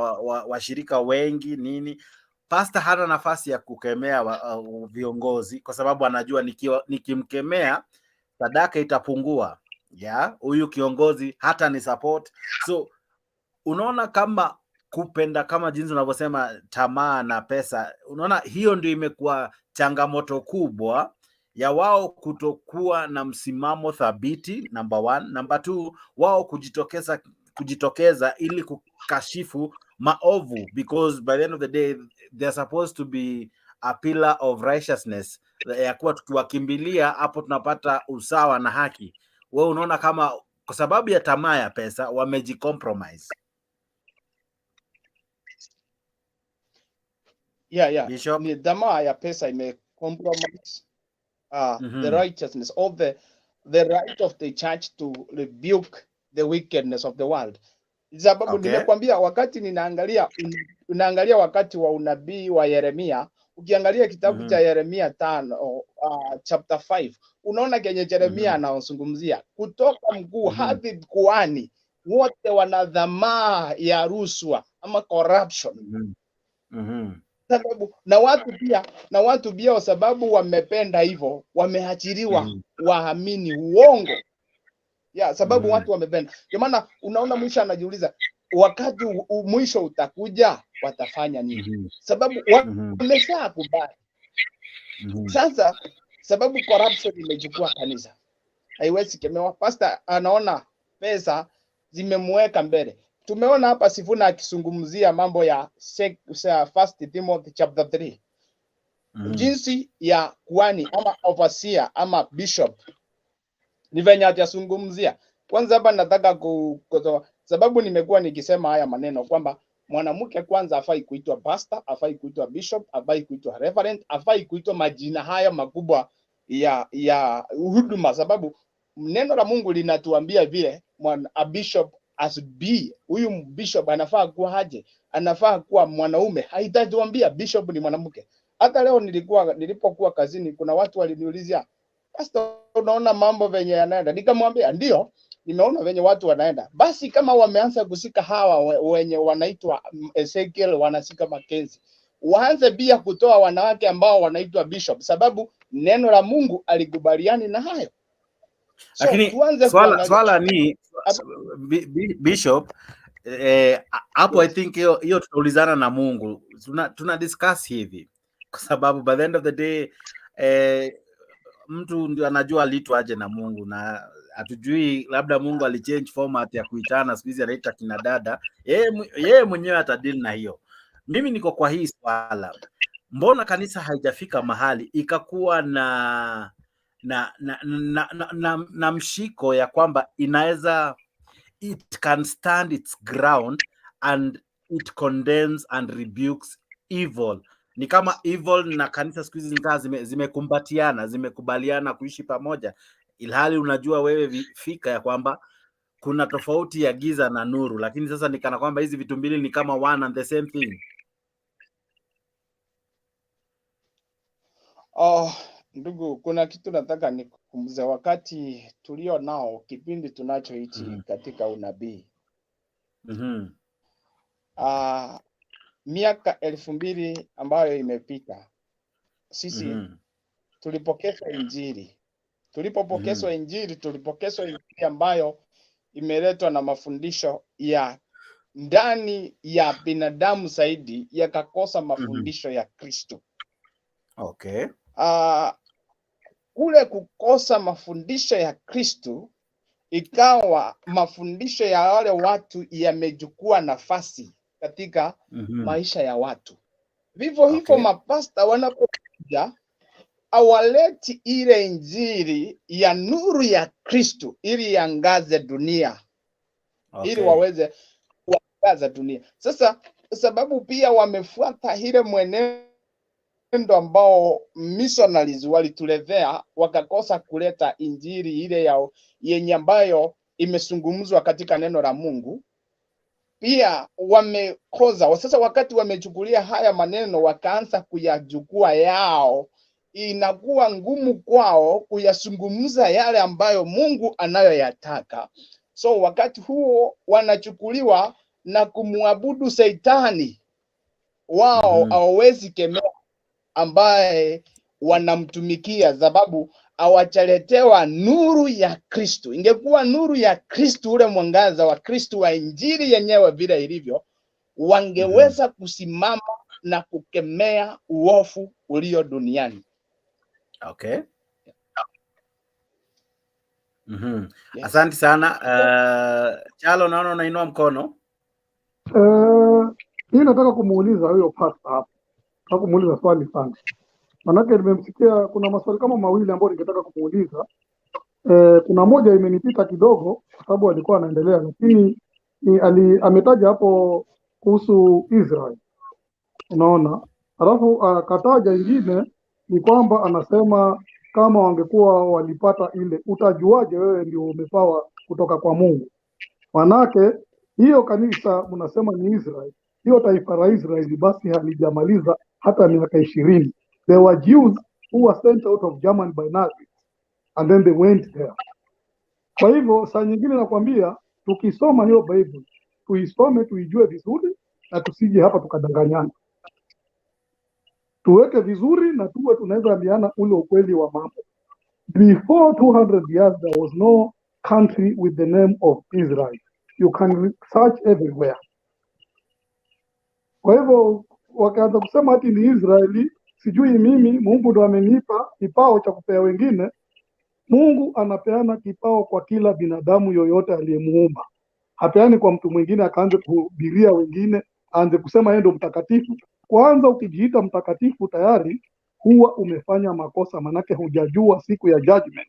washirika wengi nini, pastor hana nafasi ya kukemea viongozi, kwa sababu anajua nikimkemea sadaka itapungua, huyu kiongozi hata ni support. So unaona kama kupenda, kama jinsi unavyosema, tamaa na pesa, unaona hiyo ndio imekuwa changamoto kubwa ya wao kutokuwa na msimamo thabiti, number 1. Number 2, wao kujitokeza ili kukashifu maovu, because by the end of the day they are supposed to be a pillar of righteousness, ya kuwa tukiwakimbilia hapo tunapata usawa na haki. Wewe unaona kama kwa sababu ya tamaa ya pesa wamejicompromise? Ni tamaa ya pesa imecompromise the righteousness of the right of the church to rebuke the wickedness of the world. Sababu nimekwambia wakati unaangalia wakati wa unabii wa Yeremia, ukiangalia kitabu cha Yeremia 5 chapter 5 unaona kenye Yeremia anaozungumzia kutoka mkuu hadi kuhani wote wana dhamaa ya rushwa ama corruption. Sababu na watu pia kwa sababu wamependa hivyo wameachiriwa waamini uongo. Sababu watu wamependa. Kwa maana unaona mwisho anajiuliza wakati mwisho utakuja watafanya nini? Sababu wameshakubali. Sasa sababu corruption imechukua kanisa. Haiwezi kemewa. Pastor anaona pesa zimemweka mbele. Tumeona hapa Sifuna akizungumzia mambo ya Pst Timothy chapter 3. Jinsi ya kuhani ama overseer ama bishop ni venye atazungumzia. Kwanza hapa nataka sababu nimekuwa nikisema haya maneno kwamba mwanamke kwanza hafai kuitwa pastor, hafai kuitwa bishop, hafai kuitwa reverend, hafai kuitwa majina haya makubwa ya huduma, sababu neno la Mungu linatuambia vile a bishop as be. Huyu bishop anafaa kuwa aje? Anafaa kuwa mwanaume. Haitatuambia bishop ni mwanamke. Hata leo nilipokuwa kazini kuna watu waliniulizia, "Pastor, unaona mambo venye yanaenda?" Nikamwambia, "Ndio, nimeona venye watu wanaenda." Basi kama wameanza kusika hawa wenye wanaitwa Ezekiel, wanasika McKenzie, waanze pia kutoa wanawake ambao wanaitwa bishop, sababu neno la Mungu alikubaliani na hayo. Lakini swala ni bishop hapo I think hiyo tutaulizana na Mungu. Tuna discuss hivi kwa sababu by the end of the day mtu ndio anajua aliitwaje na Mungu, na hatujui labda Mungu alichange format ya kuitana, siku hizi anaita kina dada. Yeye mwenyewe atadili na hiyo. Mimi niko kwa hii swala, mbona kanisa haijafika mahali ikakuwa na mshiko ya kwamba inaweza, it can stand its ground and it condemns and rebukes evil. Ni kama evil na kanisa siku hizi zimekumbatiana, zimekubaliana kuishi pamoja, ilhali unajua wewe fika ya kwamba kuna tofauti ya giza na nuru, lakini sasa ni kana kwamba hizi vitu mbili ni kama one and the same thing. Ndugu, kuna kitu nataka nikukumbuze wakati tulio nao kipindi tunachoishi katika unabii. Miaka 2000 ambayo imepita, sisi tulipokea Injili. Tulipopokea Injili, tulipokea Injili ambayo imeletwa na mafundisho ya ndani ya binadamu zaidi, yakakosa mafundisho ya Kristo. Okay. Kule kukosa mafundisho ya Kristo, ikawa mafundisho ya wale watu yamechukua nafasi katika maisha ya watu. Vivyo hivyo mapasta wanapokuja awaleti ile Injili ya nuru ya Kristo ili iangaze dunia. Ili waweze kuangaza dunia. Sasa sababu pia wamefuata ile mwenendo ambao missionaries walituletea, wakakosa kuleta Injili ile yao yenye ambayo imezungumzwa katika neno la Mungu. Pia wamekoza. Sasa wakati wamechukulia haya maneno wakaanza kuyachukua yao, inakuwa ngumu kwao kuyazungumza yale ambayo Mungu anayoyataka. So wakati huo wanachukuliwa na kumwabudu Shetani. Wao hawawezi kemea ambaye wanamtumikia, sababu hawajaletewa nuru ya Kristo. Ingekuwa nuru ya Kristo, ule mwangaza wa Kristo wa Injili yenyewe vile ilivyo, wangeweza kusimama na kukemea uovu ulio duniani. Okay. Asante sana. Chalo, naona unainua mkono. Hii nataka kumuuliza huyo pastor hapa. Nataka kumuuliza swali sana. Manake nimemsikia kuna maswali kama mawili ambayo ningetaka kumuuliza. Kuna moja imenipita kidogo kwa sababu alikuwa anaendelea, lakini ametaja hapo kuhusu Israel. Unaona? Alafu akataja ingine ni kwamba anasema kama wangekuwa walipata ile, utajuaje wewe ndio umepawa kutoka kwa Mungu? Manake hiyo kanisa mnasema ni Israel. Hiyo taifa la Israeli basi halijamaliza hata miaka 20. There were Jews who were sent out of Germany by Nazis and then they went there. Kwa hivyo saa nyingine nakwambia, tukisoma hiyo Bible tuisome, tuijue vizuri, na tusije hapa tukadanganyana. Tuweke vizuri na tuwe tunaweza ambiana ule ukweli wa mambo. Before 200 years there was no country with the name of Israel. You can search everywhere. Kwa hivyo wakaanza kusema ati ni Israeli, sijui mimi Mungu ndo amenipa kipao cha kupea wengine. Mungu anapeana kipao kwa kila binadamu yoyote aliyemuumba. Hapeani kwa mtu mwingine akaanze kuhubiria wengine, aanze kusema yeye ndo mtakatifu. Kwanza ukijiita mtakatifu tayari huwa umefanya makosa, manake hujajua siku ya judgment.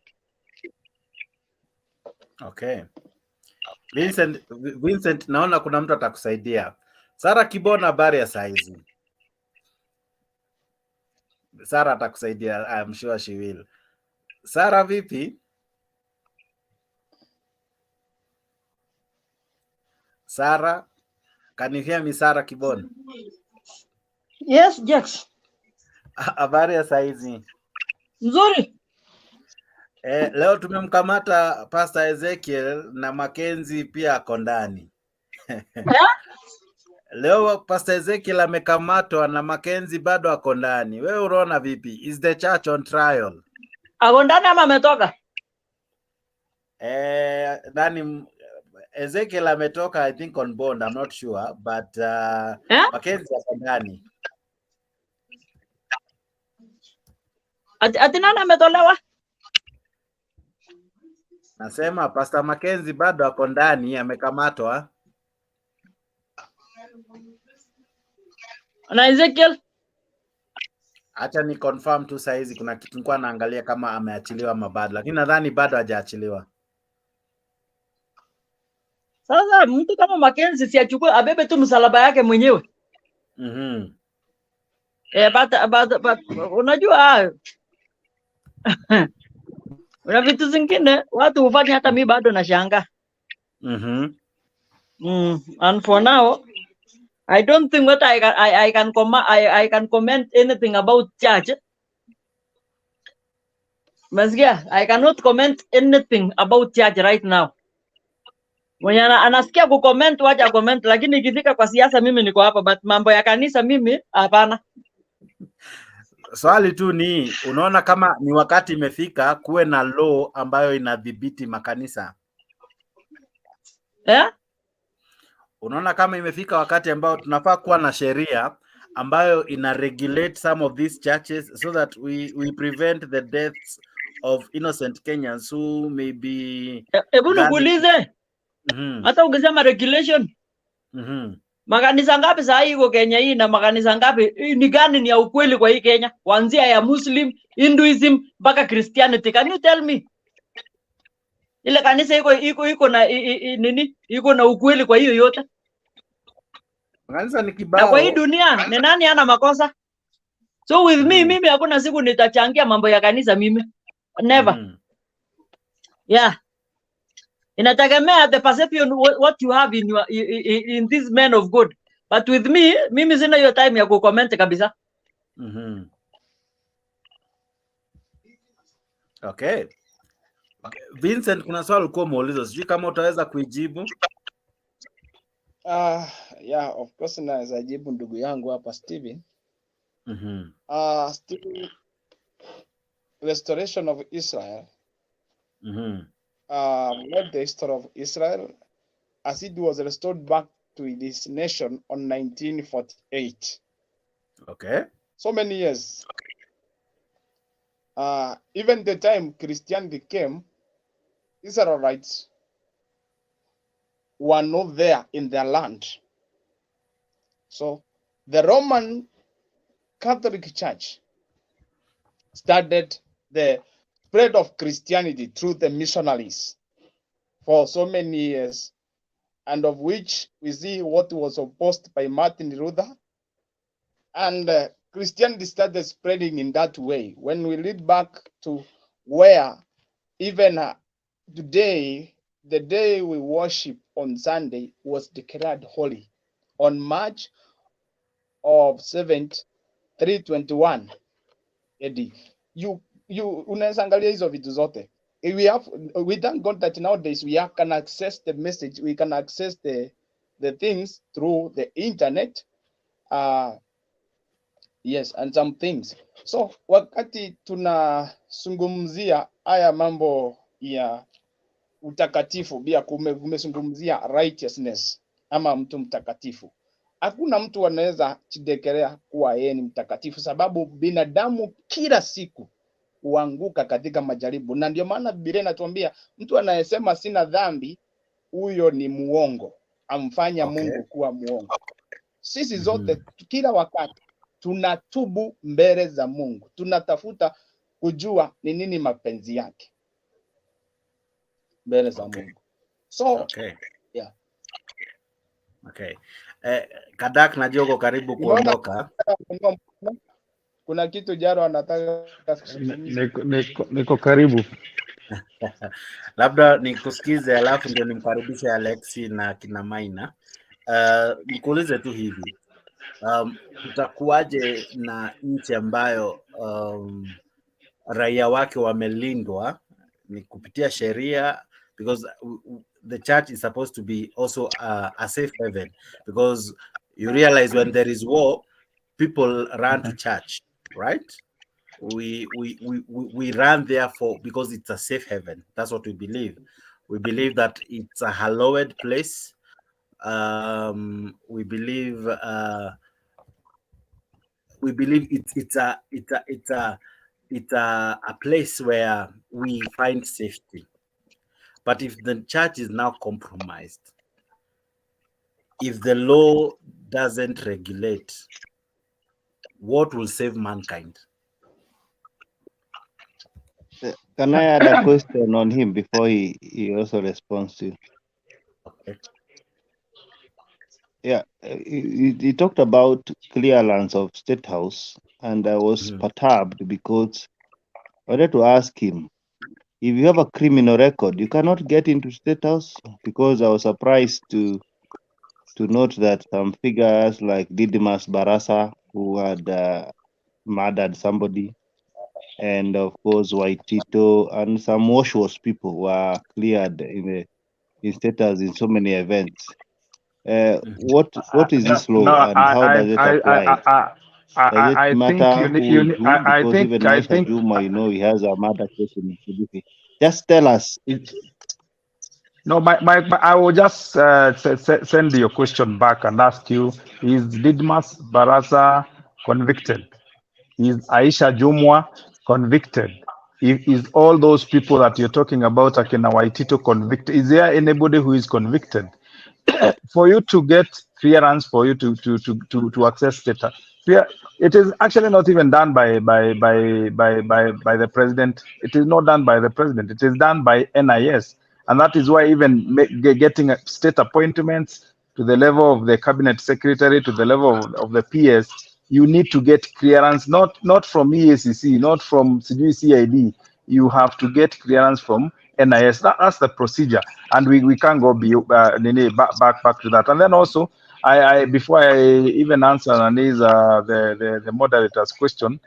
Okay. Vincent, naona kuna mtu atakusaidia. Sara Kibona, habari ya saizi? Sara atakusaidia, I'm sure she will. Sara, vipi? Sara, can you hear me, Sara Kibona? Yes, Jax. Habari ya saizi? Nzuri. Leo tumemkamata Pst Ezekiel na McKenzie pia ako ndani. Leo Pst Ezekiel amekamatwa na McKenzie bado ako ndani. Wewe unaona vipi? Is the church on trial? Ako ndani ama ametoka? Nani Ezekiel ametoka, I think on bond, I'm not sure, but McKenzie ako ndani. Ati nani ametolewa? Nasema Pastor McKenzie bado ako ndani, amekamatwa. Na Ezekiel? Acha ni confirm tu saa hizi, kuna kitu nilikuwa naangalia kama ameachiliwa ama bado, lakini nadhani bado hajaachiliwa. Sasa mtu kama McKenzie si achukue abebe tu msalaba yake mwenyewe. But unajua una vitu zingine watu hufanya hata mimi bado nashangaa. And for now I don't think what I can comment anything about church. Maskia, I cannot comment anything about church right now. Mwenye anasikia kucomment wacha comment, lakini ikifika kwa siasa mimi niko hapa, but mambo ya kanisa mimi hapana. Swali tu ni unaona kama ni wakati imefika kuwe na law ambayo inadhibiti makanisa? Unaona kama imefika wakati ambao tunafaa kuwa na sheria ambayo ina regulate some of these churches so that we prevent the deaths of innocent Kenyans who may be... Hebu nikuulize. Hata ukisema regulation. Makanisa ngapi saa hii iko Kenya hii na makanisa ngapi ni gani ni ya ukweli kwa hii Kenya? Kuanzia ya Muslim, Hinduism mpaka Christianity. Can you tell me? Ile kanisa iko na nini? Iko na ukweli kwa hiyo yote? Kanisa ni kibao. Na kwa hii dunia ni nani ana makosa? So with me, mimi hakuna siku nitachangia mambo ya kanisa mimi. Never. Yeah. Inategemea the perception what you have in your in this man of God. But with me, mimi sina hiyo time ya kucomment kabisa. Okay. Vincent, kuna swali ulikuwa umeuliza, sijui kama utaweza kuijibu. Yeah, of course naweza jibu ndugu yangu hapa Steven. Steven, restoration of Israel. What the history of Israel as it was restored back to this nation on 1948. Okay. So many years. Even the time Christianity came, Israelites were not there in their land. So the Roman Catholic Church started the spread of Christianity through the missionaries for so many years, and of which we see what was opposed by Martin Luther, and Christianity started spreading in that way. When we read back to where even today, the day we worship on Sunday was declared holy on March of 7th, 3:21 AD. Unaweza angalia hizo vitu zote. We thank God that nowadays we can access the message, we can access the things through the internet. Yes, and some things. So wakati tunazungumzia haya mambo ya utakatifu, pia kumezungumzia righteousness ama mtu mtakatifu. Hakuna mtu anaweza jidekelea kuwa yeye ni mtakatifu, sababu binadamu kila siku huanguka katika majaribu, na ndio maana Biblia inatuambia mtu anayesema sina dhambi, huyo ni muongo, amfanya Mungu kuwa muongo. Sisi zote kila wakati tunatubu mbele za Mungu, tunatafuta kujua ni nini mapenzi yake mbele za Mungu. So yeah. Kadak na Jogo karibu kuondoka. Kuna kitu Jaro anataka niko karibu. Labda nikusikize alafu ndio nimkaribishe Alexi na kina Maina. Nikuulize tu hivi. Utakuwaje na nchi ambayo raia wake wamelindwa ni kupitia sheria, because the church is supposed to be also a safe haven, because you realize when there is war, people run to church, right? We run there because it's a safe haven. That's what we believe. We believe that it's a hallowed place. We believe it's a place where we find safety. But if the church is now compromised, if the law doesn't regulate, what will save mankind? Can I add a question on him before he also responds to you? Okay. Yeah, he talked about clearance of State House, and I was perturbed because I wanted to ask him, if you have a criminal record, you cannot get into State House, because I was surprised to note that some figures like Didymus Barasa, who had murdered somebody, and of course Waitito and some Washoes people were cleared in State House in so many events. What is this law, and how does it apply? Does it matter who is who? Because even Maisha Juma, he has a murder case in Kilifi. Just tell us. No, I will just send your question back and ask you: is Didymus Barasa convicted? Is Aisha Jumwa convicted? Is all those people that you're talking about, Akina Waitito, convicted? Is there anybody who is convicted? For you to get clearance, for you to access data, it is actually not even done by the president. It is not done by the president. It is done by NIS, and that is why even getting state appointments to the level of the cabinet secretary, to the level of the PS, you need to get clearance, not from EACC, not from CID. You have to get clearance from NIS. That's the procedure, and we can't go back to that. And then also, I before I even answer the moderator's question,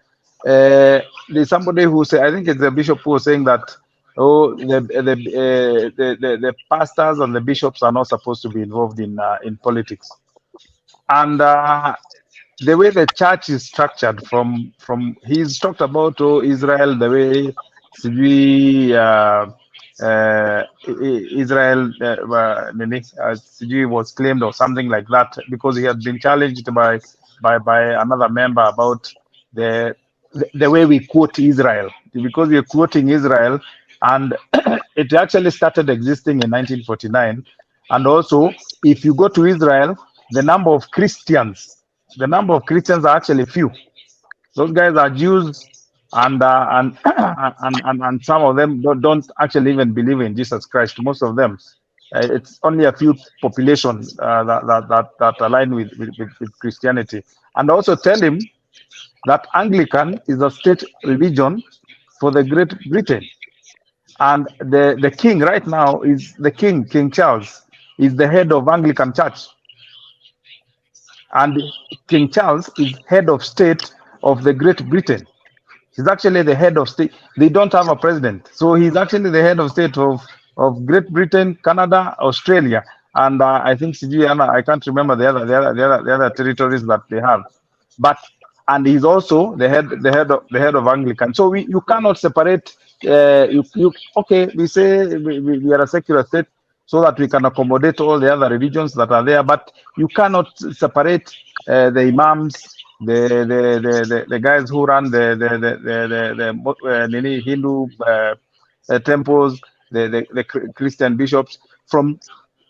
there's somebody who said, I think it's the bishop who was saying that, oh, the pastors and the bishops are not supposed to be involved in politics, and the way the church is structured, from he's talked about Israel, the way Israel was claimed or something like that, because he had been challenged by another member about the way we quote Israel, because we're quoting Israel, and it actually started existing in 1949. And also, if you go to Israel, the number of Christians are actually few. Those guys are Jews, and some of them don't actually even believe in Jesus Christ. Most of them, it's only a few populations that align with Christianity. And also tell him that Anglican is a state religion for the Great Britain, and the king right now is the King Charles is the head of Anglican Church. And King Charles is head of state of the Great Britain. He's actually the head of state. They don't have a president, so he's actually the head of state of Great Britain, Canada, Australia, and I think I can't remember the other territories that they have, but and he's also the head of Anglican. So you cannot separate. Okay, we say we are a secular state so that we can accommodate all the other religions that are there, but you cannot separate the imams, the guys who run the Hindu temples, the Christian bishops, from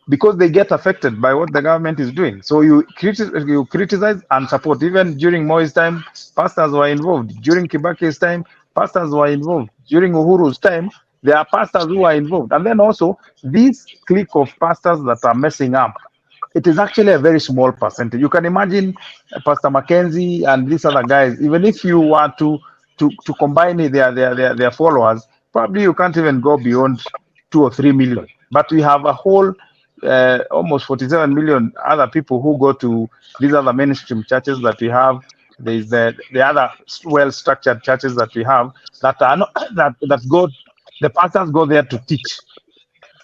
because they get affected by what the government is doing. So you criticize and support. Even during Moi's time, pastors were involved. During Kibaki's time, pastors were involved. During Uhuru's time, there are pastors who are involved. And then also, this clique of pastors that are messing up, it is actually a very small percentage. You can imagine Pastor McKenzie and these other guys, even if you want to combine their followers, probably you can't even go beyond 2 or 3 million. But we have a whole almost 47 million other people who go to these other mainstream churches that we have. There's the other well-structured churches that we have that are not, that go. The pastors go there to teach,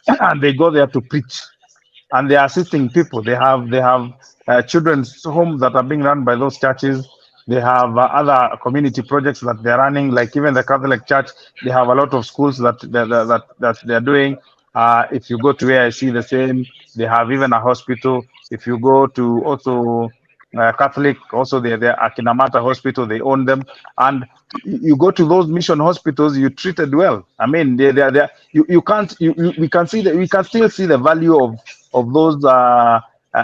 and they go there to preach, and they are assisting people. They have children's homes that are being run by those churches. They have other community projects that they're running, like even the Catholic Church. They have a lot of schools that they're doing. If you go to AIC, the same. They have even a hospital. If you go to also Catholic, also they're Akinamata Hospital, they own them. And you go to those mission hospitals, you're treated well. I mean, we can still see the value of those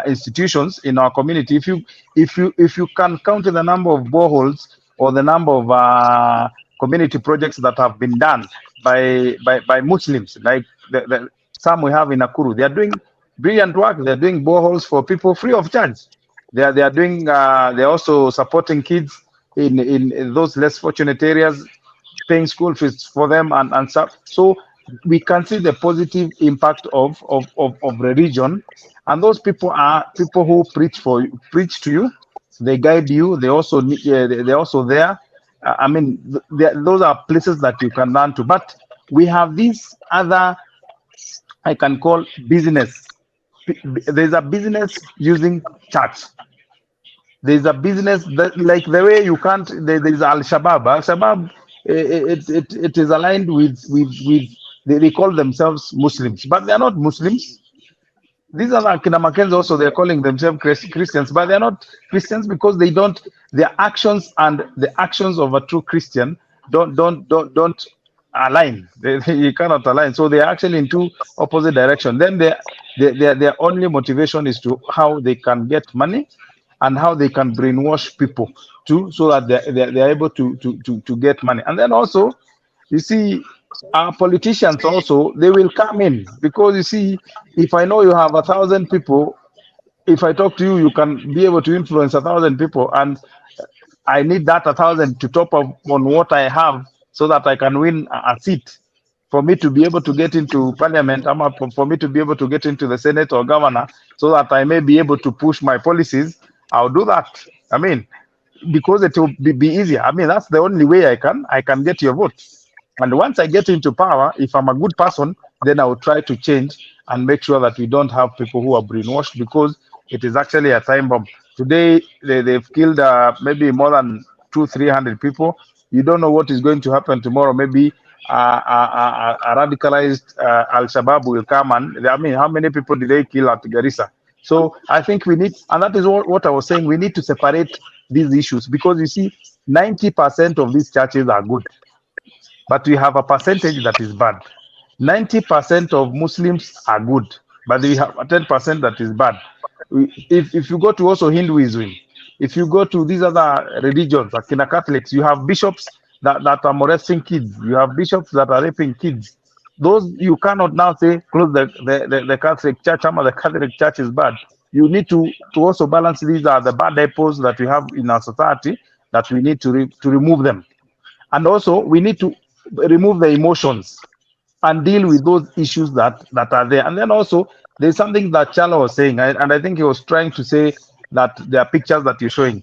institutions in our community. If you can count the number of boreholes or the number of community projects that have been done by Muslims, like some we have in Nakuru, they are doing brilliant work. They are doing boreholes for people free of charge. They are doing. They're also supporting kids in those less fortunate areas, paying school fees for them and stuff. So we can see the positive impact of religion, and those people are people who preach to you. They guide you. They're also there. I mean, those are places that you can learn to. But we have these other, I can call business. There's a business using church. There's a business that, like the way you can't. There's Al-Shabaab. Al-Shabaab, it is aligned with they call themselves Muslims, but they're not Muslims. These are like McKenzie also, they're calling themselves Christians, but they're not Christians because they don't. Their actions and the actions of a true Christian don't align. You cannot align. So they're actually in two opposite directions. Then their only motivation is to how they can get money and how they can brainwash people too, so that they're able to get money. And then also, you see, our politicians also, they will come in because you see, if I know you have 1,000 people, if I talk to you, you can be able to influence 1,000 people, and I need that 1,000 to top up on what I have so that I can win a seat for me to be able to get into parliament, for me to be able to get into the Senate or governor, so that I may be able to push my policies. I'll do that. I mean, because it will be easier. I mean, that's the only way I can get your vote. And once I get into power, if I'm a good person, then I will try to change and make sure that we don't have people who are brainwashed, because it is actually a time bomb. Today, they've killed maybe more than 200-300 people. You don't know what is going to happen tomorrow. Maybe a radicalized Al-Shabaab will come, and I mean, how many people did they kill at Garissa? So I think we need, and that is what I was saying, we need to separate these issues, because you see, 90% of these churches are good, but we have a percentage that is bad. 90% of Muslims are good, but we have a 10% that is bad. If you go to also Hinduism, if you go to these other religions, like in the Catholics, you have bishops that are molesting kids. You have bishops that are raping kids. Those, you cannot now say close the Catholic Church, the Catholic Church is bad. You need to also balance. These are the bad apples that we have in our society, that we need to remove them. And also, we need to remove the emotions and deal with those issues that are there. And then also, there's something that Charlo was saying, and I think he was trying to say that there are pictures that you're showing.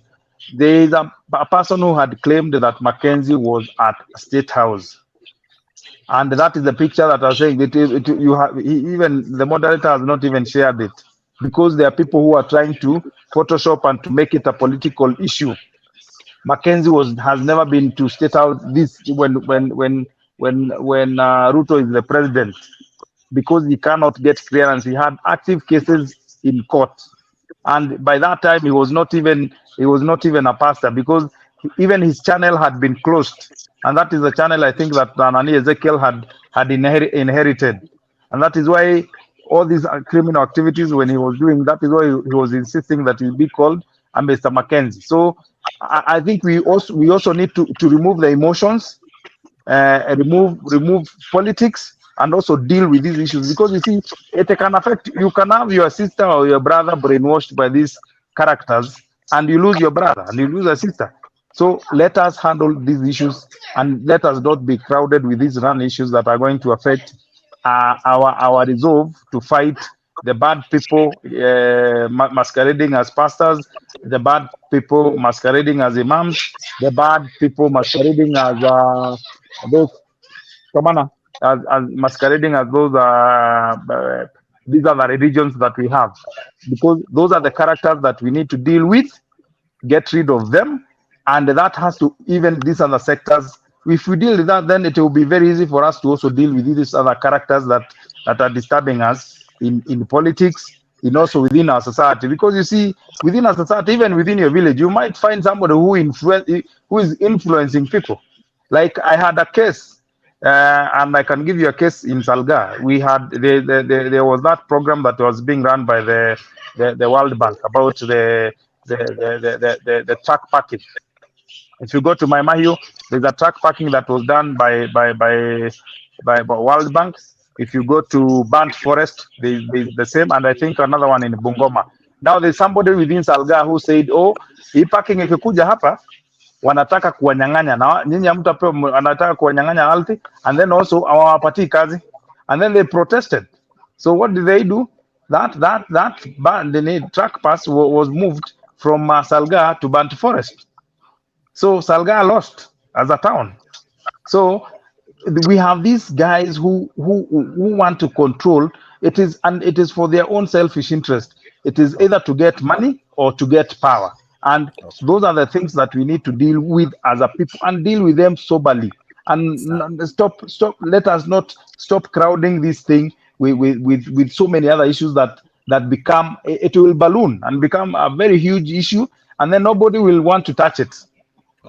there is a person who had claimed that McKenzie was at State House. And that is the picture that I was saying. Even the moderator has not even shared it, because there are people who are trying to Photoshop and to make it a political issue. McKenzie has never been to State House this when Ruto is the president, because he cannot get clearance. He had active cases in court, and by that time he was not even a pastor, because even his channel had been closed, and that is the channel I think that Ezekiel had inherited, and that is why all these criminal activities when he was doing that is why he was insisting that he be called Mr. McKenzie. So I think we also need to remove the emotions, remove politics, and also deal with these issues, because you see, it can affect. You can have your sister or your brother brainwashed by these characters, and you lose your brother and you lose a sister. So let us handle these issues, and let us not be crowded with these run issues that are going to affect our resolve to fight the bad people masquerading as pastors, the bad people masquerading as imams, the bad people masquerading as those as masquerading as those these are the religions that we have, because those are the characters that we need to deal with, get rid of them, and that has to, even these other sectors, if we deal with that, then it will be very easy for us to also deal with these other characters that are disturbing us in politics, in also within our society. Because you see, within our society, even within your village, you might find somebody who is influencing people. Like I had a case, and I can give you a case in Salga. We had there was that program that was being run by the World Bank about the truck parking. If you go to Maimahiu, there's a truck parking that was done by World Bank. If you go to Burnt Forest, there's the same, and I think another one in Bungoma. Now there's somebody within Salga who said, oh, hii parking ikikuja hapa wanataka kuwanyang'anya, na nyinyi hamtapewa, anataka kuwanyang'anya ardhi, and then also hawawapatii kazi, and then they protested. So what did they do? The truck pass was moved from Salga to Burnt Forest. So Salga lost as a town. So we have these guys who want to control. It is for their own selfish interest. It is either to get money or to get power. And those are the things that we need to deal with as a people, and deal with them soberly. And stop. Let us not stop crowding this thing with so many other issues that become, it will balloon and become a very huge issue, and then nobody will want to touch it.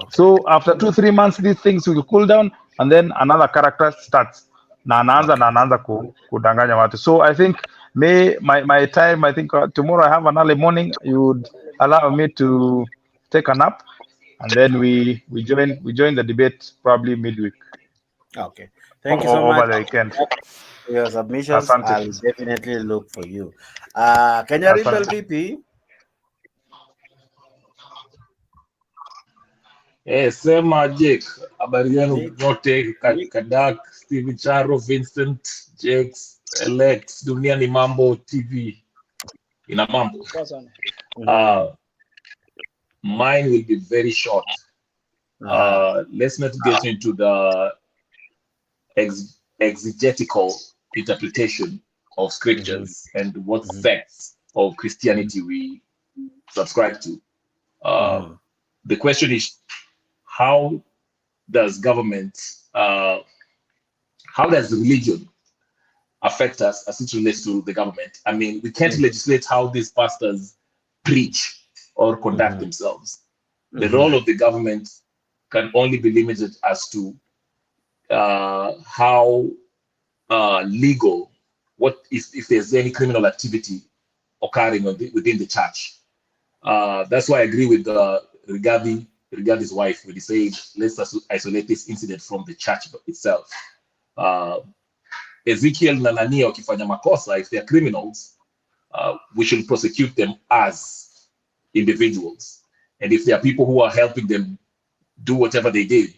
So after 2-3 months, these things will cool down, and then another character starts. Kudanganya watu. So I think my time, I think tomorrow I have an early morning. You would allow me to take a nap, and then we join the debate probably midweek. Okay. Thank you so much. Over the weekend. For your submissions, Asante. I'll definitely look for you. Kenya Rebel VP. Sema Jake, habari yenu nyote, Kadak, Steve Charo, Vincent, Jakes, Alex, Dunia ni Mambo TV. Ina mambo. Mine will be very short. Let's not get into the exegetical interpretation of scriptures and what sects of Christianity we subscribe to. The question is, how does government, how does religion affect us as it relates to the government? I mean, we can't legislate how these pastors preach or conduct themselves. The role of the government can only be limited as to how legal, what if there's any criminal activity occurring within the church. That's why I agree with Rigavi's wife when he said, let's isolate this incident from the church itself. Ezekiel na Nania wakifanya makosa, if they're criminals, we should prosecute them as individuals. And if there are people who are helping them do whatever they did,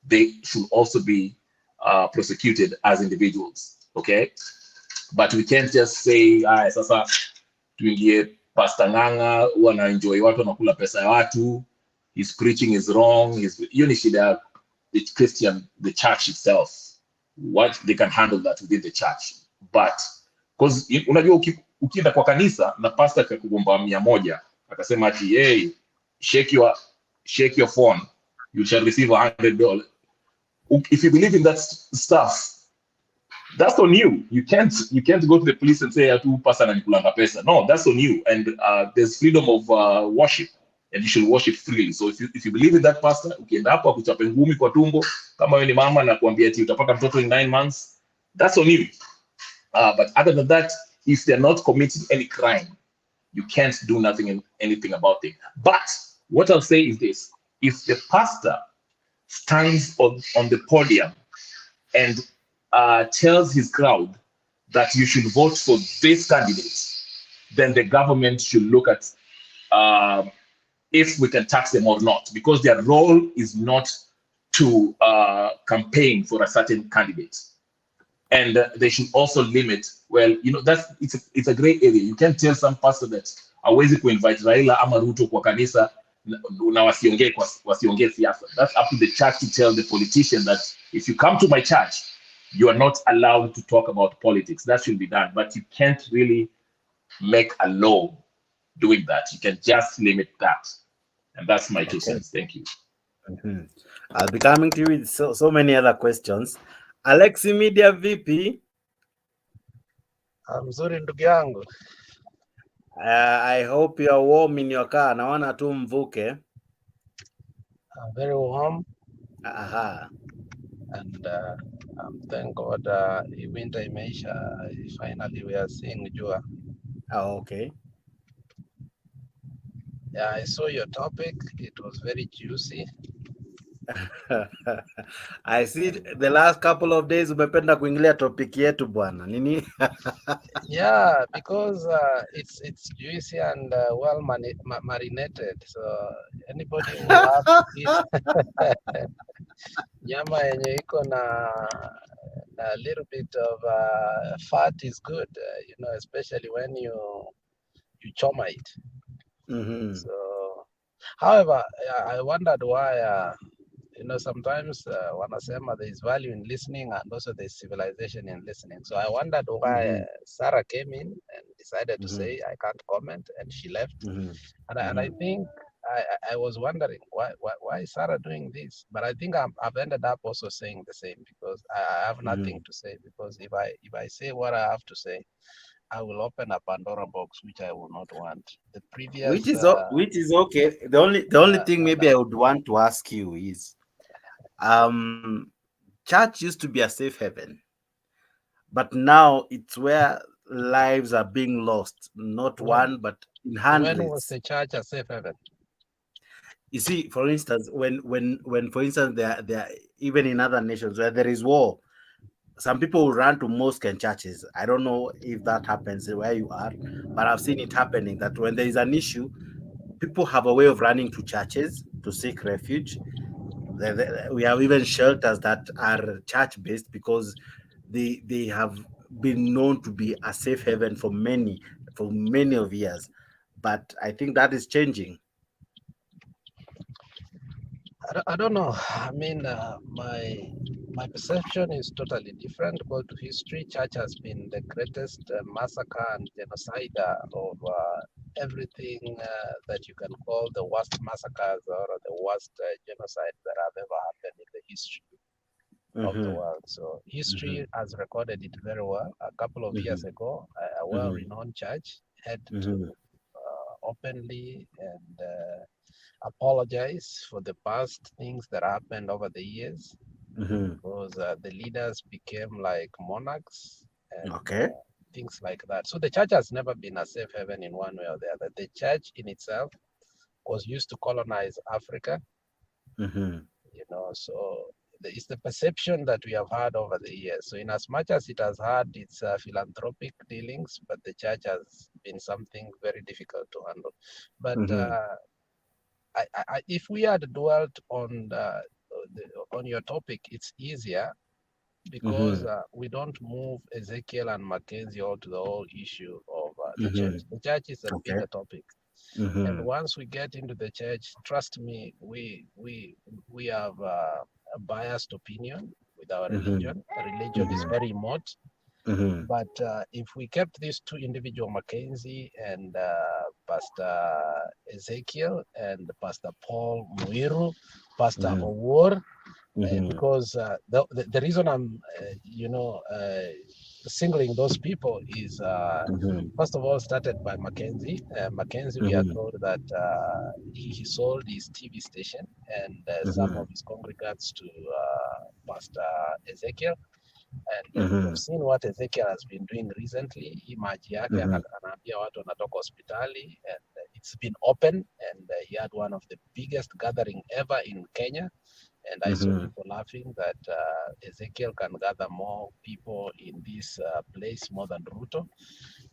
they should also be prosecuted as individuals, okay? But we can't just say, sasa tuingie Pastor Nganga, wana enjoy watu wanakula pesa ya watu, his preaching is wrong, hiyo ni shida the Christian, the church itself, what they can handle that within the church. But because unajua ukienda kwa kanisa na pastor akakugomba 100 akasema ati hey, shake your phone, you shall receive $100. If you believe in that stuff, that's on you. You can't go to the police and say atu pastor ananikulanga pesa. No, that's on you. And there's freedom of worship, and you should worship freely. So if you believe in that pastor, ukienda hapo akuchape ngumi kwa tumbo kama wewe ni mama na kuambia ati utapata mtoto in 9 months, that's on you. But other than that, if they're not committing any crime, you can't do anything about it. But what I'll say is this: if the pastor stands on the podium and tells his crowd that you should vote for this candidate, then the government should look at if we can tax them or not, because their role is not to campaign for a certain candidate. And they should also limit, well, it's a gray area. You can't tell some pastor that hawezi kuinvite Raila ama Ruto kwa kanisa na wasiongee siasa. That's up to the church to tell the politician that if you come to my church, you are not allowed to talk about politics. That should be done. But you can't really make a law doing that. You can just limit that. And that's my 2 cents. Thank you. I'll be coming to you with so many other questions. Alexi Media VP. Mzuri ndugu yangu. I hope you are warm in your car. Naona tu mvuke. Very warm. Aha. And thank God winter imeisha. Finally we are seeing jua. Oh, okay. Yeah, I saw your topic. It was very juicy. I see the last couple of days umependa kuingilia topic yetu bwana. Nini? Yeah, because it's juicy and well marinated. So anybody who loves to eat nyama yenye iko na a little bit of fat is good, especially when you choma it. So, however, I wondered why, sometimes wanasema there is value in listening and also there is civilization in listening. So I wondered why Sarah came in and decided to say, I can't comment, and she left. And I think I was wondering why is Sarah doing this? But I think I've ended up also saying the same, because I have nothing to say, because if I say what I have to say, I will open a Pandora box, which I will not want. The previous, which is okay. The only thing maybe I would want to ask you is, church used to be a safe haven, but now it's where lives are being lost, not one but in hundreds. When was the church a safe haven? You see, for instance, when for instance there even in other nations where there is war, some people will run to mosques and churches. I don't know if that happens where you are, but I've seen it happening that when there is an issue, people have a way of running to churches to seek refuge. We have even shelters that are church-based because they have been known to be a safe haven for many of years. But I think that is changing. I don't know. I mean, my perception is totally different. Go to history, church has been the greatest massacre and genocide of everything that you can call the worst massacres or the worst genocide that have ever happened in the history of the world. So history has recorded it very well. A couple of years ago, a well-renowned church had to openly and apologize for the past things that happened over the years, because the leaders became like monarchs and things like that. So the church has never been a safe haven in one way or the other. The church in itself was used to colonize Africa, so it's the perception that we have had over the years. So in as much as it has had its philanthropic dealings, but the church has been something very difficult to handle. But if we had dwelt on your topic, it's easier because we don't move Ezekiel and McKenzie all to the whole issue of the church. The church is a bigger topic. And once we get into the church, trust me, we have a biased opinion with our religion. Religion is very remote. But if we kept these two individual, McKenzie and Pastor Ezekiel and Pastor Paul Muiru, Pastor Owor, because the reason I'm, singling those people is, first of all, started by McKenzie. McKenzie, we are told that he sold his TV station and some of his congregants to Pastor Ezekiel. And you've seen what Ezekiel has been doing recently. Hii maji yake anaambia watu wanatoka hospitali, and it's been open, and he had one of the biggest gathering ever in Kenya. And I saw people laughing that Ezekiel can gather more people in this place more than Ruto.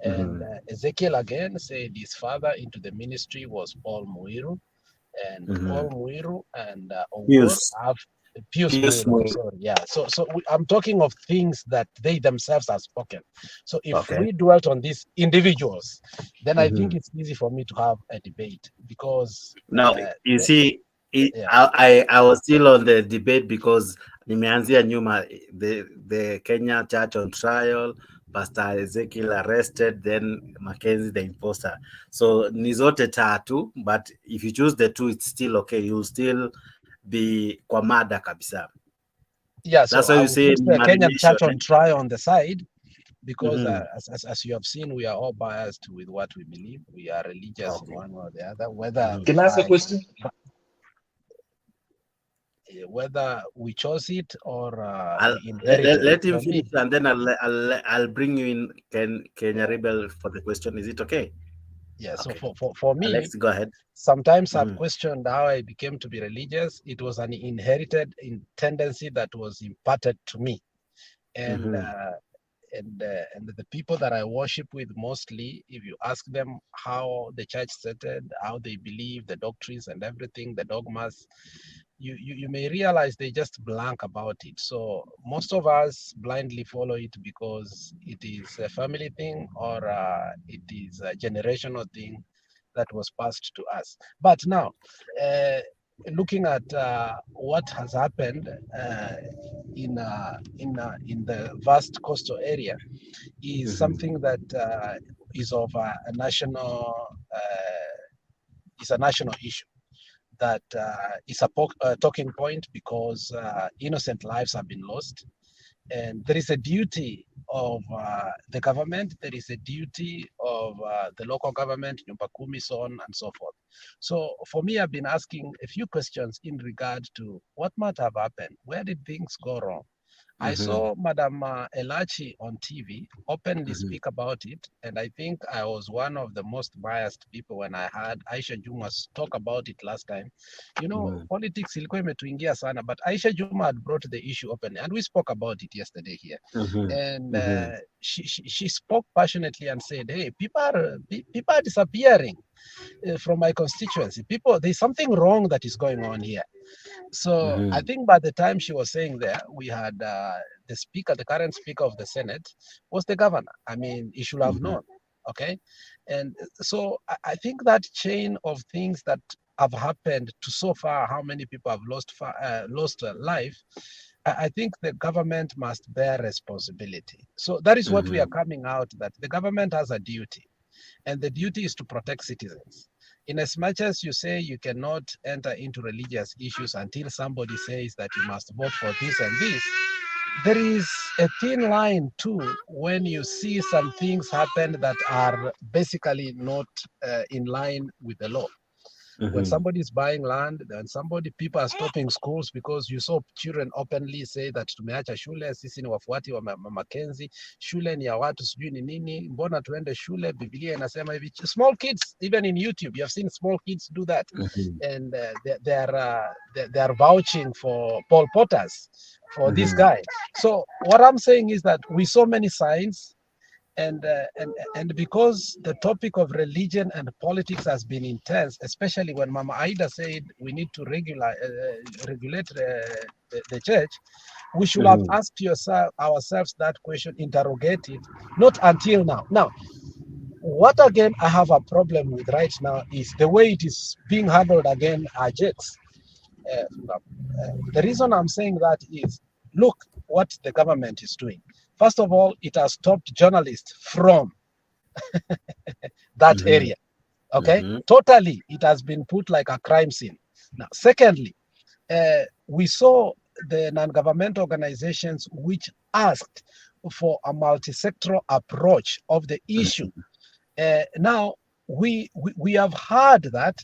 And Ezekiel again said his father into the ministry was Paul Muiru, and Paul Muiru and Owor have Pius Muiru, sorry, yeah. So I'm talking of things that they themselves have spoken. So if we dwelt on these individuals, then I think it's easy for me to have a debate, because now you see, I was still on the debate because nimeanzia nyuma, the Kenya church on trial, Pastor Ezekiel arrested, then McKenzie the imposter. So ni zote tatu, but if you choose the two, it's still okay. You'll still be kwa mada kabisa. Yeah, that's so why I you say put the Kenyan church on marination. trial on the side, because as you have seen, we are all biased with what we believe. We are religious in one way or the other. Whether can I ask a question? Whether we chose it or we let inherited him it. finish, and then I'll bring you in Kenya Rebel for the question. Is it okay? Yeah, so for me, Alex, go ahead. Sometimes I've questioned how I became to be religious. It was an inherited tendency that was imparted to me. And the people that I worship with mostly, if you ask them how the church started, how they believe, the doctrines and everything, the dogmas, you may realize they just blank about it. So most of us blindly follow it because it is a family thing, or it is a generational thing that was passed to us. But now, looking at what has happened in the vast coastal area is something that is of a national issue, that is a talking point, because innocent lives have been lost. And there is a duty of the government, there is a duty of the local government, Nyumba Kumi, so on and so forth. So for me, I've been asking a few questions in regard to what might have happened. Where did things go wrong? I saw Madam Elachi on TV openly speak about it, and I think I was one of the most biased people when I heard Aisha Juma talk about it last time. You know, politics ilikuwa imetuingia sana, but Aisha Juma had brought the issue open, and we spoke about it yesterday here. And she spoke passionately and said, "Hey, people are disappearing from my constituency. There's something wrong that is going on here." So I think by the time she was saying there, we had the current speaker of the Senate was the governor. I mean, he should have known, okay? And so I think that chain of things that have happened to so far, how many people have lost life, I think the government must bear responsibility. So that is what we are coming out, that the government has a duty, and the duty is to protect citizens. In as much as you say you cannot enter into religious issues until somebody says that you must vote for this and this, there is a thin line too when you see some things happen that are basically not in line with the law. When somebody is buying land, then people are stopping schools because you saw children openly say that tumeacha shule, sisi ni wafuati wa McKenzie, shule ni ya watu sijui ni nini, mbona tuende shule, Biblia inasema hivi. Small kids, even in YouTube, you have seen small kids do that. And they are vouching for Paul Potters, for this guy. So what I'm saying is that we saw many signs, and because the topic of religion and politics has been intense, especially when Mama Aida said we need to regulate the church, we should have asked ourselves that question, interrogate it, not until now. Now, what again I have a problem with right now is the way it is being handled again, Ajax. The reason I'm saying that is, look what the government is doing. First of all, it has stopped journalists from that area. Okay, totally, it has been put like a crime scene. Now, secondly, we saw the non-governmental organizations which asked for a multi-sectoral approach of the issue. Now, we have heard that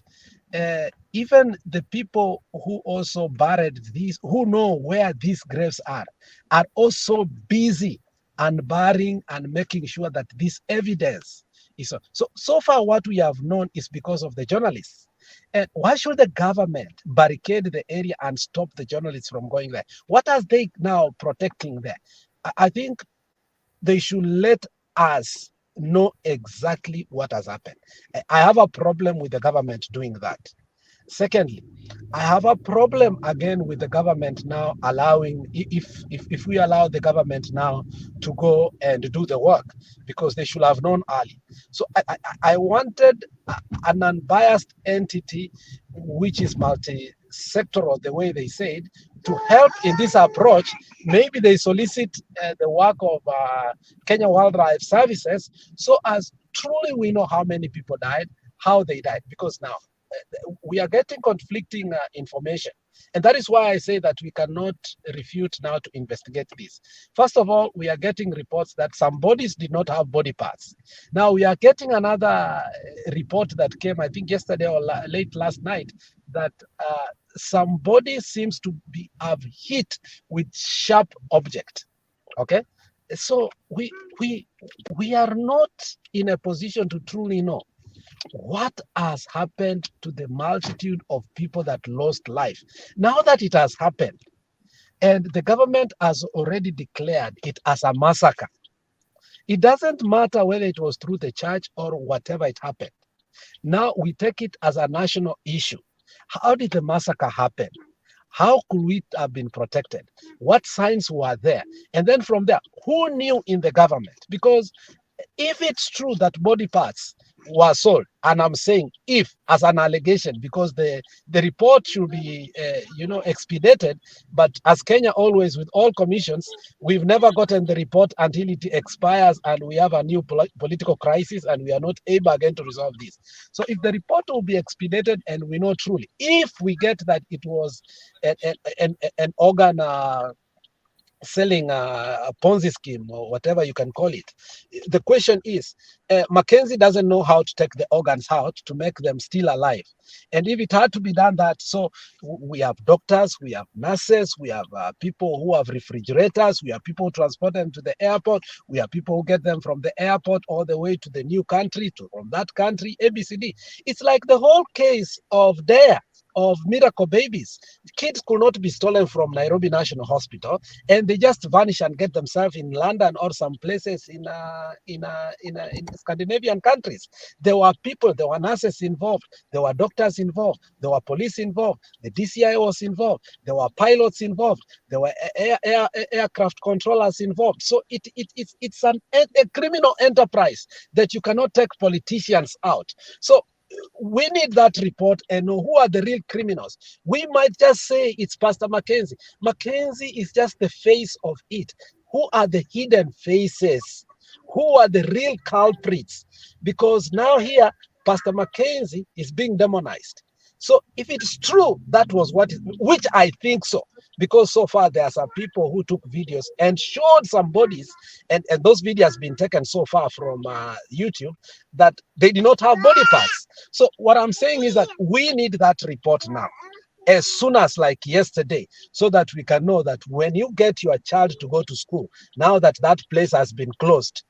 even the people who also buried these, who know where these graves are also busy unburying and making sure that this evidence is so far. What we have known is because of the journalists. And why should the government barricade the area and stop the journalists from going there? What are they now protecting there? I think they should let us know exactly what has happened. I have a problem with the government doing that. Secondly, I have a problem again with the government now allowing, if we allow the government now to go and do the work, because they should have known early. So I wanted an unbiased entity which is multi-sectoral, the way they said, to help in this approach. Maybe they solicit the work of Kenya Wildlife Services, so as truly we know how many people died, how they died, because now we are getting conflicting information. And that is why I say that we cannot refute now to investigate this. First of all, we are getting reports that some bodies did not have body parts. Now we are getting another report that came, I think yesterday or late last night, that some body seems to be have hit with sharp object. Okay, so we are not in a position to truly know what has happened to the multitude of people that lost life. Now that it has happened, and the government has already declared it as a massacre, it doesn't matter whether it was through the church or whatever it happened. Now we take it as a national issue. How did the massacre happen? How could we have been protected? What signs were there? And then from there, who knew in the government? Because if it's true that body parts were sold, and I'm saying if as an allegation, because the report should be expedited, but as Kenya always with all commissions, we've never gotten the report until it expires and we have a new political crisis and we are not able again to resolve this. So if the report will be expedited and we know truly, if we get that it was an organ selling a Ponzi scheme or whatever you can call it. The question is, McKenzie doesn't know how to take the organs out to make them still alive. And if it had to be done that, so we have doctors, we have nurses, we have people who have refrigerators, we have people who transport them to the airport, we have people who get them from the airport all the way to the new country, from that country, ABCD. It's like the whole case of miracle babies. Kids could not be stolen from Nairobi National Hospital, and they just vanish and get themselves in London or some places in Scandinavian countries. There were people, there were nurses involved, there were doctors involved, there were police involved, the DCI was involved, there were pilots involved, there were aircraft controllers involved. So it's a criminal enterprise that you cannot take politicians out. So we need that report and know who are the real criminals. We might just say it's Pastor McKenzie. McKenzie is just the face of it. Who are the hidden faces? Who are the real culprits? Because now here, Pastor McKenzie is being demonized. So if it's true, that was which I think so, because so far there are some people who took videos and showed some bodies, and those videos have been taken so far from YouTube, that they did not have body parts. So what I'm saying is that we need that report now, as soon as like yesterday, so that we can know that when you get your child to go to school, now that that place has been closed,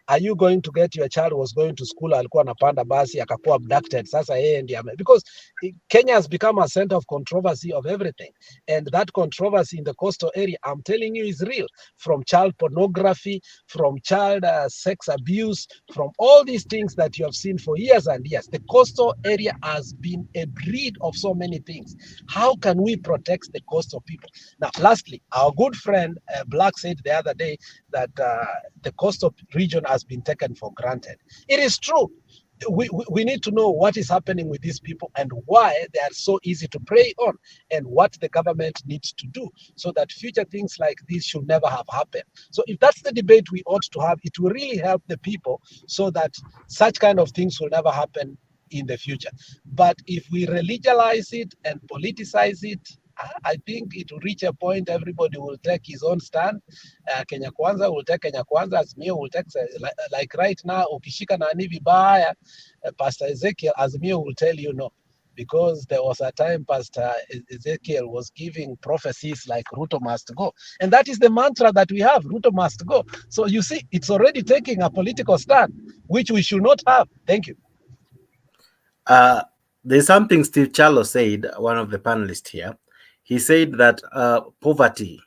are you going to get your child was going to school, alikuwa anapanda basi akakuwa abducted, sasa yeye ndiye because Kenya has become a center of controversy of everything, and that controversy in the coastal area, I'm telling you, is real, from child pornography, from child sex abuse, from all these things that you have seen for years and years. The coastal area has been a breed of so many things. How can we protect the coastal people? Now, lastly, our good friend Black said the other day that the coastal region has has been taken for granted. It is true. We need to know what is happening with these people and why they are so easy to prey on, and what the government needs to do so that future things like this should never have happened. So if that's the debate we ought to have, it will really help the people so that such kind of things will never happen in the future. But if we religionize it and politicize it, I think it will reach a point everybody will take his own stand. Kenya Kwanza will take Kenya Kwanza, Azimio will take, like right now, ukishika nani vibaya, Pastor Ezekiel, Azimio will tell you no. Because there was a time Pastor Ezekiel was giving prophecies like Ruto must go. And that is the mantra that we have, Ruto must go. So you see, it's already taking a political stand, which we should not have. Thank you. There's something Steve Chalo said, one of the panelists here. He said that poverty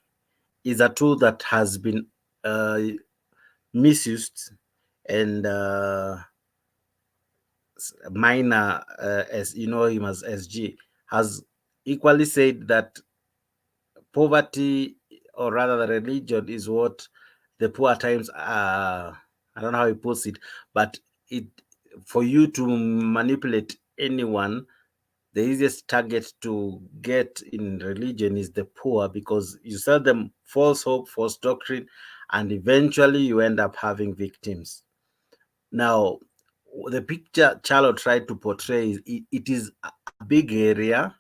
is a tool that has been misused, and Minor, as you know him as SG, has equally said that poverty, or rather the religion, is what the poor times are. I don't know how he puts it, but for you to manipulate anyone, the easiest target to get in religion is the poor, because you sell them false hope, false doctrine, and eventually you end up having victims. Now, the picture Charlo tried to portray, it is a big area,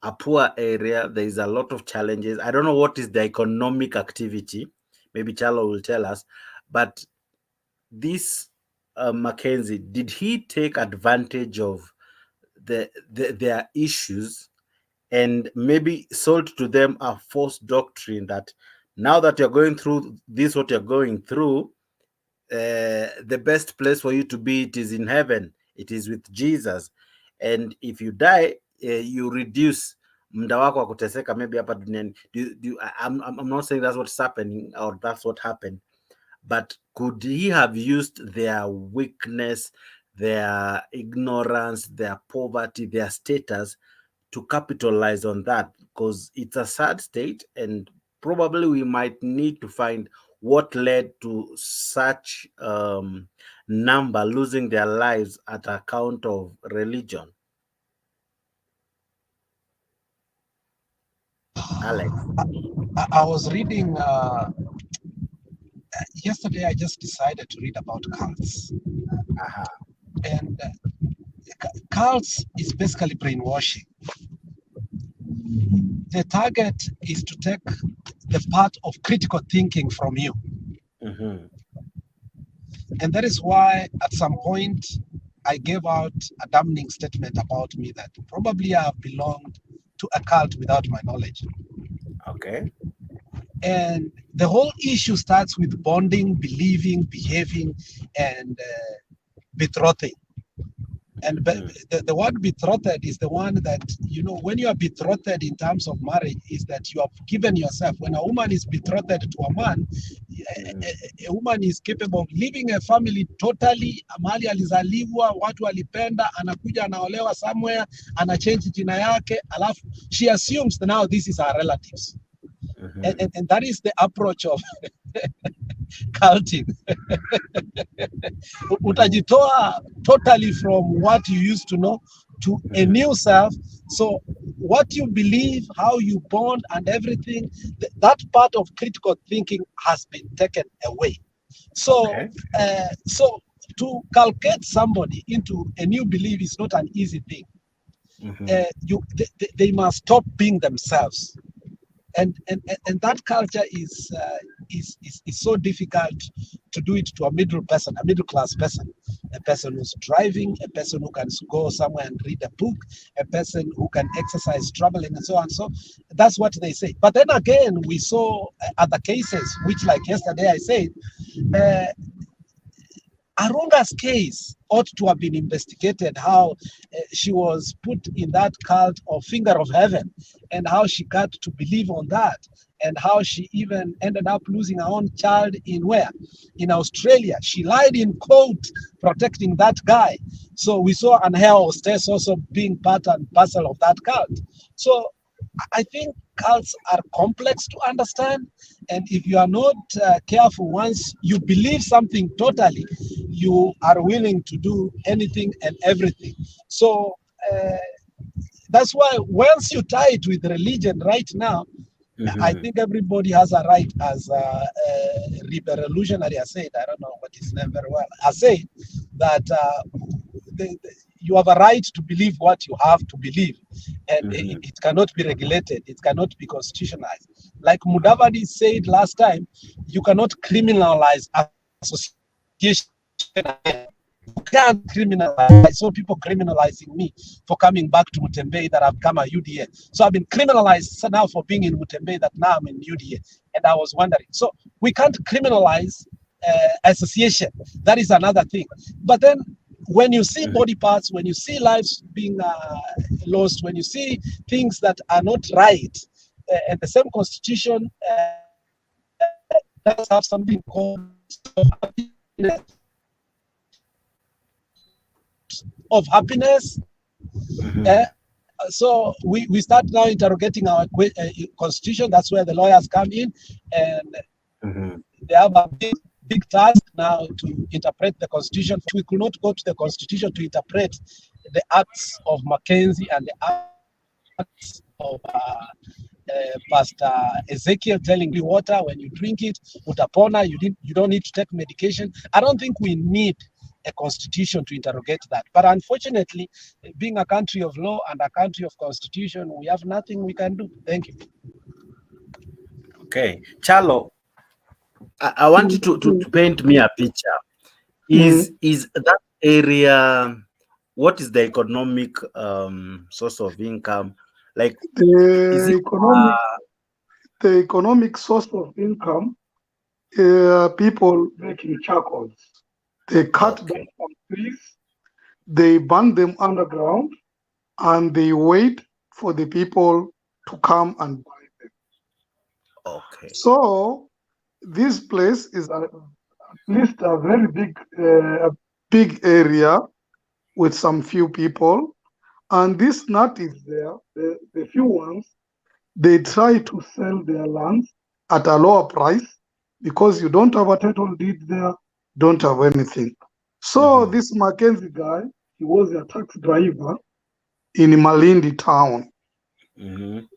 a poor area. There is a lot of challenges. I don't know what is the economic activity. Maybe Charlo will tell us. But this McKenzie, did he take advantage of their issues and maybe sold to them a false doctrine that now that you're going through this, what you're going through, the best place for you to be, it is in heaven, it is with Jesus, and if you die, you reduce muda wako wa kuteseka maybe hapa duniani. I'm not saying that's what's happening or that's what happened, but could he have used their weakness, their ignorance, their poverty, their status to capitalize on that? Because it's a sad state, and probably we might need to find what led to such number losing their lives at account of religion. Alex. I was reading yesterday. I just decided to read about cults. And cults is basically brainwashing. The target is to take the part of critical thinking from you. And that is why at some point I gave out a damning statement about me that probably I have belonged to a cult without my knowledge. Okay. And the whole issue starts with bonding, believing, behaving, and betrothing. And the word betrothed is the one that, you know, when you are betrothed in terms of marriage, is that you have given yourself. When a woman is betrothed to a man, a woman is capable of leaving a family totally. Mahali alizaliwa, watu walipenda, anakuja anaolewa somewhere, anachange jina yake, alafu she assumes that now this is her relatives. And that is the approach of culting. Utajitoa totally from what you used to know to a new self. So what you believe, how you bond and everything, that part of critical thinking has been taken away. So, so to culcate somebody into a new belief is not an easy thing. They must stop being themselves. And that culture is so difficult to do it to a middle person, a middle class person, a person who's driving, a person who can go somewhere and read a book, a person who can exercise, traveling, and so on. So that's what they say. But then again, we saw other cases, which, like yesterday I said, Arunga's case ought to have been investigated, how she was put in that cult of Finger of Heaven and how she got to believe on that and how she even ended up losing her own child in where? In Australia. She lied in court protecting that guy. So we saw an hair hostess also being part and parcel of that cult. So I think cults are complex to understand, and if you are not careful, once you believe something totally, you are willing to do anything and everything. So that's why once you tie it with religion right now, I think everybody has a right, as revolutionary has said, I don't know what his name very well, has said that you have a right to believe what you have to believe, and it cannot be regulated, it cannot be constitutionalized. Like Mudavadi said last time, you cannot criminalize association. You can't criminalize. I saw people criminalizing me for coming back to Mutembei that I've become a UDA. So I've been criminalized now for being in Mutembei that now I'm in UDA. And I was wondering. So we can't criminalize association. That is another thing. But then when you see body parts, when you see lives being lost, when you see things that are not right, and the same constitution does have something called of happiness. So we start now interrogating our constitution. That's where the lawyers come in, and they have a big task now to interpret the constitution. We could not go to the constitution to interpret the acts of McKenzie and the acts of Pst Ezekiel telling you water, when you drink it, utapona, you don't need to take medication. I don't think we need a constitution to interrogate that. But unfortunately, being a country of law and a country of constitution, we have nothing we can do. Thank you. Okay. Chalo, I want you to paint me a picture. Is that area, what is the economic source of income? Like, is it the economic source of income, people making charcoals. They cut down some trees, they burn them underground, and they wait for the people to come and buy them. Okay. So this place is at least a very big area with some few people, and these natives there, the few ones, they try to sell their lands at a lower price because you don't have a title deed there, don't have anything. So this McKenzie guy, he was a taxi driver in Malindi town. In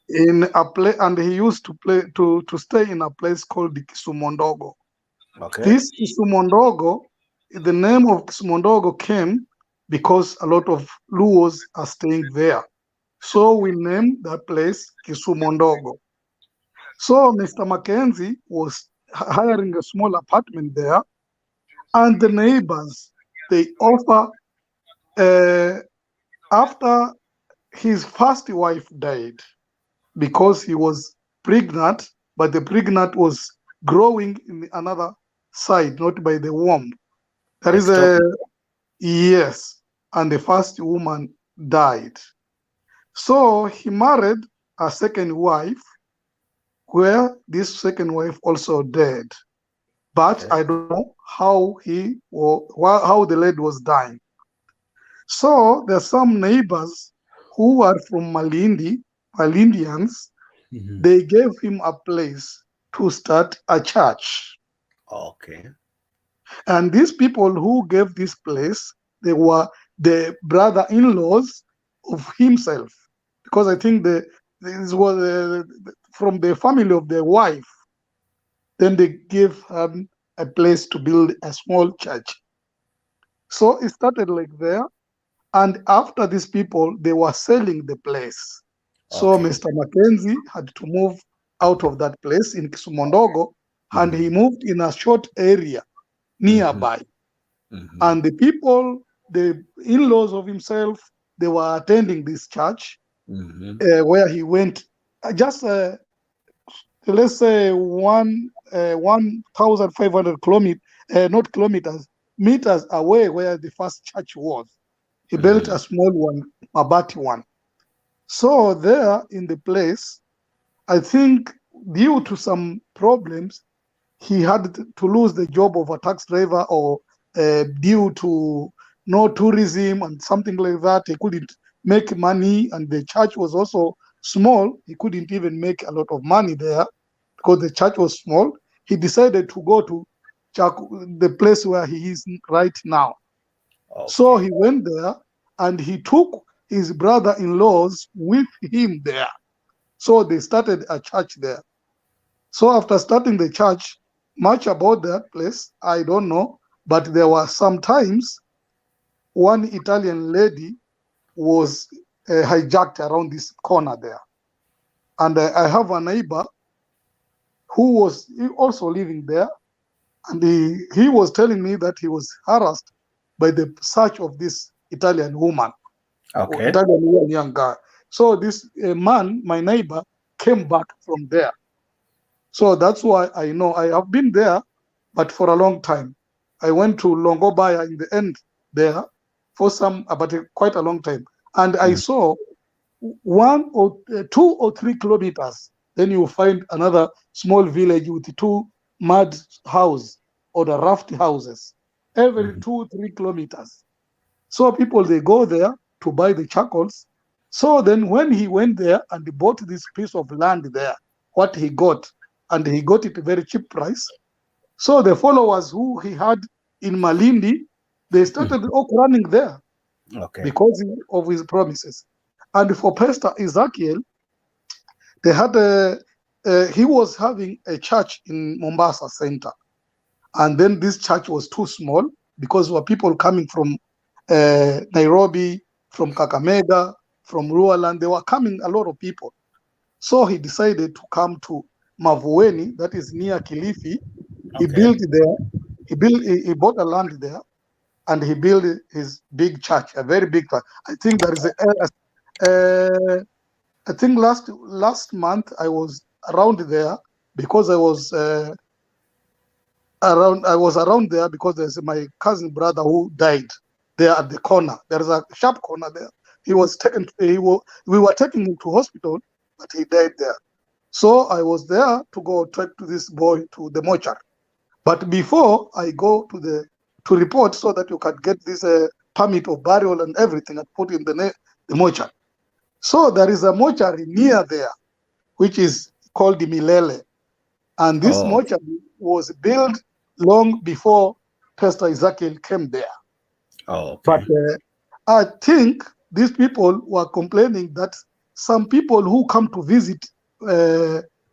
a place, and he used to stay in a place called the Kisumondogo. Okay. This Kisumondogo, the name of Kisumondogo came because a lot of Luos are staying there. So we named that place Kisumondogo. So Mr. McKenzie was hiring a small apartment there, and the neighbors, they offer, after his first wife died, because he was pregnant, but the pregnant was growing in the another side, not by the womb. There is yes, and the first woman died. So he married a second wife, where this second wife also died. But I don't know how how the lady was dying. So there's some neighbors who are from Malindians. They gave him a place to start a church. Okay. And these people who gave this place, they were the brother-in-laws of himself, because I think this was from the family of the wife. Then they gave him a place to build a small church. So it started like there. And after these people, they were selling the place. So Mr. McKenzie had to move out of that place in Kisumondogo, and he moved in a short area nearby. And the people, the in-laws of himself, they were attending this church where he went just, let's say, 1,500 kilometers, not kilometers, meters away where the first church was. He built a small one, a Mabati one. So there in the place, I think due to some problems, he had to lose the job of a taxi driver, or due to no tourism and something like that, he couldn't make money, and the church was also small, he couldn't even make a lot of money there because the church was small. He decided to go to the place where he is right now. Okay. So he went there and he took his brother-in-laws with him there. So they started a church there. So after starting the church, much about that place, I don't know, but there were some times one Italian lady was hijacked around this corner there. And I have a neighbor who was also living there, and he was telling me that he was harassed by the search of this Italian woman, Okay. Italian young guy. So this man, my neighbor, came back from there. So that's why I know. I have been there, but for a long time. I went to Longobaya in the end there for quite a long time. And I saw 1 or 2 or 3 kilometers. Then you find another small village with 2 mud houses or the raft houses every 2 3 kilometers. So people, they go there to buy the charcoals. So then when he went there and he bought this piece of land there, what he got, and he got it a very cheap price. So the followers who he had in Malindi, they started all running there because of his promises. And for Pastor Ezekiel, they had he was having a church in Mombasa Center. And then this church was too small because there were people coming from Nairobi, from Kakamega, from Rualand. They were coming, a lot of people. So he decided to come to Mavueni, that is near Kilifi. He built there. He bought a land there, and he built his big church, a very big church. I think there is I think last month I was around there because I was around there because there's my cousin brother who died there at the corner. There is a sharp corner there. He was taken. We were taking him to hospital, but he died there. So I was there to go take to this boy to the mortuary. But before I go to report so that you can get this permit of burial and everything and put in the mortuary. So there is a mortuary near there, which is called the Milele. And this mortuary was built long before Pastor Ezekiel came there. But I think these people were complaining that some people who come to visit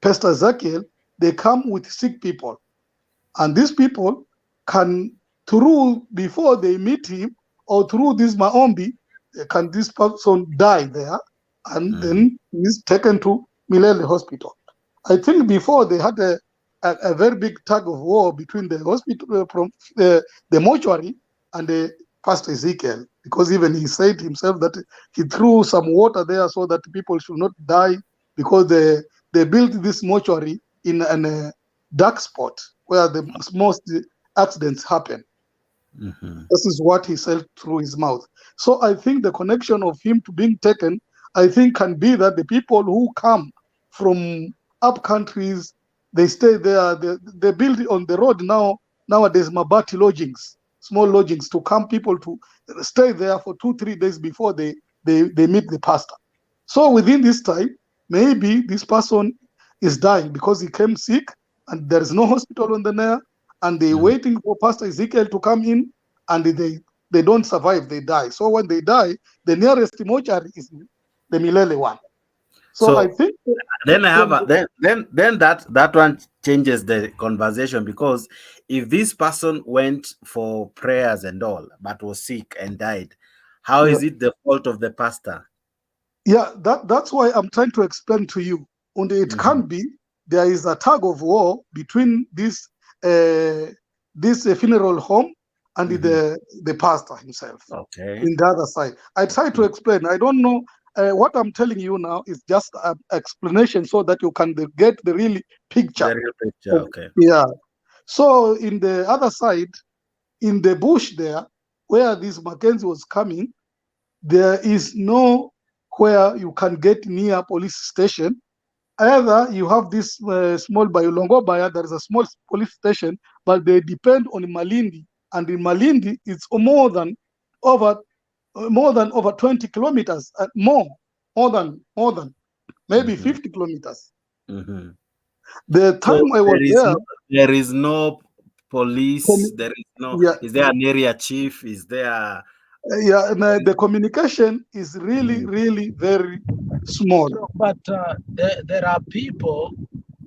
Pastor Ezekiel, they come with sick people. And these people can, before they meet him, or through this maombi, can this person die there, and then he's taken to Milele Hospital. I think before they had a very big tug of war between the hospital, from the mortuary and the Pastor Ezekiel, because even he said himself that he threw some water there so that people should not die, because they built this mortuary in a dark spot where the most accidents happen. This is what he said through his mouth. So I think the connection of him to being taken, I think, can be that the people who come from up countries, they stay there. They build on the road nowadays Mabati lodgings, small lodgings, to come people to stay there for 2-3 days before they meet the pastor. So within this time, maybe this person is dying because he came sick and there is no hospital on the near, and they're waiting for Pastor Ezekiel to come in, and they don't survive, they die. So when they die, the nearest mortuary is the Milele one. So I think then I have then that one changes the conversation, because if this person went for prayers and all but was sick and died, how is it the fault of the pastor? Yeah, that's why I'm trying to explain to you. And it can be there is a tug of war between this funeral home and the pastor himself. In the other side, I try to explain. I don't know. What I'm telling you now is just an explanation so that you can get the real picture. The real picture, Yeah. So in the other side, in the bush there, where this McKenzie was coming, there is no where you can get near police station. Either you have this small Longobaya, there is a small police station, but they depend on Malindi, and in Malindi it's more than over 20 kilometers, more than maybe 50 kilometers. The time So I was there, there is no police. There is no. yeah, Is there an area chief? Is there? yeah, and, the communication is really, really very small. No, but there are people,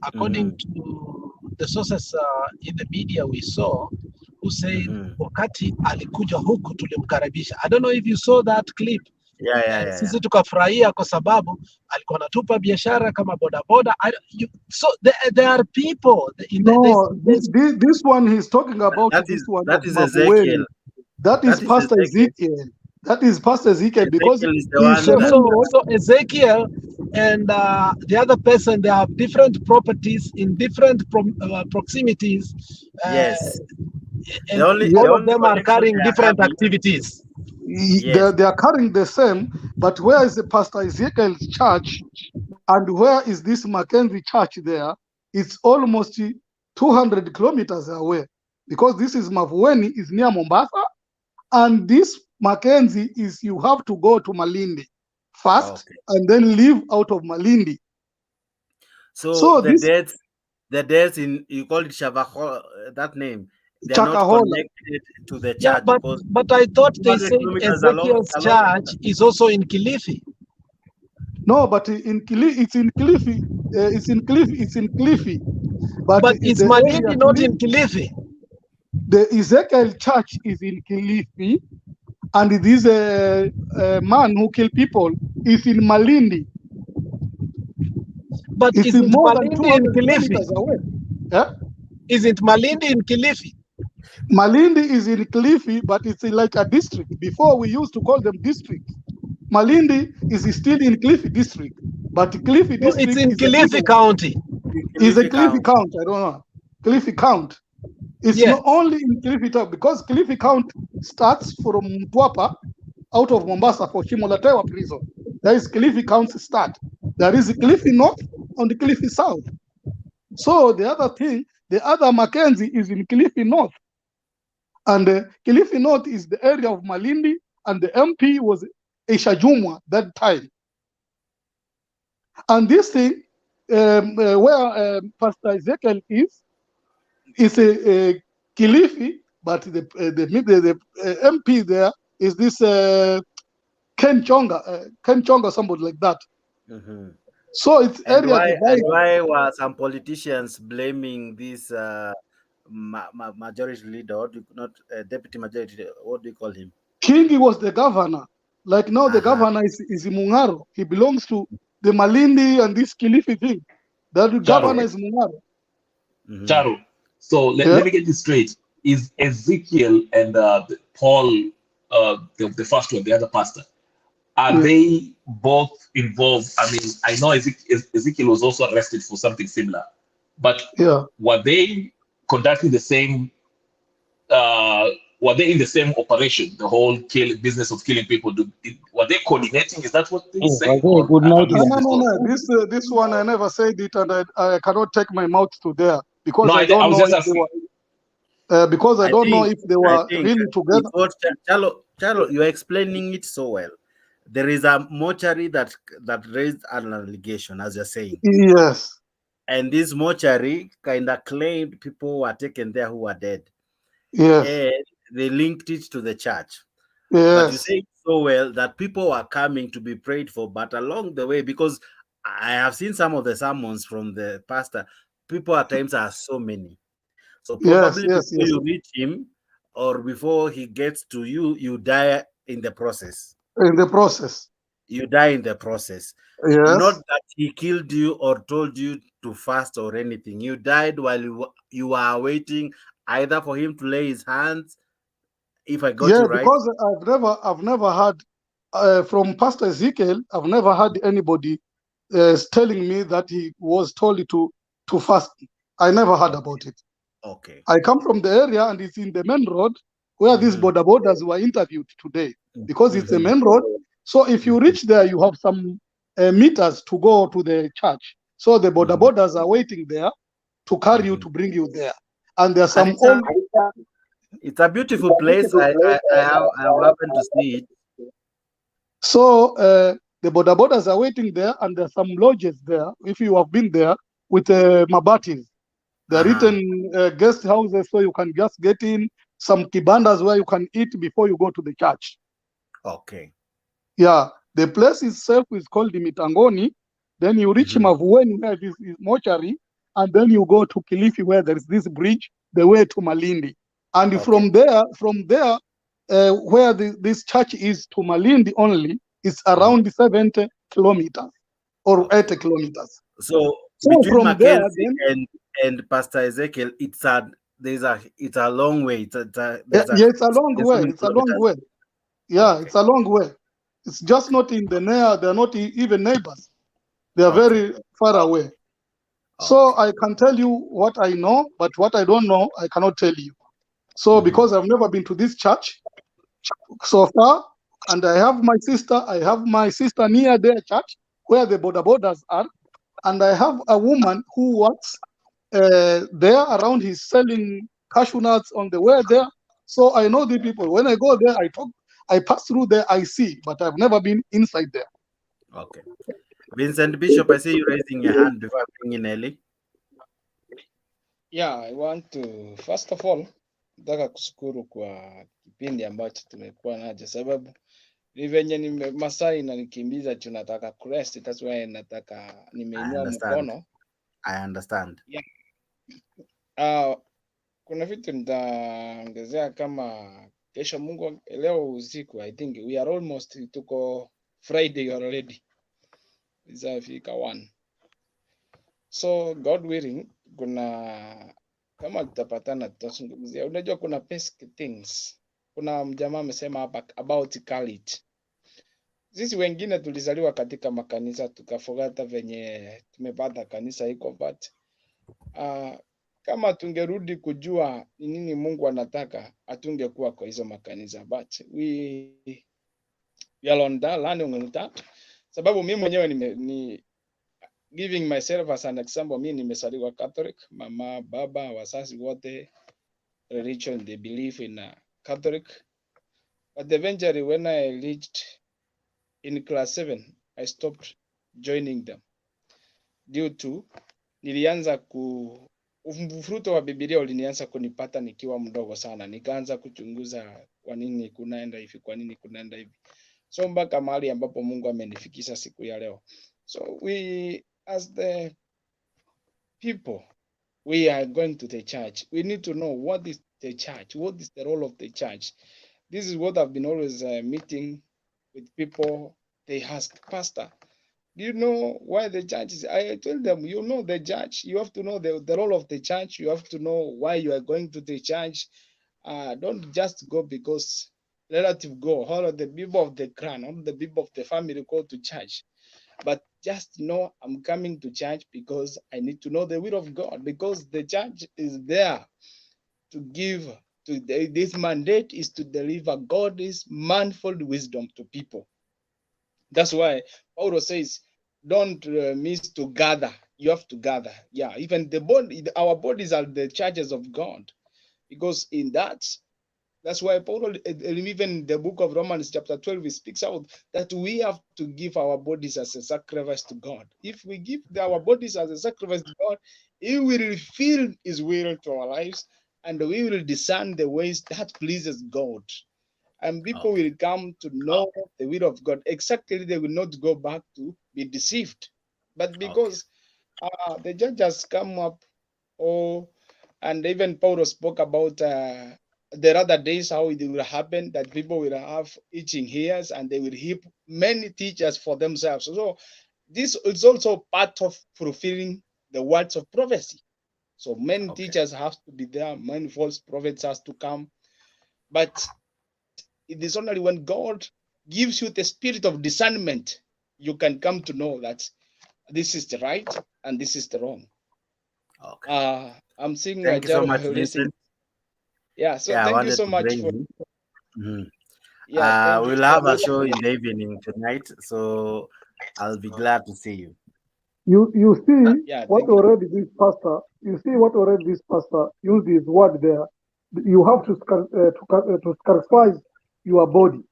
according to the sources in the media we saw, who said wakati alikuja huku tulimkaribisha. I don't know if you saw that clip. Sisi tukafurahia kwa sababu alikuwa anatupa biashara kama bodaboda. So there are people. No, this one he's talking about That this is one that of is Mavueni. Ezekiel. That is Pastor Ezekiel. That is Pastor Ezekiel because Ezekiel is the he's one the that- so Ezekiel and the other person, they have different properties in different proximities. Yes. And The all of only them are connection carrying they are different having- activities. they are carrying the same, but where is the Pastor Ezekiel's church and where is this McKenzie church there? It's almost 200 kilometers away because this is Mavueni, is near Mombasa, and this McKenzie is you have to go to Malindi first and then leave out of Malindi. So this the deaths in, you call it Shavaho, that name, they are not Chakahola. connected to the church. Yeah, because but I thought they 200 said kilometers Ezekiel's along- church is also in Kilifi. No, but in Kilifi, it's in Kilifi. It's in Kilifi. But is the Malindi area not in Kilifi? The Ezekiel church is in Kilifi, and this man who killed people is in Malindi. But it's isn't more than Malindi in 200 Kilifi? kilometers away. Yeah? Isn't Malindi in Kilifi? Malindi is in Kilifi, but it's like a district. Before we used to call them districts. Malindi is still in Kilifi district, but Kilifi No, district it's in is Kilifi County. Is a Kilifi County. I don't know. Kilifi County. It's not only in Kilifi town because Kilifi County starts from Mtwapa out of Mombasa for Shimolatewa prison. There is Kilifi County start. There is Kilifi North and the Kilifi South. So the other thing, the other McKenzie is in Kilifi North. And Kilifi North is the area of Malindi, and the MP was Isha Jumwa that time. And this thing, where Pastor Ezekiel is a Kilifi, but the MP there is this Ken Chonga, somebody like that. So it's And area why were some politicians blaming this majority leader, or not deputy majority? What do you call him? Kingi was the governor. Like now, the governor is Mungaro. He belongs to the Malindi and this Kilifi thing. The governor is Mungaro. Charo. So let me get this straight. Is Ezekiel and Paul, the first one, the other pastor, are they both involved? I mean, I know Ezekiel was also arrested for something similar, but were they conducting the same? Were they in the same operation? The whole business of killing people. Were they coordinating? Is that what they say? Good night. No. This one I never said it, and I cannot take my mouth to there because I don't know if they were. Because I don't know if they were really together. Chalo, you are explaining it so well. There is a mortuary that raised an allegation, as you're saying. Yes. And this mortuary kind of claimed people were taken there who were dead. Yes. And they linked it to the church. Yes. But you say it so well that people were coming to be prayed for, but along the way, because I have seen some of the sermons from the pastor, people at times are so many. So probably before you reach him or before he gets to you, you die in the process. In the process. You die in the process. Yes. Not that he killed you or told you to fast or anything. You died while you were waiting either for him to lay his hands, if I got you right. Because I've never heard from Pastor Ezekiel, I've never heard anybody telling me that he was told to fast. I never heard about it. Okay. I come from the area and it's in the main road where these borders were interviewed today, because it's a main road. So if you reach there, you have some meters to go to the church. So the borders are waiting there to carry you, to bring you there. And there's some old... It's a beautiful place. I happened to see it. So The bodabodas are waiting there, and there's some lodges there. If you have been there with mabatis, they're written guest houses, so you can just get in. Some kibandas where you can eat before you go to the church. Okay. Yeah, the place itself is called the Mitangoni. Then you reach Mavueni, where this is mortuary, and then you go to Kilifi, where there is this bridge, the way to Malindi. And from there, where this church is to Malindi only, is around 70 kilometers or 80 kilometers. So between from McKenzie there, and Pastor Ezekiel, it's a long way. It's a long way. It's a long way. Yeah, it's a long way. It's just not in the near. They're not even neighbors. They are very far away. So I can tell you what I know, but what I don't know, I cannot tell you. So because I've never been to this church so far, and I have my sister near their church where the bodabodas are, and I have a woman who works there around. He's selling cashew nuts on the way there. So I know the people. When I go there, I pass through there, I see, but I've never been inside there. Okay. Vincent Bishop, I see you raising your hand before bringing Ellie. Yeah, I want to first of all nataka kushukuru kwa kipindi ambacho tumekuwa nacho, sababu ni venye masaa inanikimbiza tunataka kurest, that's why nataka nimeinua mkono. I understand. Yeah. Kuna vitu nitaongezea kama kesho Mungu leo usiku, I think we are almost tuko Friday already. Izafika 1. So God willing, kuna kama tutapatana tutazungumzia. Unajua kuna basic things. Kuna mjamaa amesema hapa about college. Sisi wengine tulizaliwa katika makanisa tukafogata venye tumepata kanisa iko, but kama tungerudi kujua ni nini Mungu anataka, hatungekuwa kwa hizo makanisa, but we are on that learning on that. Sababu mimi mwenyewe ni giving myself as an example, mimi nimesaliwa Catholic, mama baba wazazi wote religion they believe in Catholic, but eventually when I reached in class 7 I stopped joining them due to nilianza fruto wa Biblia ulinianza kunipata nikiwa mdogo sana, nikaanza kuchunguza kwa nini kunaenda hivi, kwa nini kunaenda hivi, so mpaka mahali ambapo Mungu amenifikisha siku ya leo. So we as the people, we are going to the church, we need to know what is the church, what is the role of the church. This is what I've been always meeting with people. They ask, Pastor, do you know why the church is? I tell them, you know the church. You have to know the role of the church. You have to know why you are going to the church. Don't just go because relative go. All of the people of the clan, all the people of the family go to church. But just know I'm coming to church because I need to know the will of God. Because the church is there to give. This mandate is to deliver God's manifold wisdom to people. That's why Paul says, don't miss to gather. You have to gather. Yeah, even our bodies are the churches of God. Because in that's why Paul, even in the book of Romans chapter 12, he speaks out that we have to give our bodies as a sacrifice to God. If we give our bodies as a sacrifice to God, He will reveal His will to our lives, and we will discern the ways that pleases God. And people will come to know the will of God. Exactly, they will not go back to be deceived. But because the church has come up, and even Paul spoke about the other days how it will happen, that people will have itching ears and they will heap many teachers for themselves. So this is also part of fulfilling the words of prophecy. So many teachers have to be there, many false prophets has to come. But it is only when God gives you the spirit of discernment, you can come to know that this is the right and this is the wrong. I'm seeing Thank you so much, listening. Vincent. Yeah, so thank you so much for. Yeah, we'll have a show in the evening tonight, so I'll be glad to see you. You see what already this pastor. You see what already this pastor used his word there. You have to sacrifice your body.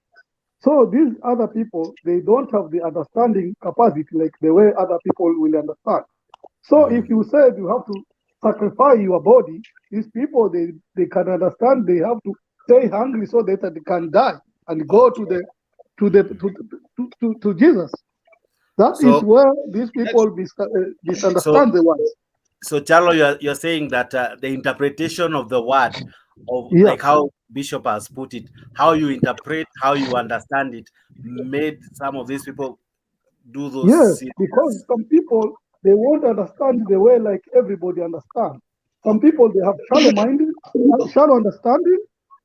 So these other people, they don't have the understanding capacity like the way other people will understand. So if you said you have to sacrifice your body, these people, they can understand they have to stay hungry so that they can die and go to Jesus. That is So where these people misunderstand the words. So Charlo, you're saying that the interpretation of the word, of Yes. like how Bishop has put it, how you interpret, how you understand it, made some of these people do those Yes, sins. because some people, they won't understand the way like everybody understands. Some people, they have shallow understanding,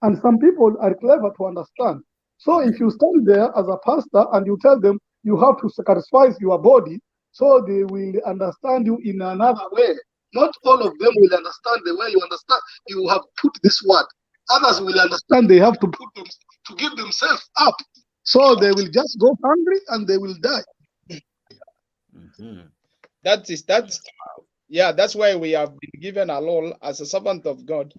and some people are clever to understand. So if you stand there as a pastor and you tell them you have to sacrifice your body, so they will understand you in another way. Not all of them will understand the way you understand. You have put this word. Others will understand they have to put them to give themselves up. So they will just go hungry and they will die. That's why we have been given a role as a servant of God.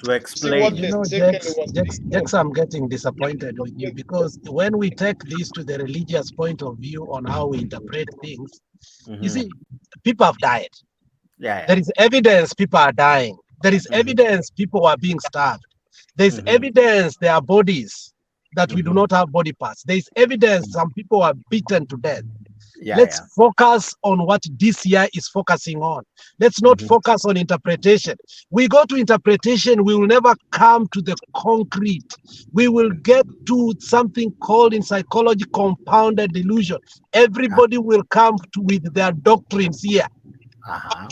To explain. What You know, Jex, I'm getting disappointed with you, because when we take this to the religious point of view on how we interpret things, you see, people have died. There is evidence people are dying. There is evidence people are being starved. There's evidence there are bodies that we do not have body parts. There's evidence some people are beaten to death. Let's focus on what this year is focusing on. Let's not focus on interpretation. We go to interpretation, we will never come to the concrete. We will get to something called in psychology compounded delusion. Everybody will come with their doctrines here.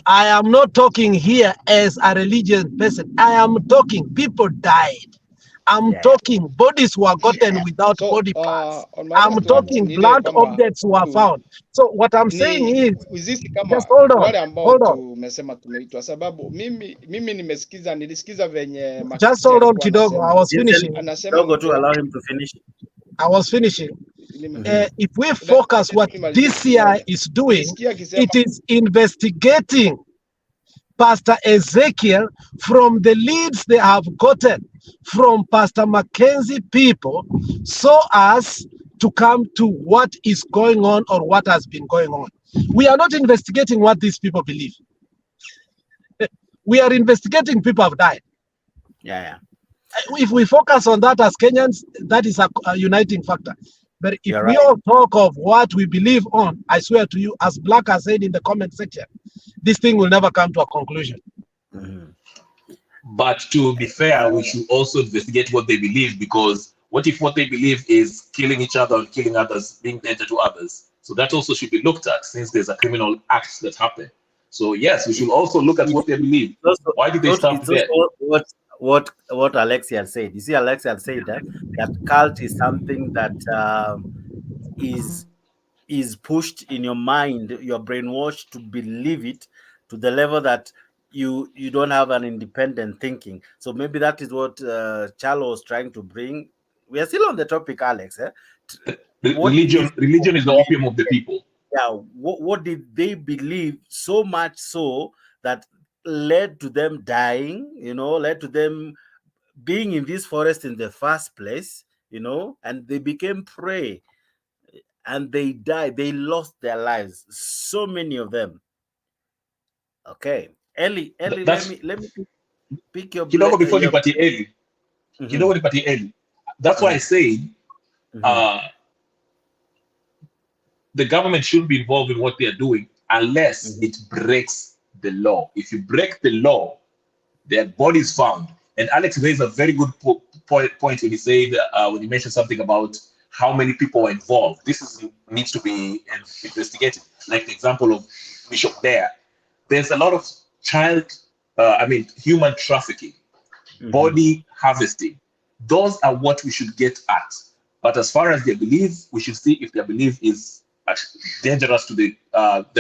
I am not talking here as a religious person. I am talking people died. I'm talking bodies were gotten without body parts. I'm talking blunt objects were found. So what I'm saying is, just hold on, wale ambao tumesema tumeitwa, sababu mimi nilisikiza venye just hold on kidogo. I was finishing. Allow him to finish. I was finishing. If we focus what this year is doing, it is investigating Pastor Ezekiel from the leads they have gotten from Pastor McKenzie people, so as to come to what is going on or what has been going on. We are not investigating what these people believe. We are investigating people have died. If we focus on that as Kenyans, that is a uniting factor. But if we all talk of what we believe on, I swear to you, as Black has said in the comment section, this thing will never come to a conclusion. But to be fair, we should also investigate what they believe, because what if what they believe is killing each other and killing others, being danger to others? So that also should be looked at, since there's a criminal act that happened. So yes, we should also look at what they believe. Why did they stop there? What Alexia said. You see, Alexia said that cult is something that is pushed in your mind. You're brainwashed to believe it to the level that you don't have an independent thinking. So maybe that is what Charlo was trying to bring. We are still on the topic, Alex. Religion is the opium of the people. Yeah. What did they believe so much so that led to them dying? Led to them being in this forest in the first place. And they became prey. And they died. They lost their lives. So many of them. Okay, Eli, let me pick your Kidogo before you party Eli. Kidogo ni party Eli. That's why I say the government shouldn't be involved in what they are doing unless it breaks the law. If you break the law, their bodies found. And Alex raised a very good point when he said, when he mentioned something about how many people were involved. This needs to be investigated. Like the example of Bishop there. There's a lot of human trafficking, body harvesting. Those are what we should get at. But as far as their belief, we should see if their belief is dangerous to the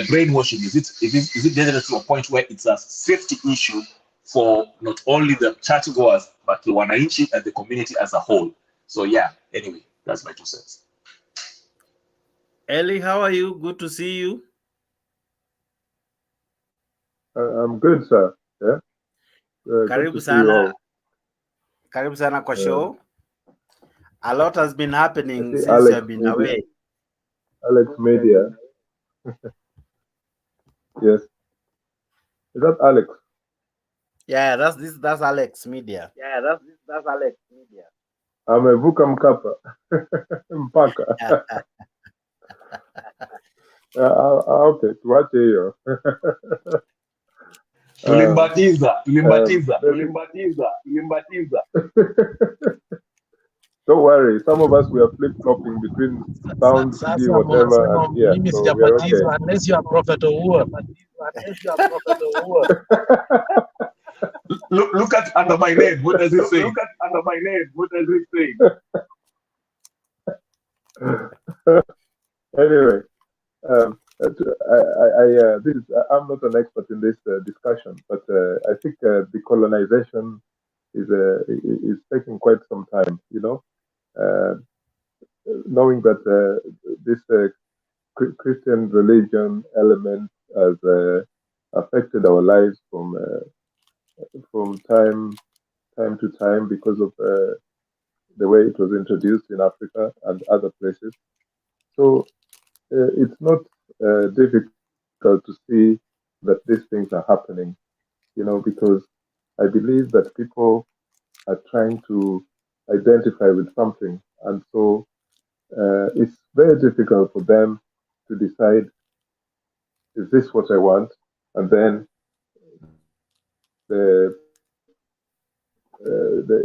brainwashing. Is it dangerous to a point where it's a safety issue for not only the churchgoers, but the wananchi and the community as a whole? So yeah, anyway, that's my 2 cents. Eli, how are you? Good to see you. I'm good, sir. Yeah. Karibu sana. Karibu sana kwa show. A lot has been happening since Alex you have been Media. away. Alex Media. Yes. Is that Alex? Yeah, that's Alex Media. Yeah, that's Alex Media. Amevuka Mkapa. Mpaka. Okay, tuache hiyo. Tulimbatiza. Don't worry, some of us we are flip-flopping between sound, CD, whatever, and yeah, mimi so we are okay. sijabatizwa unless you are Prophet Owuor. Look at under my name. What does it say? Look at under my name. What does it say? Anyway, I'm not an expert in this discussion, but I think decolonization is taking quite some time. You know, knowing that this Christian religion element has affected our lives from time to time because of the way it was introduced in Africa and other places. So it's not difficult to see that these things are happening, you know, because I believe that people are trying to identify with something, and so it's very difficult for them to decide, is this what I want? And then the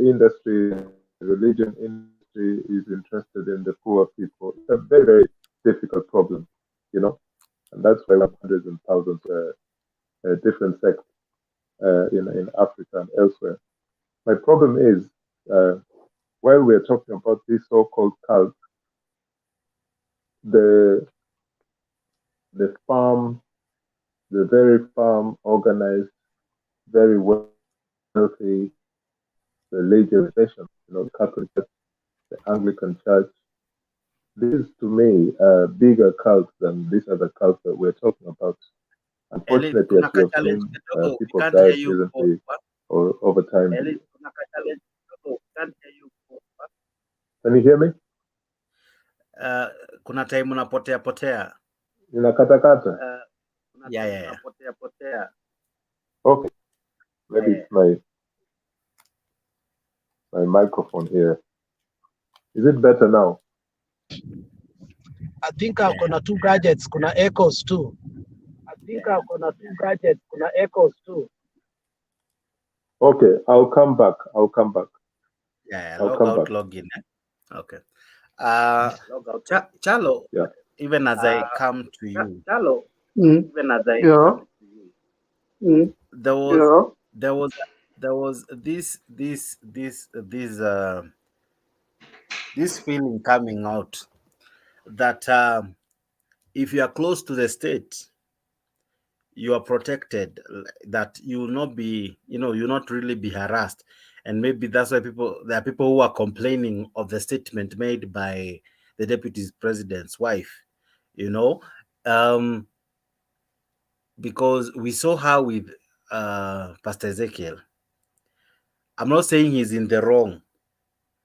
industry, religion industry, is interested in the poor people. It's a very, very difficult problem, you know, and that's why we have hundreds and thousands different sects in Africa and elsewhere. My problem is, while we're talking about this so-called cult, the very farm organized, very wealthy religious organization, you know, the Catholic Church, the Anglican Church. This, to me, bigger cult than these other cults that we're talking about. Unfortunately, as we have seen, people die recently or over time. Can you hear me? Kuna time unapotea. Inakatakata. Yeah. Okay. Maybe it's my microphone here. Is it better now? I think kuna two gadgets, kuna echoes too. Okay, I'll come back. Yeah, I'll come back. log in. Okay. Chalo, yeah. Even as I come to you, there was this feeling coming out that if you are close to the state, you are protected, that you will not be, you'll not really be harassed. And maybe that's why there are people who are complaining of the statement made by the deputy president's wife, because we saw her with Pst Ezekiel. I'm not saying he's in the wrong,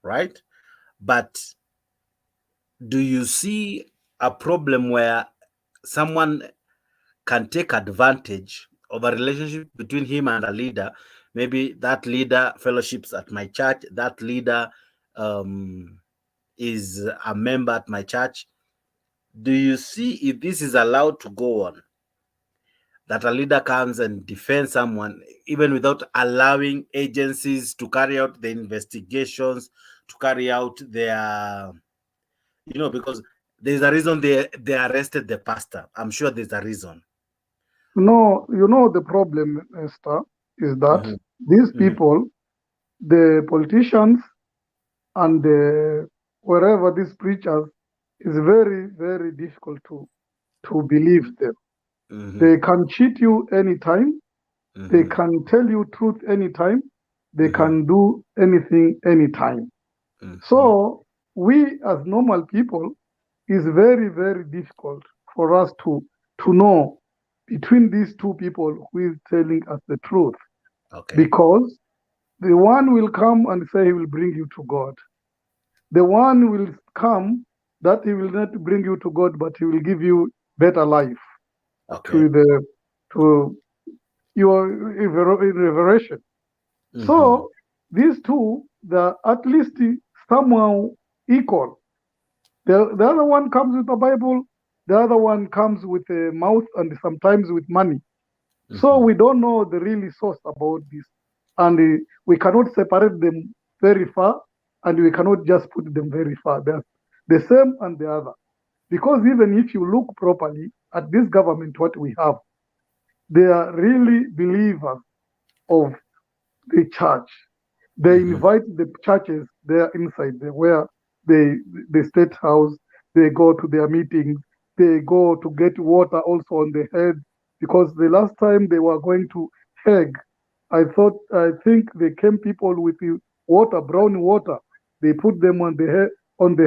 right? But do you see a problem where someone can take advantage of a relationship between him and a leader? Maybe that leader fellowships at my church, that leader is a member at my church. Do you see, if this is allowed to go on, that a leader comes and defends someone even without allowing agencies to carry out the investigations, to carry out their, because there's a reason they arrested the pastor. I'm sure there's a reason. No, the problem, Esther, is that these people, the politicians and wherever these preachers, is very, very difficult to believe them. They can cheat you anytime. They can tell you truth anytime. They can do anything anytime. So we as normal people, is very, very difficult for us to know between these two people who is telling us the truth. Okay. Because the one will come and say he will bring you to God. The one will come that he will not bring you to God, but he will give you better life to your revelation. So these two, they're at least somehow equal. The other one comes with the Bible, the other one comes with a mouth and sometimes with money. So we don't know the real source about this. And we cannot separate them very far, and we cannot just put them very far. They're the same and the other. Because even if you look properly at this government, what we have, they are really believers of the church. They invite the churches there inside there where the state house, they go to their meetings, they go to get water also on the head, because the last time they were going to Hague, I think they came people with the water, brown water, they put them on the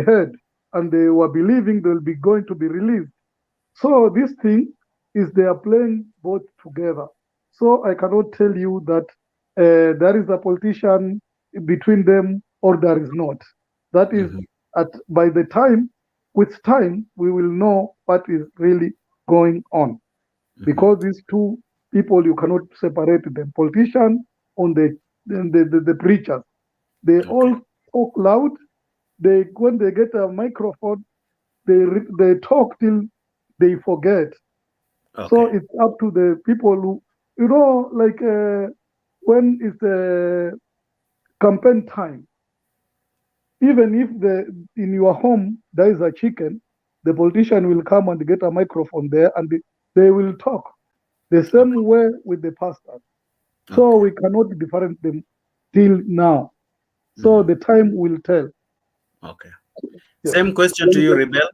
head, and they were believing they'll be going to be released. So this thing is they are playing both together. So I cannot tell you that there is a politician between them or there is not. That is with time, we will know what is really going on. Because these two people, you cannot separate them. Politician on the preachers. They all talk loud. When they get a microphone, they talk till they forget. So it's up to the people who, like when it's campaign time, even if in your home there is a chicken, the politician will come and get a microphone there and they will talk the same way with the pastors. So we cannot differentiate them till now. So the time will tell. Okay. Same question to you, Rebel.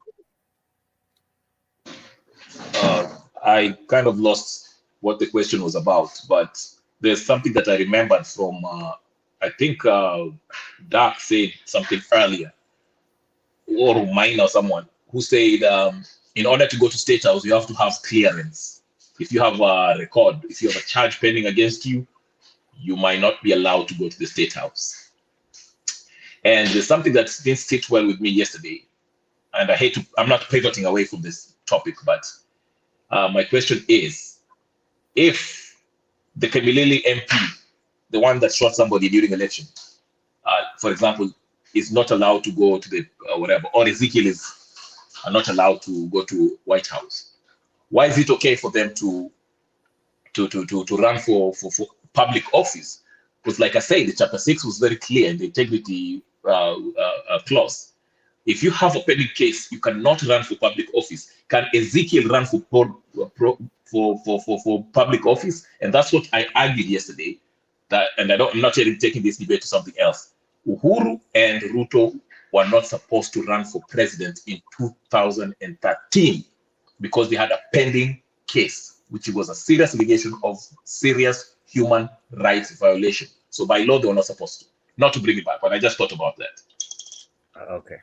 I kind of lost what the question was about, but there's something that I remembered from, I think Dark said something earlier, or mine or someone, who said in order to go to State House, you have to have clearance. If you have a record, if you have a charge pending against you, you might not be allowed to go to the State House. And there's something that didn't sit well with me yesterday, and I'm not pivoting away from this topic, but my question is, if the Kemilili MP, the one that shot somebody during election, for example, is not allowed to go to the whatever, or Ezekiel are not allowed to go to White House, why is it okay for them to run for public office? Because like I said, the chapter 6 was very clear in the integrity clause. If you have a pending case, you cannot run for public office. Can Ezekiel run for public office? And that's what I argued yesterday. I'm not even taking this debate to something else. Uhuru and Ruto were not supposed to run for president in 2013 because they had a pending case, which was a serious allegation of serious human rights violation. So by law, they were not supposed to. Not to bring it back, but I just thought about that. Okay.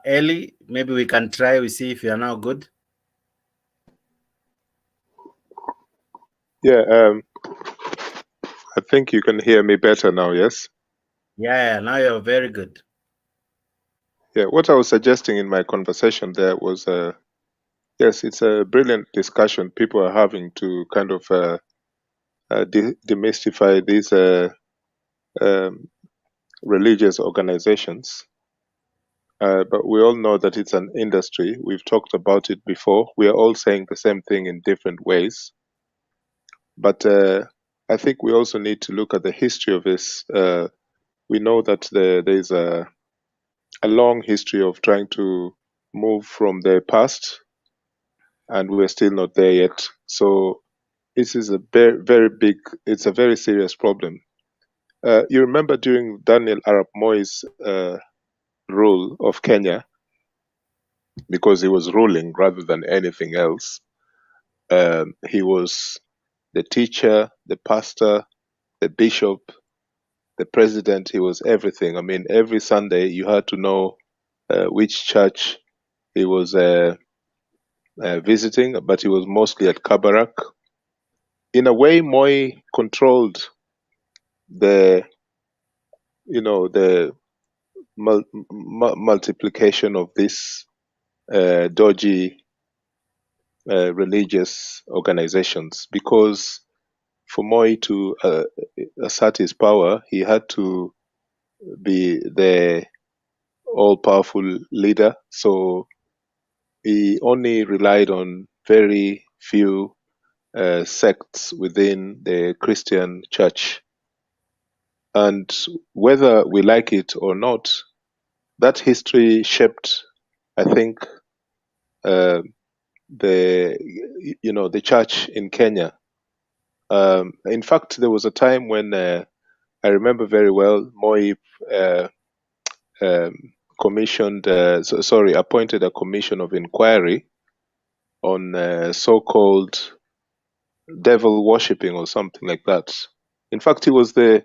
Ellie, maybe we can try. We see if you are now good. Yeah, I think you can hear me better now, yes? Yeah, now you're very good. Yeah, what I was suggesting in my conversation there was, yes, it's a brilliant discussion people are having to kind of demystify these religious organizations. But we all know that it's an industry. We've talked about it before. We are all saying the same thing in different ways. But I think we also need to look at the history of this. We know that there is a long history of trying to move from the past, and we're still not there yet. So this is a very, very big, it's a very serious problem. You remember during Daniel Arap Moi's rule of Kenya, because he was ruling rather than anything else, he was the teacher, the pastor, the bishop, the president. He was everything. I mean, every Sunday you had to know which church he was visiting, but he was mostly at Kabarak. In a way, Moi controlled the multiplication of this dodgy religious organizations, because for Moi to assert his power, he had to be the all-powerful leader. So he only relied on very few sects within the Christian church. And whether we like it or not, that history shaped, I think, the church in Kenya. In fact, there was a time when I remember very well, Moi appointed a commission of inquiry on so-called devil worshipping or something like that. In fact, he was the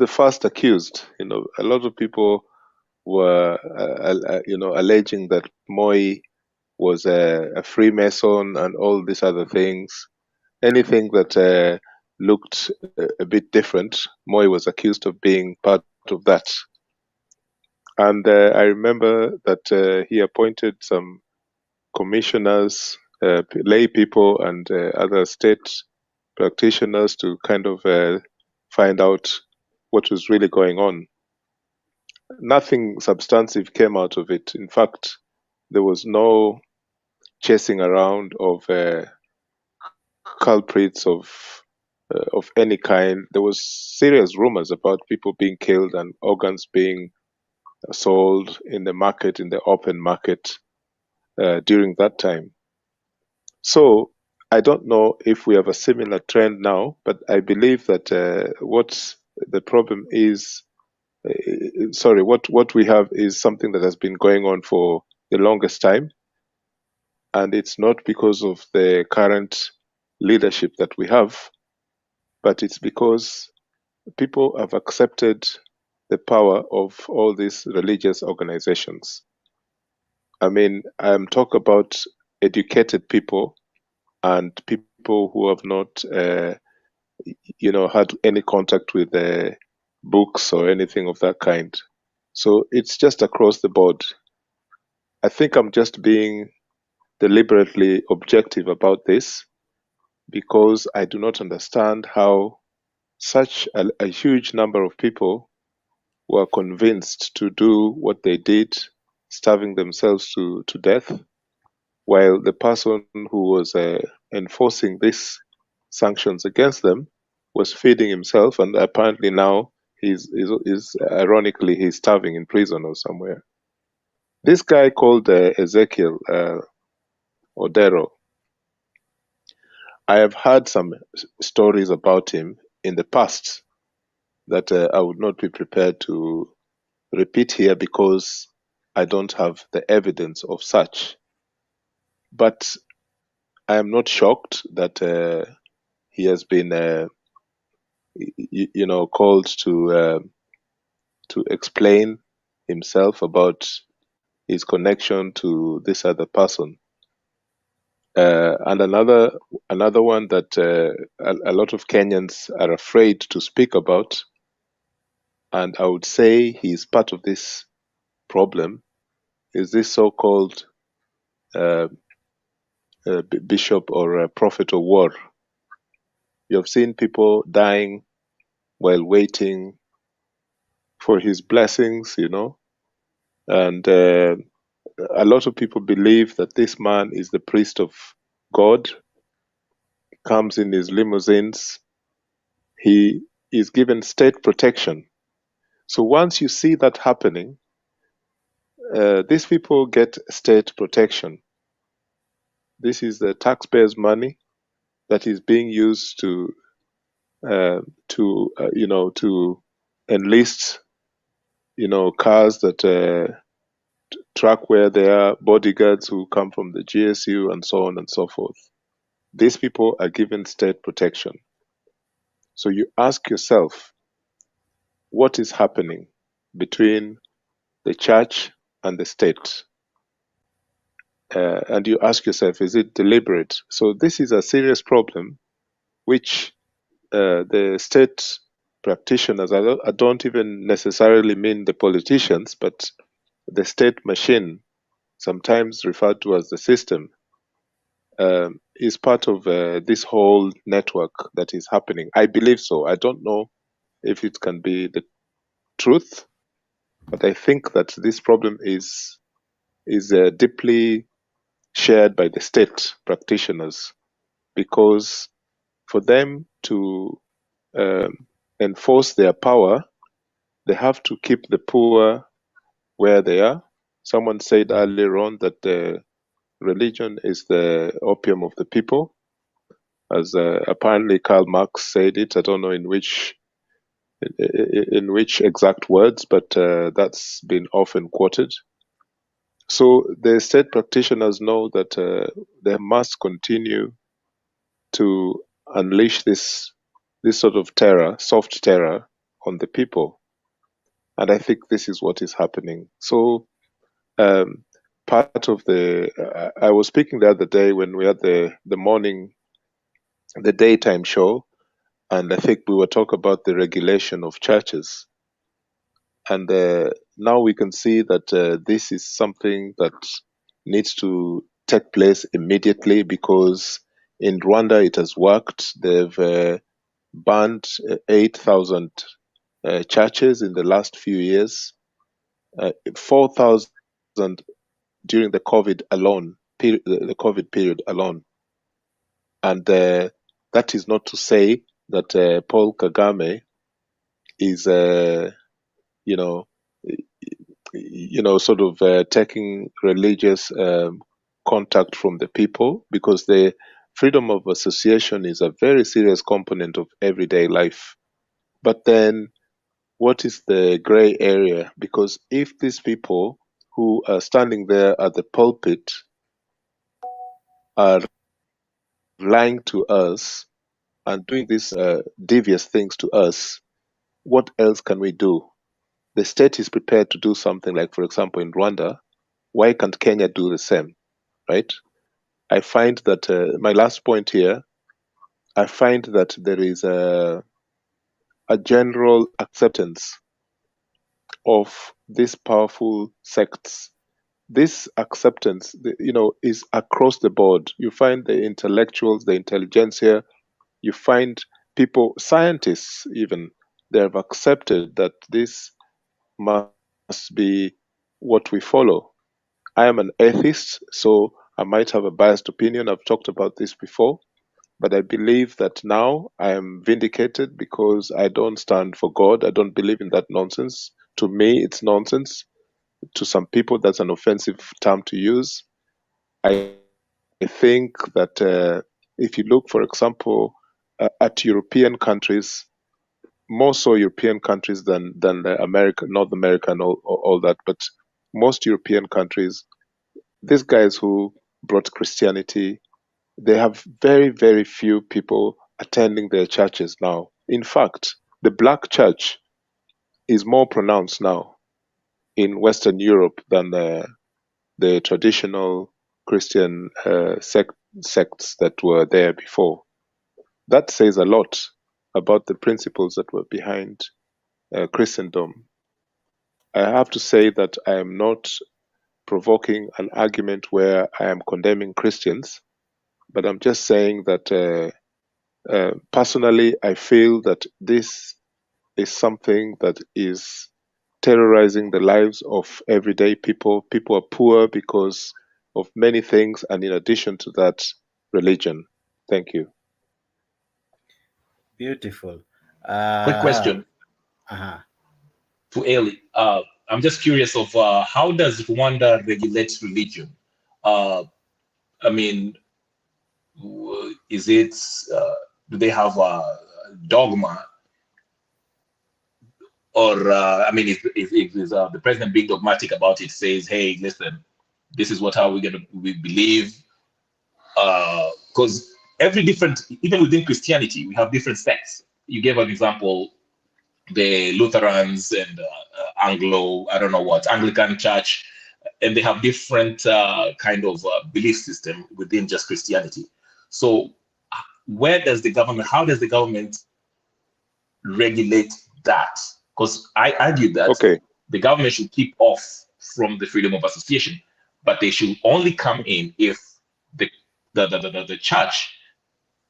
first accused. A lot of people were alleging that Moi was a Freemason and all these other things. Anything that looked a bit different, Moi was accused of being part of that. And I remember that he appointed some commissioners, lay people, and other state practitioners to kind of find out what was really going on. Nothing substantive came out of it. In fact, there was no chasing around of culprits of any kind. There was serious rumors about people being killed and organs being sold in the market, in the open market, during that time. So I don't know if we have a similar trend now, but I believe that what the problem is, what we have is something that has been going on for the longest time, and it's not because of the current leadership that we have, but it's because people have accepted the power of all these religious organizations. I mean, I'm talking about educated people and people who have not, had any contact with books or anything of that kind. So it's just across the board. I think I'm just being deliberately objective about this because I do not understand how such a huge number of people were convinced to do what they did, starving themselves to death, while the person who was enforcing these sanctions against them was feeding himself, and apparently now he's ironically he's starving in prison or somewhere. This guy called Ezekiel Odero, I have heard some stories about him in the past that I would not be prepared to repeat here because I don't have the evidence of such. But I am not shocked that he has been, called to explain himself about his connection to this other person. And another one that a lot of Kenyans are afraid to speak about, and I would say he's part of this problem, is this so-called bishop or prophet of war. You have seen people dying while waiting for his blessings, and a lot of people believe that this man is the priest of God, comes in his limousines, he is given state protection. So once you see that happening, these people get state protection. This is the taxpayers' money that is being used to enlist, cars that track where there are bodyguards who come from the GSU and so on and so forth. These people are given state protection. So you ask yourself, what is happening between the church and the state? And you ask yourself, is it deliberate? So this is a serious problem which the state practitioners, I don't even necessarily mean the politicians, but the state machine, sometimes referred to as the system, is part of this whole network that is happening. I believe so. I don't know if it can be the truth, but I think that this problem is deeply shared by the state practitioners, because for them to enforce their power, they have to keep the poor where they are. Someone said earlier on that religion is the opium of the people, as apparently Karl Marx said it. I don't know in which exact words, but that's been often quoted. So the state practitioners know that they must continue to unleash this sort of terror, soft terror, on the people, and I think this is what is happening. So part of I was speaking the other day when we had the daytime show, and I think we were talking about the regulation of churches. And now we can see that this is something that needs to take place immediately, because in Rwanda it has worked. They've banned 8,000 churches in the last few years, 4,000 during the COVID alone, the COVID period alone. And that is not to say that Paul Kagame is sort of taking religious contact from the people, because the freedom of association is a very serious component of everyday life. But then what is the gray area? Because if these people who are standing there at the pulpit are lying to us and doing these devious things to us, what else can we do? The state is prepared to do something like, for example, in Rwanda. Why can't Kenya do the same, right? I find that, my last point here, I find that there is a general acceptance of these powerful sects. This acceptance, is across the board. You find the intellectuals, the intelligentsia, you find people, scientists even, they have accepted that this must be what we follow. I am an atheist, so I might have a biased opinion. I've talked about this before, but I believe that now I am vindicated, because I don't stand for God. I don't believe in that nonsense. To me, it's nonsense. To some people, that's an offensive term to use. I think that if you look, for example, at European countries, more so European countries than America, North America, and all that, but most European countries, these guys who brought Christianity, they have very, very few people attending their churches now. In fact, the black church is more pronounced now in Western Europe than the traditional Christian sects that were there before. That says a lot about the principles that were behind Christendom. I have to say that I am not provoking an argument where I am condemning Christians, but I'm just saying that personally, I feel that this is something that is terrorizing the lives of everyday people. People are poor because of many things, and in addition to that, religion. Thank you. Beautiful. Quick question to Eli. I'm just curious of how does Rwanda regulate religion? I mean, is it do they have a dogma, or I mean, if the president being dogmatic about it, says, "Hey, listen, this is how we believe," because every different, even within Christianity, we have different sects. You gave an example, the Lutherans and Anglican Church, and they have different kind of belief system within just Christianity. So how does the government regulate that? Because I argue that the government should keep off from the freedom of association, but they should only come in if the church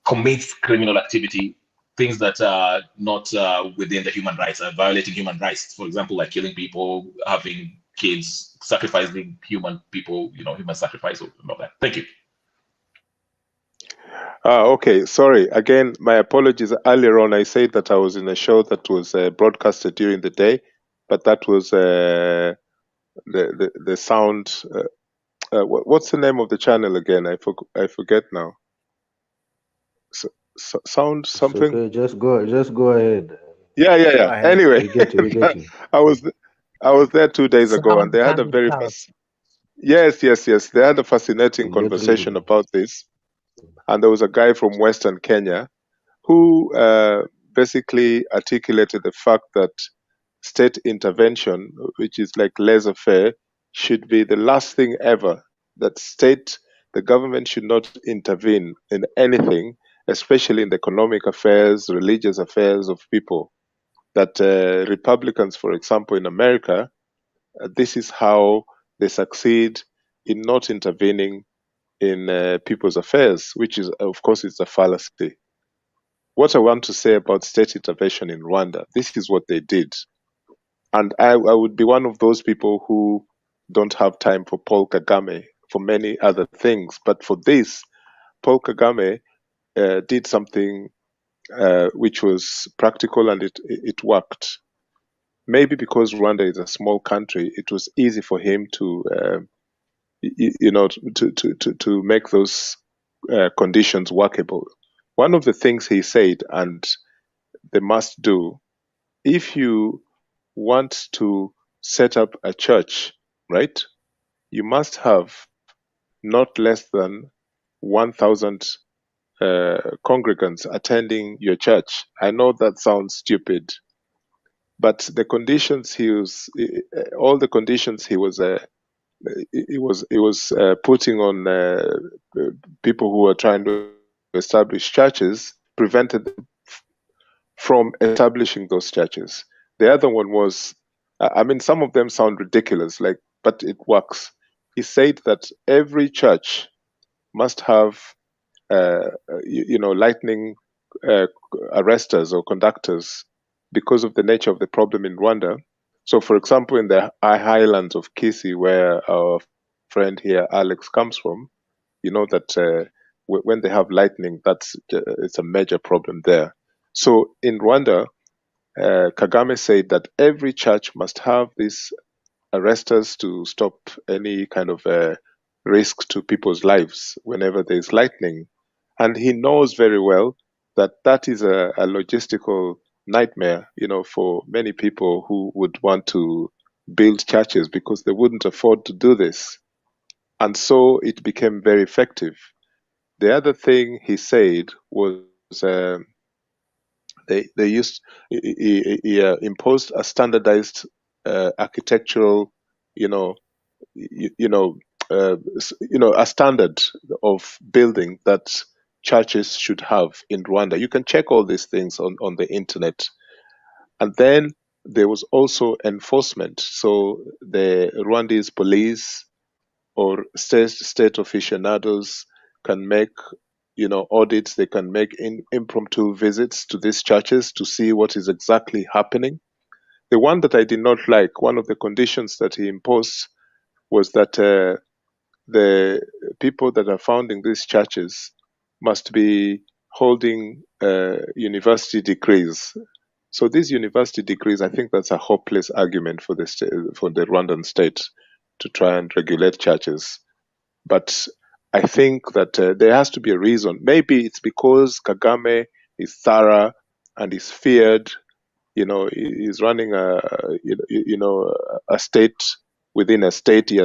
commits criminal activity, things that are not within the human rights, violating human rights. For example, like killing people, having kids, sacrificing human people, human sacrifice, and all that. Thank you. Okay, sorry. Again, my apologies. Earlier on, I said that I was in a show that was broadcasted during the day, but that was the sound. What's the name of the channel again? I forget now. Sound something. It's okay. Just go ahead. Yeah. Anyway, We get you. I was there 2 days ago, and they had a very yes. They had a fascinating conversation about this, and there was a guy from Western Kenya who basically articulated the fact that state intervention, which is like laissez-faire, should be the last thing ever. That the government should not intervene in anything, especially in the economic affairs, religious affairs of people. That Republicans, for example, in America, this is how they succeed in not intervening in people's affairs, which is, of course, it's a fallacy. What I want to say about state intervention in Rwanda, this is what they did. And I would be one of those people who don't have time for Paul Kagame for many other things. But for this, Paul Kagame did something which was practical, and it worked. Maybe because Rwanda is a small country, it was easy for him to to make those conditions workable. One of the things he said, and they must do, if you want to set up a church, right, you must have not less than 1,000 congregants attending your church. I know that sounds stupid, but the conditions all the conditions he was putting on people who were trying to establish churches prevented them from establishing those churches. The other one was, I mean, some of them sound ridiculous, but it works. He said that every church must have, lightning arresters or conductors because of the nature of the problem in Rwanda. So, for example, in the highlands of Kisii, where our friend here, Alex, comes from, you know that when they have lightning, it's a major problem there. So in Rwanda, Kagame said that every church must have these arresters to stop any kind of risk to people's lives whenever there's lightning. And he knows very well that that is a logistical nightmare, for many people who would want to build churches because they wouldn't afford to do this. And so it became very effective. The other thing he said was they imposed a standardized architectural, a standard of building that churches should have in Rwanda. You can check all these things on the internet. And then there was also enforcement. So the Rwandese police or state aficionados can make audits. They can make impromptu visits to these churches to see what is exactly happening. The one that I did not like, one of the conditions that he imposed, was that the people that are founding these churches must be holding university degrees. So these university degrees, I think that's a hopeless argument for the Rwandan state to try and regulate churches. But I think that there has to be a reason. Maybe it's because Kagame is thorough and is feared. He's running a state within a state. He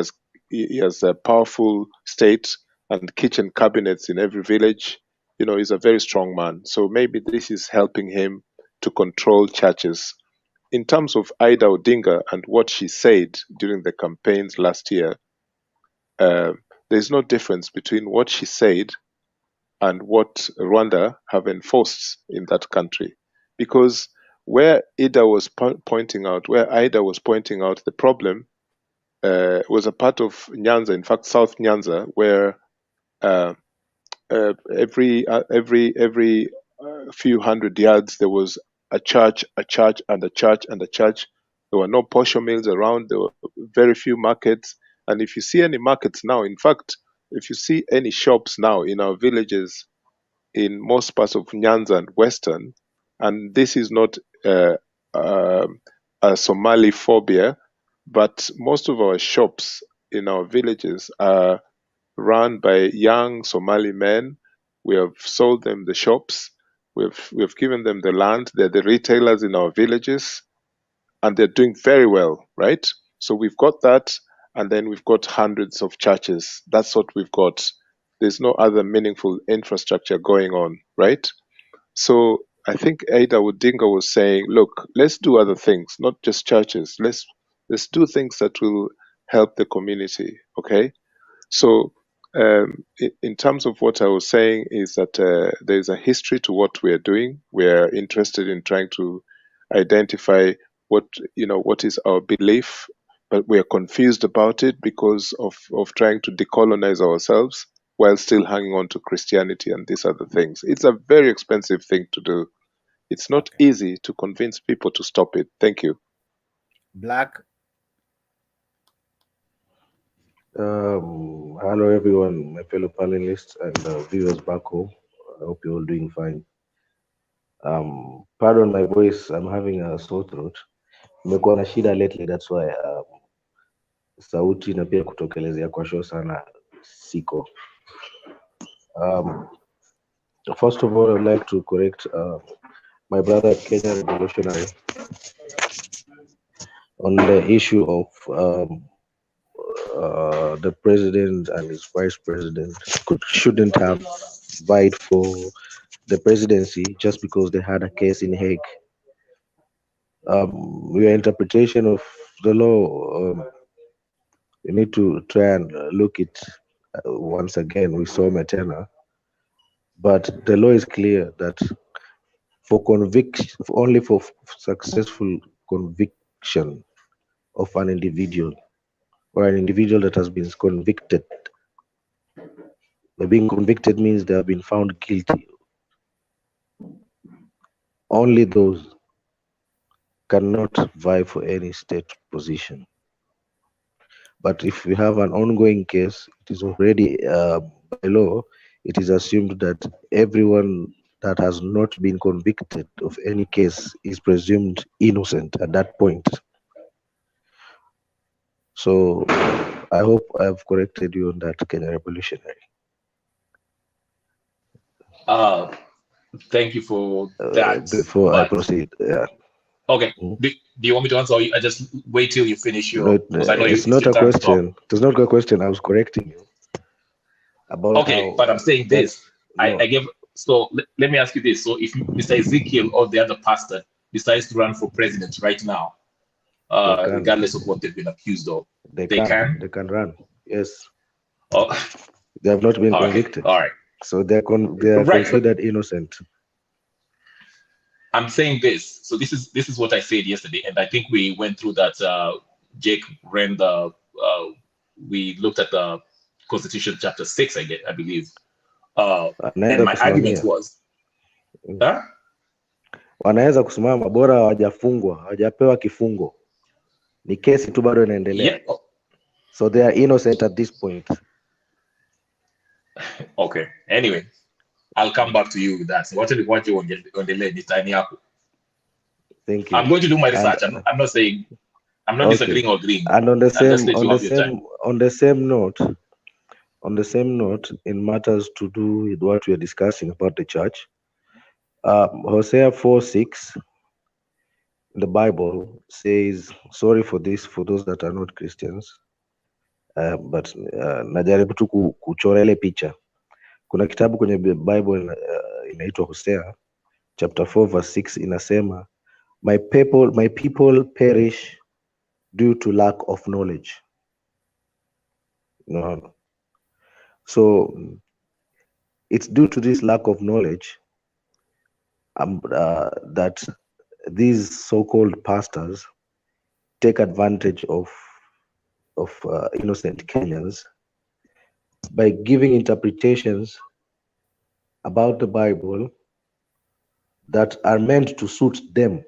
has a powerful state and kitchen cabinets in every village. He's a very strong man. So maybe this is helping him to control churches. In terms of Ida Odinga and what she said during the campaigns last year, there's no difference between what she said and what Rwanda have enforced in that country. Because where Ida was pointing out the problem was a part of Nyanza, in fact, South Nyanza, where every few hundred yards there was a church, and a church, and a church. There were no posho mills around. There were very few markets. And if you see any markets now, in fact, if you see any shops now in our villages, in most parts of Nyanza and Western, and this is not a Somali phobia, but most of our shops in our villages are run by young Somali men. We have sold them the shops. We've given them the land. They're the retailers in our villages, and they're doing very well, right? So we've got that, and then we've got hundreds of churches. That's what we've got. There's no other meaningful infrastructure going on, right? So I think Ada Odinga was saying, look, let's do other things, not just churches. Let's do things that will help the community, okay? So in terms of what I was saying is that there's a history to what we are doing. We are interested in trying to identify what is our belief, but we are confused about it because of trying to decolonize ourselves while still hanging on to Christianity and these other things. It's a very expensive thing to do. It's not easy to convince people to stop it. Thank you. Black. Hello everyone, my fellow panelists and viewers back home. I hope you're all doing fine. Pardon my voice, I'm having a sore throat. Nimekuwa na shida lately, that's why sauti na pia kutokelezea kwa show sana siko. First of all, I'd like to correct my brother Kenyan Revolutionary on the issue of the president and his vice president shouldn't have vied for the presidency just because they had a case in Hague. Your interpretation of the law, you need to try and look it once again. We saw Metena, but the law is clear that for conviction, only for successful conviction of an individual or an individual that has been convicted. Being convicted means they have been found guilty. Only those cannot vie for any state position. But if we have an ongoing case, it is already by law, it is assumed that everyone that has not been convicted of any case is presumed innocent at that point. So I hope I have corrected you on that, Kenyan Revolutionary. Thank you for that. Before I proceed, yeah. Okay. Do you want me to answer? Or I just wait till you finish your? Because I know it's not a question. It's not a question. I was correcting you about. Okay, but I'm saying this. I gave. So let me ask you this. So if Mr. Ezekiel or the other pastor decides to run for president right now, regardless of what they've been accused of, they can run. Yes. Oh. They have not been convicted. All right. So they are considered innocent. I'm saying this. So this is what I said yesterday, and I think we went through that. Jake ran the. We looked at the Constitution, chapter 6, I believe. And my argument was. Wanaweza kusimama bora hawajafungwa, hawajapewa kifungo. Ni kesi tu bado inaendelea. So they are innocent at this point. Okay. Anyway, I'll come back to you with that. What you want on the lady time? Thank you. I'm going to do my research. I'm not saying I'm not disagreeing or agreeing. And on the same note, in matters to do with what we are discussing about the church, Hosea 4:6 in the Bible says, sorry for this for those that are not Christians. But najaribu tu kuchora ile picha. Kuna kitabu kwenye Bible inaitwa Hosea chapter 4:6 inasema, my people perish due to lack of knowledge. No. So it's due to this lack of knowledge that these so-called pastors take advantage of innocent Kenyans by giving interpretations about the Bible that are meant to suit them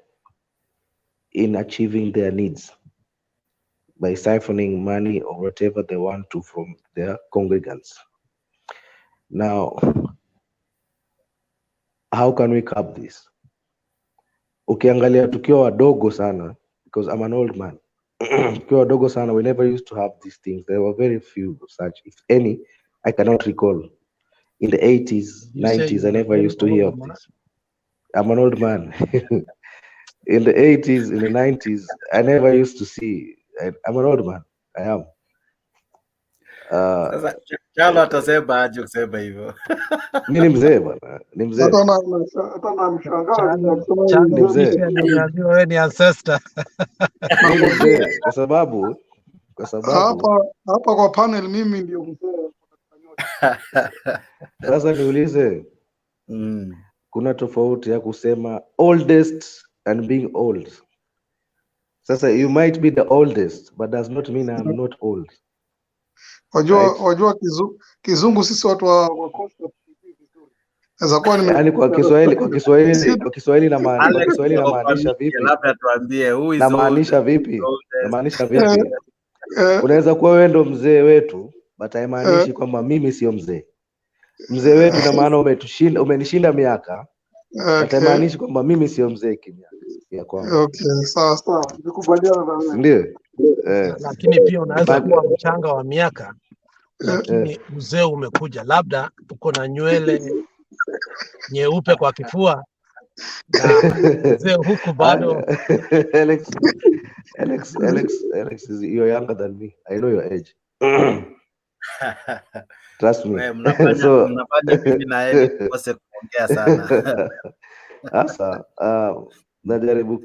in achieving their needs by siphoning money or whatever they want to from their congregants. Now, how can we curb this? Ukiangalia tukiwa wadogo sana, because I'm an old man, tukiwa wadogo sana, we never used to have these things. There were very few such, if any, I cannot recall. In the 80s, You say 90s, you I are never very used to hear old, of man. this. I'm an old man. In the 80s, in the 90s, I never used to see. I'm an old man. I am. Sasa Chalo atasema aje kusema hivyo? Mi ni mzee bwana, ni mzee, hata namshangaa akisema yeye ni ni mzee. mzee, Nimeambiwa wewe ni ancestor. mi ni Nakwambia mzee kwa sababu hapa kwa panel mimi ndio mzee. sasa niulize, kuna tofauti ya kusema oldest and being old. Sasa you might be the oldest but does not mean I'm not old. Wajua kizungu sisi watu wa Coast naweza kuwa Yaani kwa Kiswahili namaanisha vipi? Labda tuambie who is Namaanisha vipi? Namaanisha vipi? Unaweza kuwa wewe ndo mzee wetu but haimaanishi kwamba mimi sio mzee. Mzee wetu ina maana umenishinda miaka. But haimaanishi kwamba mimi sio mzee kimiaka. Okay, sawa. Nikubaliana na wewe. Ndio. Lakini pia unaweza kuwa mchanga wa miaka lakini uzee umekuja, labda uko na nywele nyeupe kwa kifua na uzee huku bado. Alex, you're younger than me. I know your age. Trust me. Mnafanya mimi na yeye tukose kuongea sana. Sasa najaribu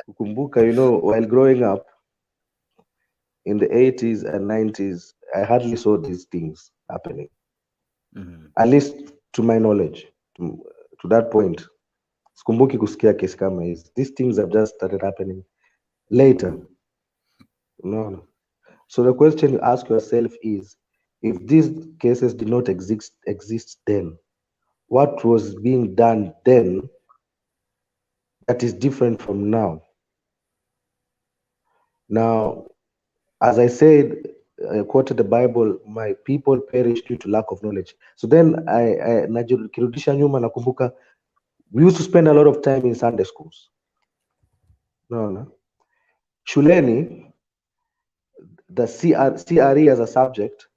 kukumbuka, while growing up in the 80s and 90s, I hardly saw these things happening. At least to my knowledge, to that point. Sikumbuki kusikia kesi kama hizi. These things have just started happening later. No. So the question you ask yourself is, if these cases did not exist then, what was being done then that is different from now? Now, as I said, I quoted the Bible, my people perish due to lack of knowledge. So then kirudisha nyuma nakumbuka, we used to spend a lot of time in Sunday schools. No. Shuleni, the CRE as a subject,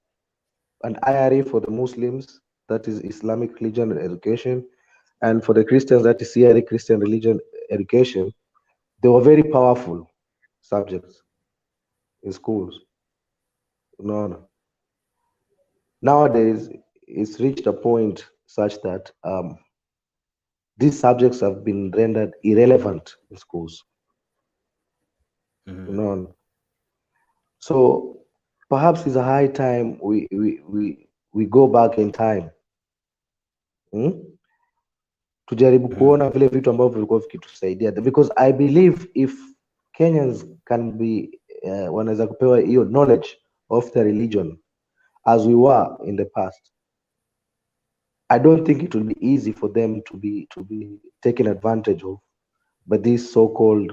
and IRE for the Muslims, that is Islamic religion education, and for the Christians, that is CRE, Christian religion education, they were very powerful subjects in schools. No. Nowadays, it's reached a point such that these subjects have been rendered irrelevant in schools. No. So perhaps it's a high time we go back in time. Tujaribu kuona vile vitu ambavyo vilikuwa vikitusaidia, because I believe if Kenyans can be wanaweza kupewa hiyo knowledge of the religion as we were in the past, I don't think it will be easy for them to be taken advantage of by these so-called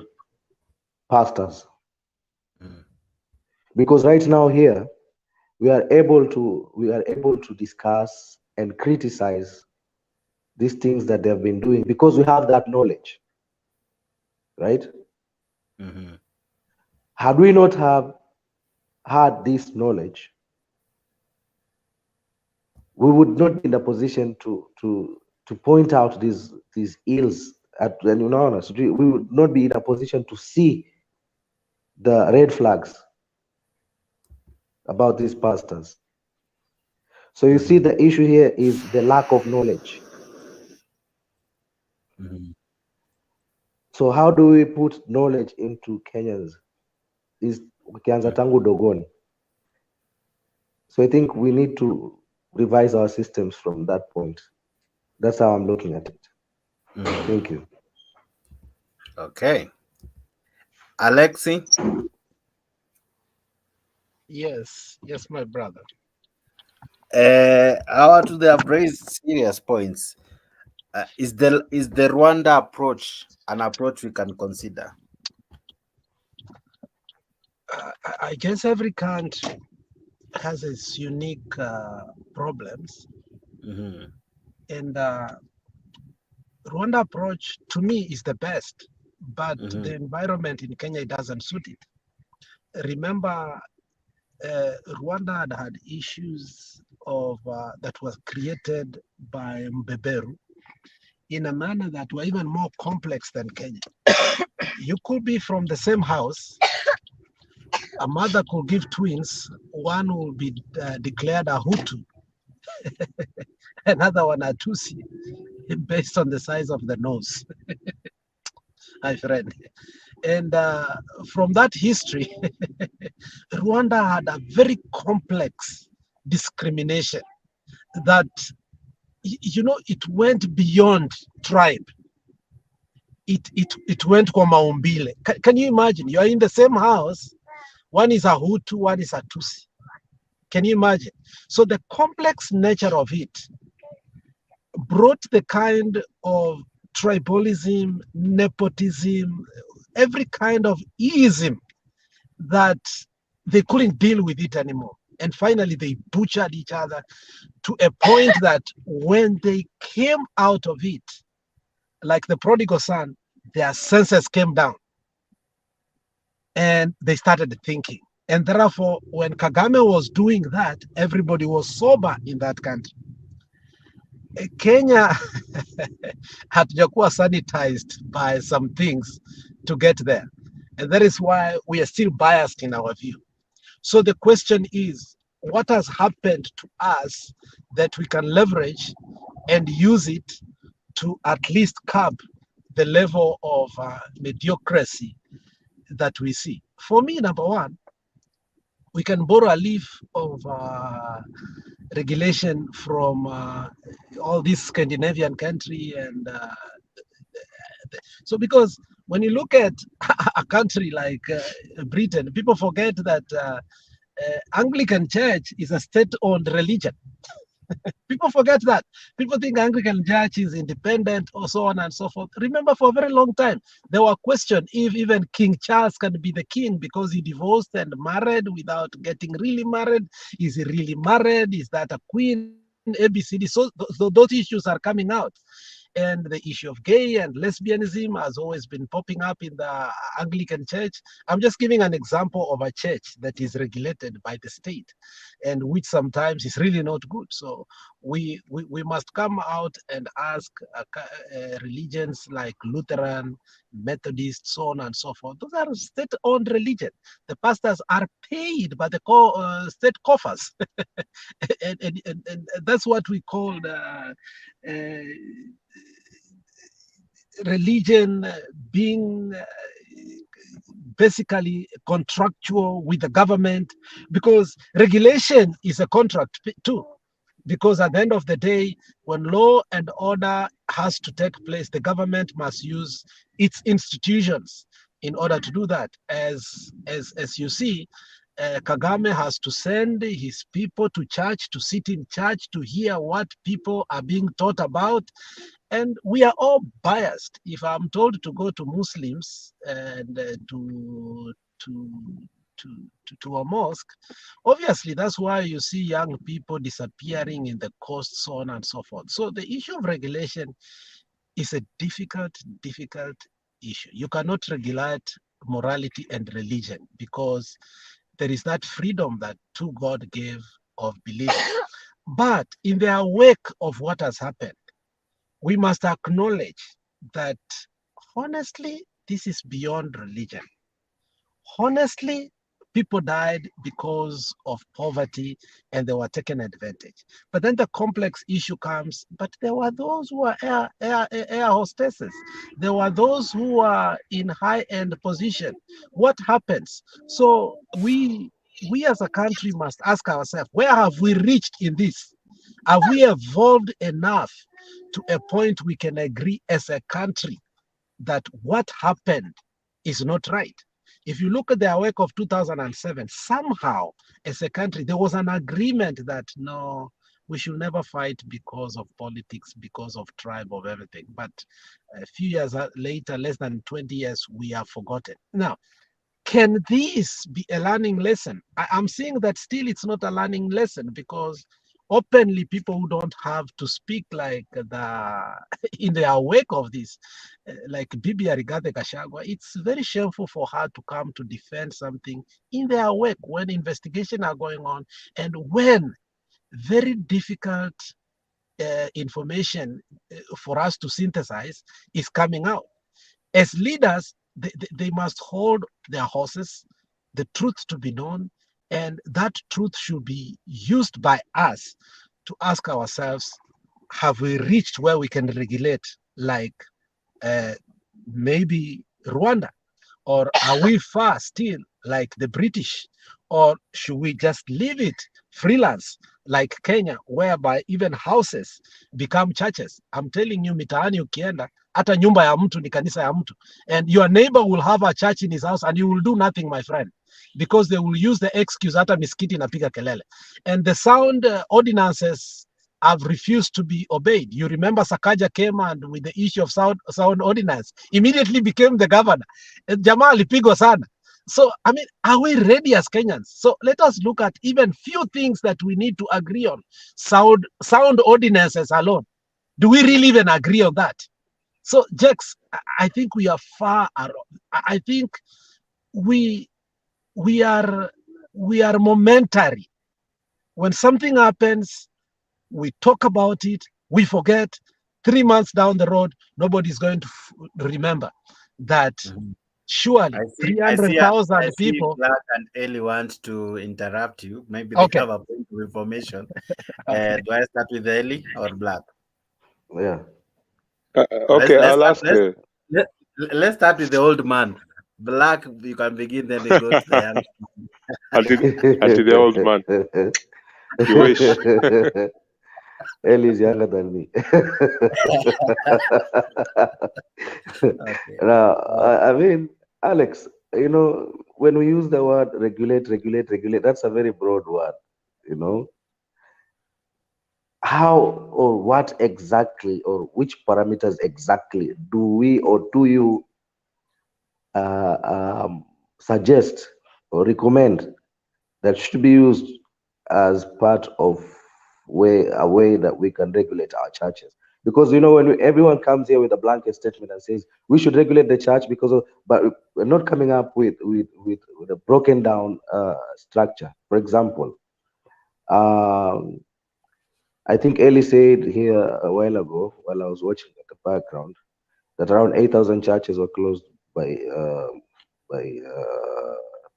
pastors. Because right now here we are able to discuss and criticize these things that they have been doing because we have that knowledge, right? Had we not have had this knowledge, we would not be in a position to point out these ills. We would not be in a position to see the red flags about these pastors. So you see, the issue here is the lack of knowledge. So how do we put knowledge into Kenyans? Is ukianza tangu dogoni. So I think we need to revise our systems from that point. That's how I'm looking at it. Thank you. Okay. Alexi? Yes, my brother. I want to have raised serious points. Is the Rwanda approach an approach we can consider? I guess every country has its unique problems, and Rwanda approach to me is the best, but the environment in Kenya doesn't suit it. Remember, Rwanda had issues of that was created by Mbeberu in a manner that were even more complex than Kenya. You could be from the same house. A mother could give twins. One will be declared a Hutu, another one a Tutsi, based on the size of the nose, my friend. And from that history, Rwanda had a very complex discrimination that, it went beyond tribe. It went kwa maumbile. Can you imagine? You are in the same house. One is a Hutu, one is a Tutsi. Can you imagine? So the complex nature of it brought the kind of tribalism, nepotism, every kind of ism that they couldn't deal with it anymore. And finally, they butchered each other to a point that when they came out of it, like the prodigal son, their senses came down and they started thinking. And therefore, when Kagame was doing that, everybody was sober in that country. Kenya hatujakuwa sanitized by some things to get there. And that is why we are still biased in our view. So the question is, what has happened to us that we can leverage and use it to at least curb the level of mediocrity that we see? For me, number one, we can borrow a leaf of regulation from all these Scandinavian country, and so because when you look at a country like Britain, people forget that Anglican Church is a state-owned religion. People forget that. People think Anglican Church is independent or so on and so forth. Remember, for a very long time, there were questions if even King Charles can be the king because he divorced and married without getting really married. Is he really married? Is that a queen? ABCD. So those issues are coming out. And the issue of gay and lesbianism has always been popping up in the Anglican Church. I'm just giving an example of a church that is regulated by the state and which sometimes is really not good. So we must come out and ask religions like Lutheran, Methodist, so on and so forth. Those are state-owned religion. The pastors are paid by the state coffers. and that's what we call religion being basically contractual with the government, because regulation is a contract too. Because at the end of the day, when law and order has to take place, the government must use its institutions in order to do that. As you see, Kagame has to send his people to church, to sit in church, to hear what people are being taught about. And we are all biased. If I'm told to go to Muslims and to a mosque, obviously that's why you see young people disappearing in the coast, so on and so forth. So the issue of regulation is a difficult issue. You cannot regulate morality and religion because there is that freedom that God gave of believing. But in the wake of what has happened, we must acknowledge that, honestly, this is beyond religion. Honestly, people died because of poverty and they were taken advantage. But then the complex issue comes, but there were those who were air hostesses. There were those who were in high-end position. What happens? So we as a country must ask ourselves, where have we reached in this? Have we evolved enough to a point we can agree as a country that what happened is not right. If you look at the awake of 2007, somehow as a country, there was an agreement that no, we should never fight because of politics, because of tribe, of everything. But a few years later, less than 20 years, we have forgotten. Now, can this be a learning lesson? I'm saying that still it's not a learning lesson because openly people who don't have to speak like in the wake of this, like Bibi Arigathe Gachagua, it's very shameful for her to come to defend something in their wake when investigations are going on and when very difficult information for us to synthesize is coming out. As leaders, they must hold their horses, the truth to be known, and that truth should be used by us to ask ourselves, have we reached where we can regulate like maybe Rwanda? Or are we far still like the British? Or should we just leave it freelance like Kenya, whereby even houses become churches? I'm telling you, mitaani ukienda, hata nyumba ya mtu ni kanisa ya mtu. And your neighbor will have a church in his house and you will do nothing, my friend. Because they will use the excuse, hata misikiti inapiga kelele. And the sound ordinances have refused to be obeyed. You remember Sakaja came and with the issue of sound ordinance, immediately became the governor. Jamaa alipigwa sana. So, I mean, are we ready as Kenyans? So let us look at even few things that we need to agree on. Sound ordinances alone. Do we really even agree on that? So, Jex, I think we are far. I think we are momentary. When something happens, we talk about it, we forget. 3 months down the road, nobody's going to remember that. Surely, I see 300,000 people. Black and Ellie want to interrupt you. Maybe Okay. they have a point of information. Do I start with Ellie or Black? Yeah. Okay, I'll ask her. Let's start with the old man. Black, you can begin, then we go to the young man. Until the old man. You wish. Ellie is younger than me. Okay. Now, I mean, Alex, you know, when we use the word regulate, that's a very broad word, you know. How or what exactly or which parameters exactly do we or do you suggest or recommend that should be used as part of a way that we can regulate our churches? Because, you know, when everyone comes here with a blanket statement and says we should regulate the church because of, but we're not coming up with a broken down structure. For example, I think Eli said here a while ago, while I was watching at the background, that around 8,000 churches were closed by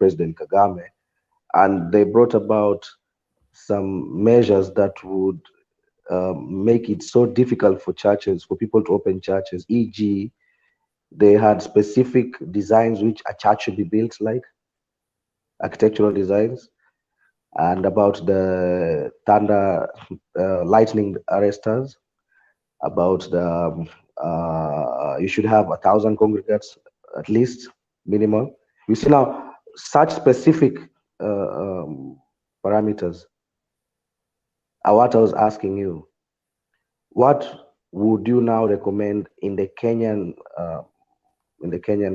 President Kagame, and they brought about some measures that would make it so difficult for churches, for people to open churches, e.g., they had specific designs which a church should be built like, architectural designs, and about the thunder, lightning arresters, about the, you should have 1,000 congregants at least, minimum. You see now, such specific parameters are what I was asking you. What would you now recommend in the Kenyan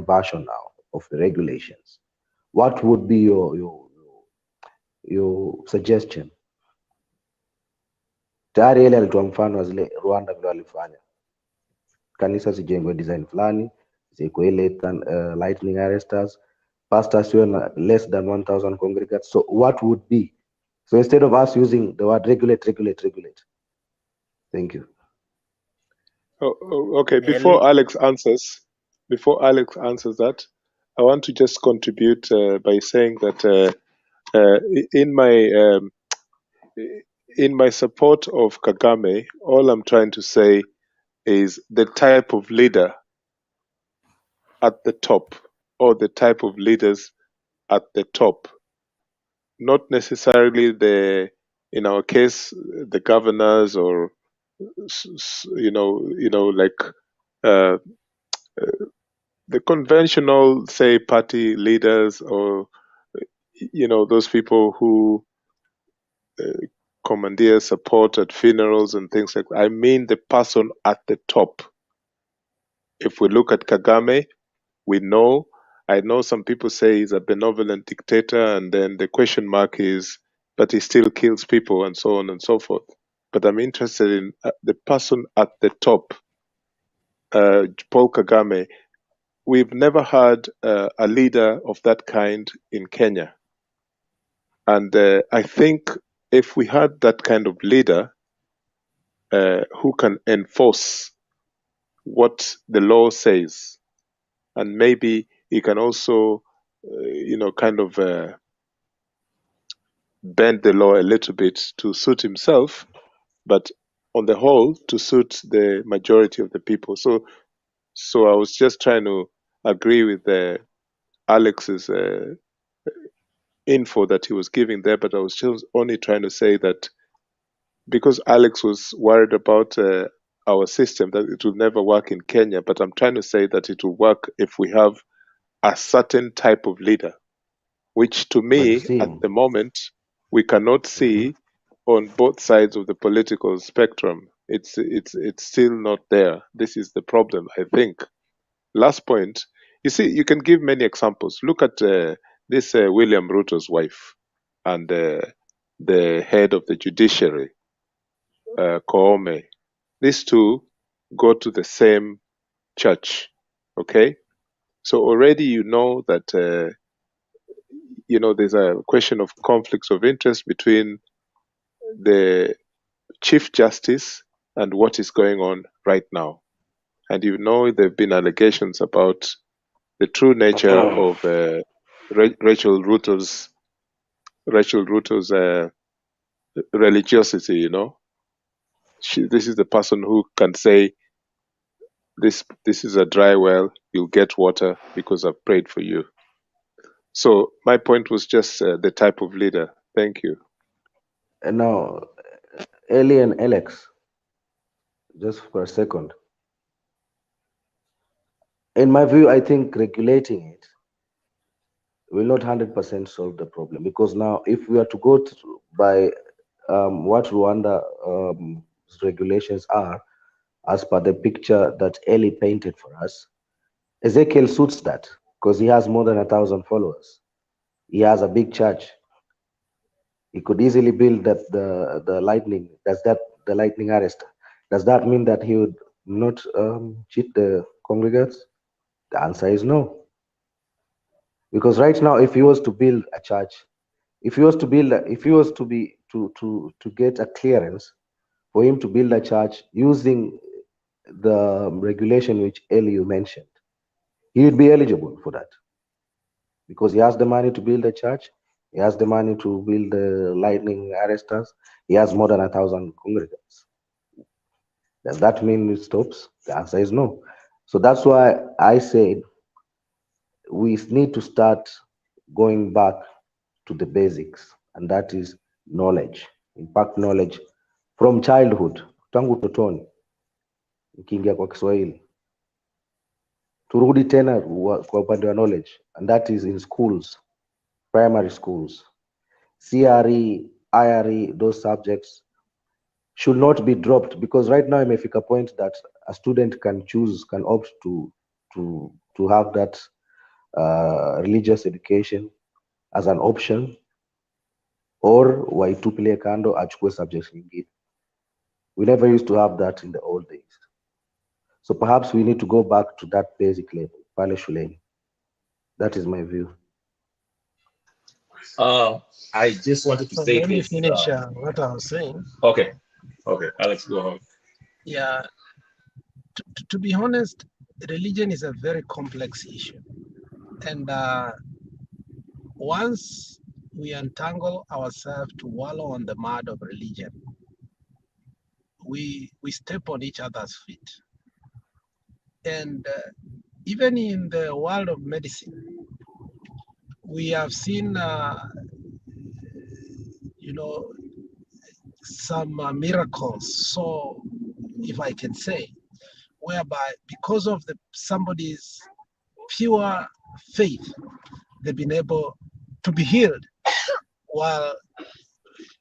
version now of the regulations? What would be your suggestion? Tayari ile alitoa mfano wa zile Rwanda vile walifanya, kanisa zijengwe design fulani, ziko ile lightning arresters, pastors were less than 1,000 congregants. So what would be? So instead of us using the word regulate. Thank you. Okay, before Alex answers that, I want to just contribute by saying that in my support of Kagame, all I'm trying to say is the type of leader at the top, or the type of leaders at the top, not necessarily in our case, the governors or like the conventional, say, party leaders, or those people who commandeer support at funerals and things like that. I mean the person at the top. If we look at Kagame, I know some people say he's a benevolent dictator, and then the question mark is, but he still kills people and so on and so forth. But I'm interested in the person at the top, Paul Kagame. We've never had a leader of that kind in Kenya. And I think if we had that kind of leader who can enforce what the law says, and maybe he can also, kind of bend the law a little bit to suit himself, but on the whole, to suit the majority of the people. So I was just trying to agree with Alex's info that he was giving there, but I was just only trying to say that because Alex was worried about our system, that it will never work in Kenya, but I'm trying to say that it will work if we have a certain type of leader, which to me, at the moment, we cannot see on both sides of the political spectrum. It's still not there. This is the problem, I think. Last point, you see, you can give many examples. Look at this William Ruto's wife and the head of the judiciary, Koome. These two go to the same church, okay? So already you know that there's a question of conflicts of interest between the Chief Justice and what is going on right now. And there have been allegations about the true nature of Rachel Ruto's religiosity. This is the person who can say, this is a dry well, you'll get water because I've prayed for you. So my point was just the type of leader. Thank you. And now, Eli and Alex, just for a second. In my view, I think regulating it will not 100% solve the problem, because now if we are to go by what Rwanda regulations are, as per the picture that Eli painted for us, Ezekiel suits that because he has more than 1,000 followers. He has a big church. He could easily build that the lightning. The lightning arrester? Does that mean that he would not cheat the congregants? The answer is no. Because right now, if he was to build a church, if he was to get a clearance for him to build a church using the regulation which Eli mentioned, he would be eligible for that because he has the money to build a church. He has the money to build the lightning arresters. He has more than 1,000 congregants. Does that mean it stops? The answer is no. So that's why I said we need to start going back to the basics, and that is knowledge. Impact knowledge from childhood, tangu totoni, ikiingia kwa Kiswahili. Turudi tena kwa upande wa knowledge, and that is in schools, primary schools. CRE, IRE, those subjects should not be dropped, because right now it may make a point that a student can opt to have that religious education as an option, or waitupile kando achukue subjects nyingine. We never used to have that in the old days. So perhaps we need to go back to that basic level, pale shuleni. That is my view. I just wanted to say let me this. finish what I was saying. Okay, Alex, go on. Yeah, to be honest, religion is a very complex issue. And once we untangle ourselves to wallow on the mud of religion, we step on each other's feet. And even in the world of medicine, we have seen, some miracles. So, if I can say, whereby because of somebody's pure faith, they've been able to be healed. While a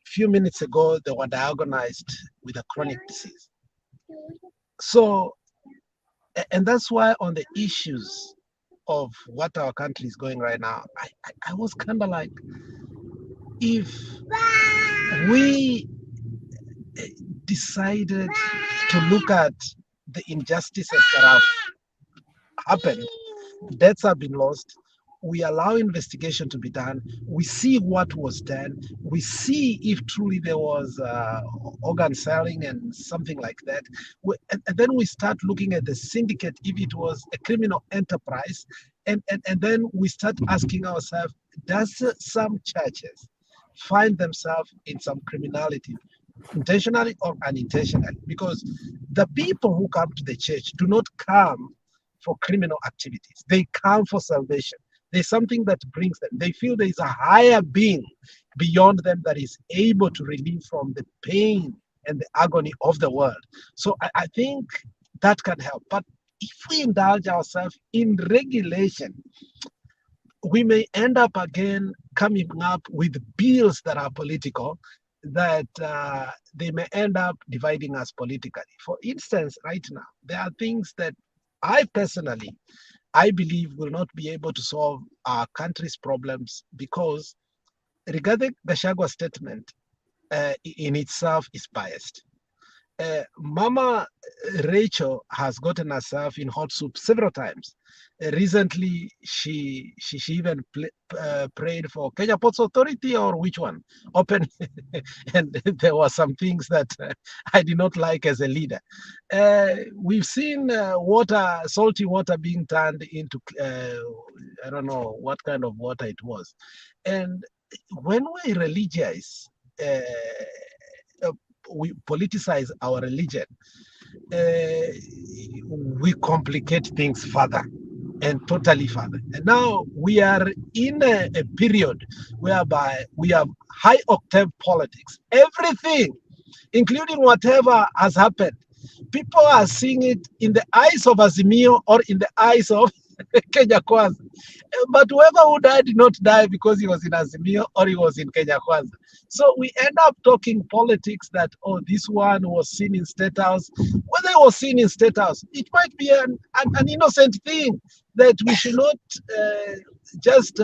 few minutes ago, they were diagnosed with a chronic disease. So, and that's why on the issues of what our country is going right now, I was kind of like, if we decided to look at the injustices that have happened, deaths have been lost, we allow investigation to be done, we see what was done, we see if truly there was organ selling and something like that, and then we start looking at the syndicate if it was a criminal enterprise, and then we start asking ourselves, does some churches find themselves in some criminality, intentionally or unintentionally? Because the people who come to the church do not come for criminal activities, they come for salvation. There's something that brings them. They feel there is a higher being beyond them that is able to relieve from the pain and the agony of the world. So I think that can help. But if we indulge ourselves in regulation, we may end up again coming up with bills that are political, that they may end up dividing us politically. For instance, right now, there are things that I personally, I believe will not be able to solve our country's problems, because regarding Gachagwa's statement in itself is biased. Mama Rachel has gotten herself in hot soup several times. Recently, she even prayed for Kenya Ports Authority, or which one? Open. And there were some things that I did not like as a leader. We've seen water, salty water being turned into, I don't know what kind of water it was. And when we religious, we politicize our religion, we complicate things further and totally further. And now we are in a period whereby we have high octave politics. Everything, including whatever has happened, people are seeing it in the eyes of Azimio or in the eyes of Kenya Kwanza. But whoever who died did not die because he was in Azimio or he was in Kenya Kwanza. So we end up talking politics that, oh, this one was seen in State House. Whether it was seen in State House, it might be an innocent thing that we should not just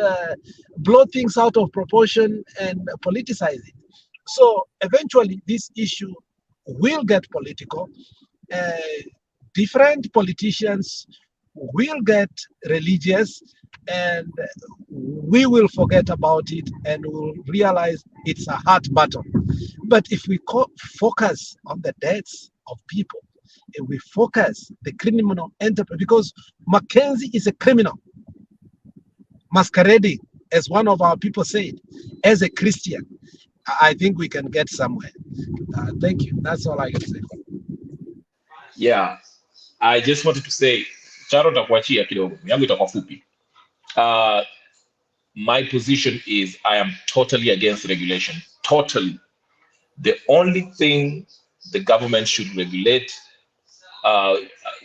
blow things out of proportion and politicize it. So eventually this issue will get political. Different politicians will get religious, and we will forget about it and we'll realize it's a hard battle. But if we focus on the deaths of people, if we focus the criminal enterprise, because McKenzie is a criminal masquerading, as one of our people said, as a Christian, I think we can get somewhere. Thank you. That's all I can say. Yeah, I just wanted to say, Charo takuachia kidogo, yangu itakuwa fupi. My position is I am totally against regulation. Totally. The only thing the government should regulate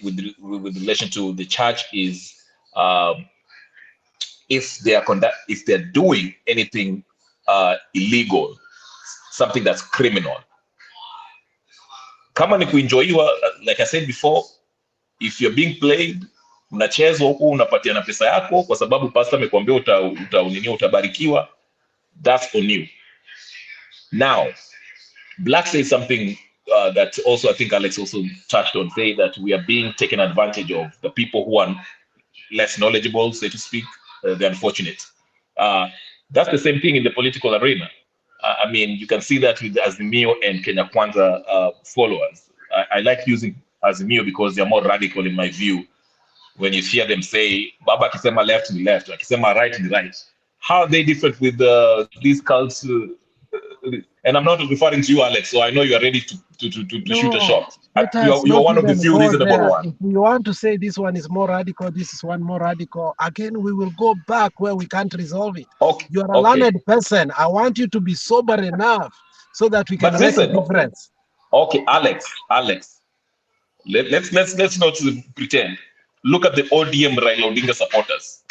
with relation to the church is if they're doing anything illegal, something that's criminal. Kama ni kuenjoyiwa, like I said before, if you're being played, unachezwa huko, unapatia na pesa yako kwa sababu pastor amekwambia utabarikiwa, that's on you. Now, Black says something that also I think Alex also touched on, say that we are being taken advantage of, the people who are less knowledgeable, so to speak, the unfortunate. That's the same thing in the political arena. I mean, you can see that with Azimio and Kenya Kwanza followers. I like using Azimio because they're more radical in my view. When you hear them say, Baba akisema left ni left, akisema right ni right. How are they different with these cults? And I'm not referring to you, Alex, so I know you are ready to shoot a shot. You're one of the few reasonable ones. If we want to say this one is more radical, this is one more radical, again, we will go back where we can't resolve it. Okay. You are a learned person. I want you to be sober enough so that we can make a difference. Okay, Alex, let's not pretend. look at the ODM Raila Odinga supporters.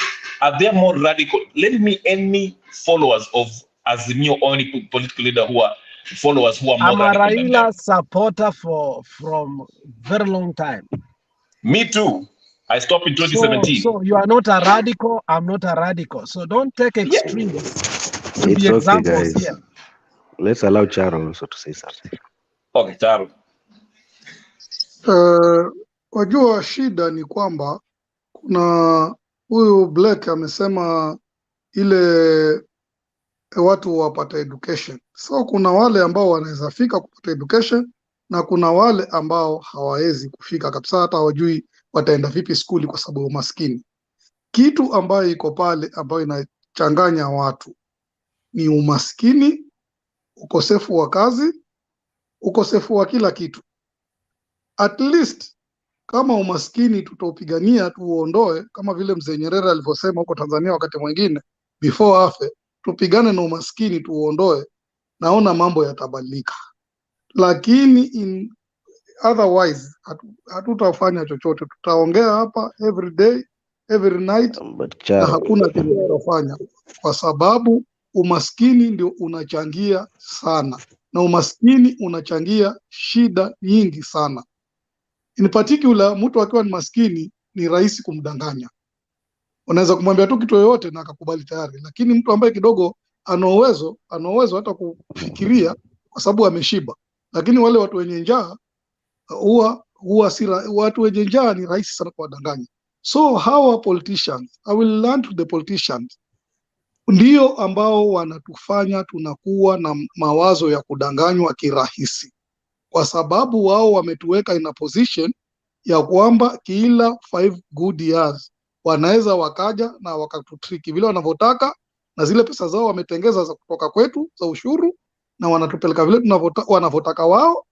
Are they more radical? Let me any followers of Azimio or any political leader who are followers who are more I'm a radical than them. Raila supporter from very long time. Me too. I stopped in 2017. So you are not a radical, I'm not a radical. So don't take extremes to be It's okay, examples guys. here. Let's allow Charo also to say something. Okay, Charo. Wajua shida ni kwamba kuna huyu Black amesema ile watu wapata education. So kuna wale ambao wanaweza fika kupata education na kuna wale ambao hawawezi kufika kabisa, hata hawajui wataenda vipi skuli kwa sababu umaskini. Kitu ambayo iko pale ambayo inachanganya watu ni umaskini, ukosefu wa kazi, ukosefu wa kila kitu. At least kama umaskini tutaupigania tuuondoe, kama vile mzee Nyerere alivyosema huko Tanzania wakati mwingine before afe, tupigane na umaskini tuuondoe, naona mambo yatabadilika. Lakini otherwise hatutafanya chochote, tutaongea hapa every day every night na hakuna kitu tutafanya, kwa sababu umaskini ndio unachangia sana, na umaskini unachangia shida nyingi sana. In particular, mtu akiwa ni maskini ni rahisi kumdanganya. Unaweza kumwambia tu kitu yoyote na akakubali tayari, lakini mtu ambaye kidogo ana uwezo hata kufikiria kwa sababu ameshiba. Lakini wale watu wenye njaa watu wenye njaa ni rahisi sana kuwadanganya. So hawa politicians, I will learn to the politicians, ndio ambao wanatufanya tunakuwa na mawazo ya kudanganywa kirahisi, kwa sababu wao wametuweka in a position ya kwamba kila 5 good years wanaweza wakaja na wakatutriki vile wanavyotaka, na zile pesa zao wametengeza za kutoka kwetu za ushuru, na wanatupeleka vile wanavyotaka wao.